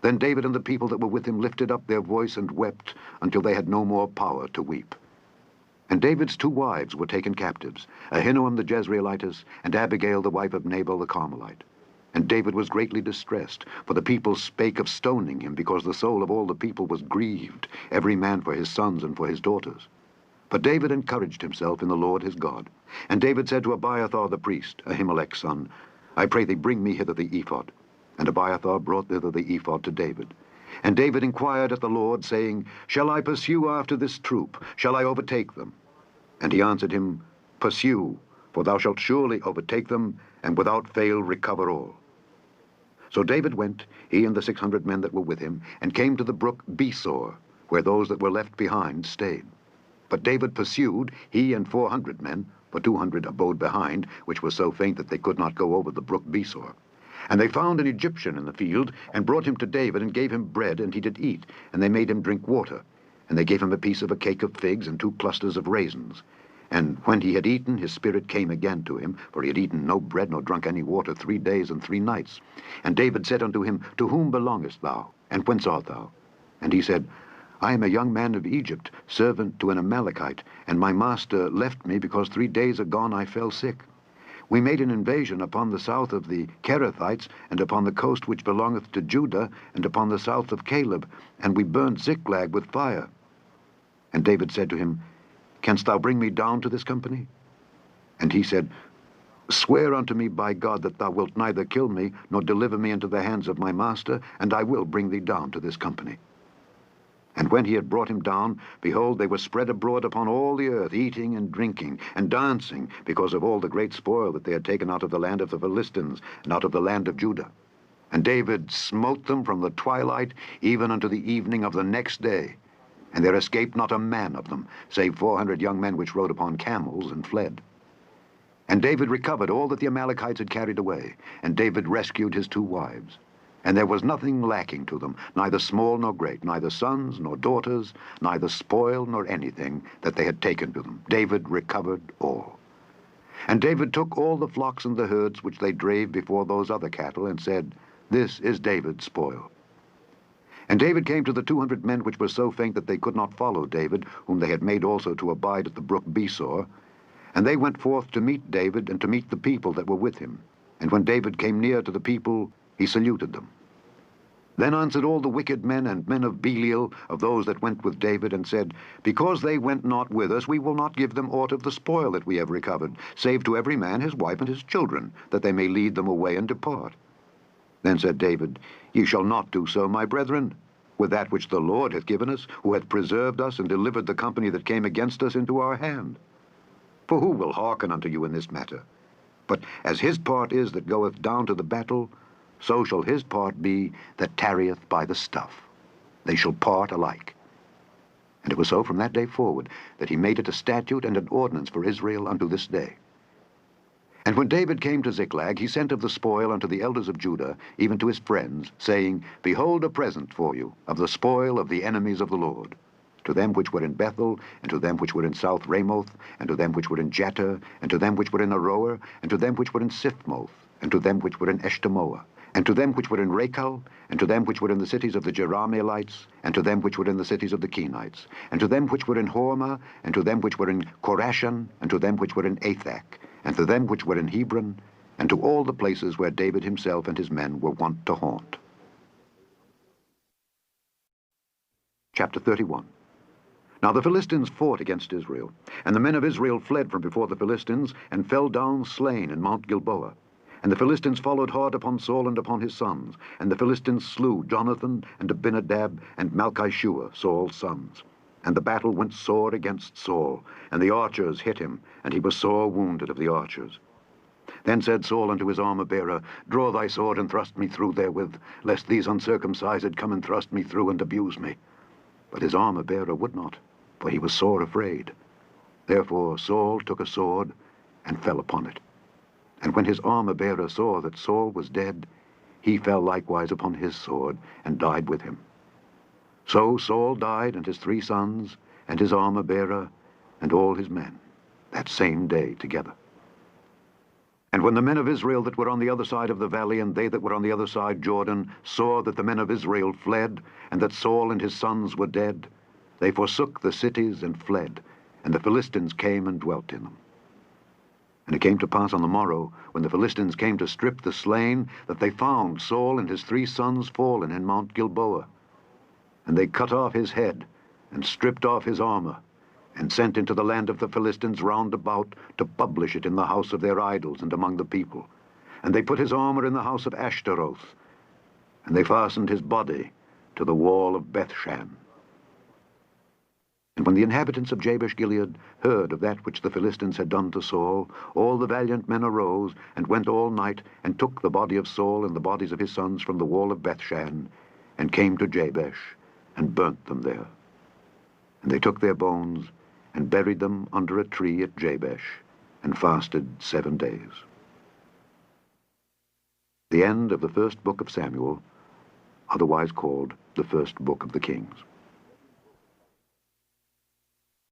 Then David and the people that were with him lifted up their voice and wept, until they had no more power to weep. And David's 2 wives were taken captives, Ahinoam the Jezreelitess, and Abigail the wife of Nabal the Carmelite. And David was greatly distressed, for the people spake of stoning him, because the soul of all the people was grieved, every man for his sons and for his daughters. But David encouraged himself in the Lord his God. And David said to Abiathar the priest, Ahimelech's son, I pray thee, bring me hither the ephod. And Abiathar brought thither the ephod to David. And David inquired at the Lord, saying, Shall I pursue after this troop? Shall I overtake them? And he answered him, Pursue, for thou shalt surely overtake them, and without fail recover all. So David went, he and the 600 men that were with him, and came to the brook Besor, where those that were left behind stayed. But David pursued, he and 400 men, for 200 abode behind, which was so faint that they could not go over the brook Besor. And they found an Egyptian in the field, and brought him to David, and gave him bread, and he did eat, and they made him drink water. And they gave him a piece of a cake of figs, and 2 clusters of raisins. And when he had eaten, his spirit came again to him, for he had eaten no bread, nor drunk any water 3 days and 3 nights. And David said unto him, To whom belongest thou, and whence art thou? And he said, I am a young man of Egypt, servant to an Amalekite, and my master left me, because 3 days agone I fell sick. We made an invasion upon the south of the Kerethites, and upon the coast which belongeth to Judah, and upon the south of Caleb, and we burned Ziklag with fire. And David said to him, Canst thou bring me down to this company? And he said, Swear unto me by God that thou wilt neither kill me, nor deliver me into the hands of my master, and I will bring thee down to this company. And when he had brought him down, behold, they were spread abroad upon all the earth, eating and drinking and dancing, because of all the great spoil that they had taken out of the land of the Philistines and out of the land of Judah. And David smote them from the twilight even unto the evening of the next day. And there escaped not a man of them, save 400 young men which rode upon camels and fled. And David recovered all that the Amalekites had carried away, and David rescued his 2 wives. And there was nothing lacking to them, neither small nor great, neither sons nor daughters, neither spoil nor anything that they had taken to them. David recovered all. And David took all the flocks and the herds which they drave before those other cattle, and said, This is David's spoil. And David came to the 200 men which were so faint that they could not follow David, whom they had made also to abide at the brook Besor. And they went forth to meet David, and to meet the people that were with him. And when David came near to the people, he saluted them. Then answered all the wicked men and men of Belial, of those that went with David, and said, Because they went not with us, we will not give them aught of the spoil that we have recovered, save to every man his wife and his children, that they may lead them away and depart. Then said David, Ye shall not do so, my brethren, with that which the Lord hath given us, who hath preserved us and delivered the company that came against us into our hand. For who will hearken unto you in this matter? But as his part is that goeth down to the battle, so shall his part be that tarrieth by the stuff. They shall part alike. And it was so from that day forward, that he made it a statute and an ordinance for Israel unto this day. And when David came to Ziklag, he sent of the spoil unto the elders of Judah, even to his friends, saying, Behold a present for you of the spoil of the enemies of the Lord, to them which were in Bethel, and to them which were in South Ramoth, and to them which were in Jatter, and to them which were in Aroer, and to them which were in Siphmoth, and to them which were in Eshtemoa, and to them which were in Rachel, and to them which were in the cities of the Jerahmeelites, and to them which were in the cities of the Kenites, and to them which were in Hormah, and to them which were in Korashan, and to them which were in Athak, and to them which were in Hebron, and to all the places where David himself and his men were wont to haunt. Chapter 31. Now the Philistines fought against Israel, and the men of Israel fled from before the Philistines, and fell down slain in Mount Gilboa. And the Philistines followed hard upon Saul and upon his sons, and the Philistines slew Jonathan and Abinadab and Malchishua, Saul's sons. And the battle went sore against Saul, and the archers hit him, and he was sore wounded of the archers. Then said Saul unto his armor-bearer, Draw thy sword and thrust me through therewith, lest these uncircumcised come and thrust me through and abuse me. But his armor-bearer would not, for he was sore afraid. Therefore Saul took a sword and fell upon it. And when his armor-bearer saw that Saul was dead, he fell likewise upon his sword, and died with him. So Saul died, and his 3 sons, and his armor-bearer, and all his men, that same day together. And when the men of Israel that were on the other side of the valley, and they that were on the other side Jordan, saw that the men of Israel fled, and that Saul and his sons were dead, they forsook the cities and fled, and the Philistines came and dwelt in them. And it came to pass on the morrow, when the Philistines came to strip the slain, that they found Saul and his 3 sons fallen in Mount Gilboa. And they cut off his head, and stripped off his armor, and sent into the land of the Philistines round about to publish it in the house of their idols and among the people. And they put his armor in the house of Ashtaroth, and they fastened his body to the wall of Bethshan. And when the inhabitants of Jabesh-Gilead heard of that which the Philistines had done to Saul, all the valiant men arose, and went all night, and took the body of Saul and the bodies of his sons from the wall of Bethshan, and came to Jabesh, and burnt them there. And they took their bones, and buried them under a tree at Jabesh, and fasted 7 days. The end of the first book of Samuel, otherwise called the first book of the Kings.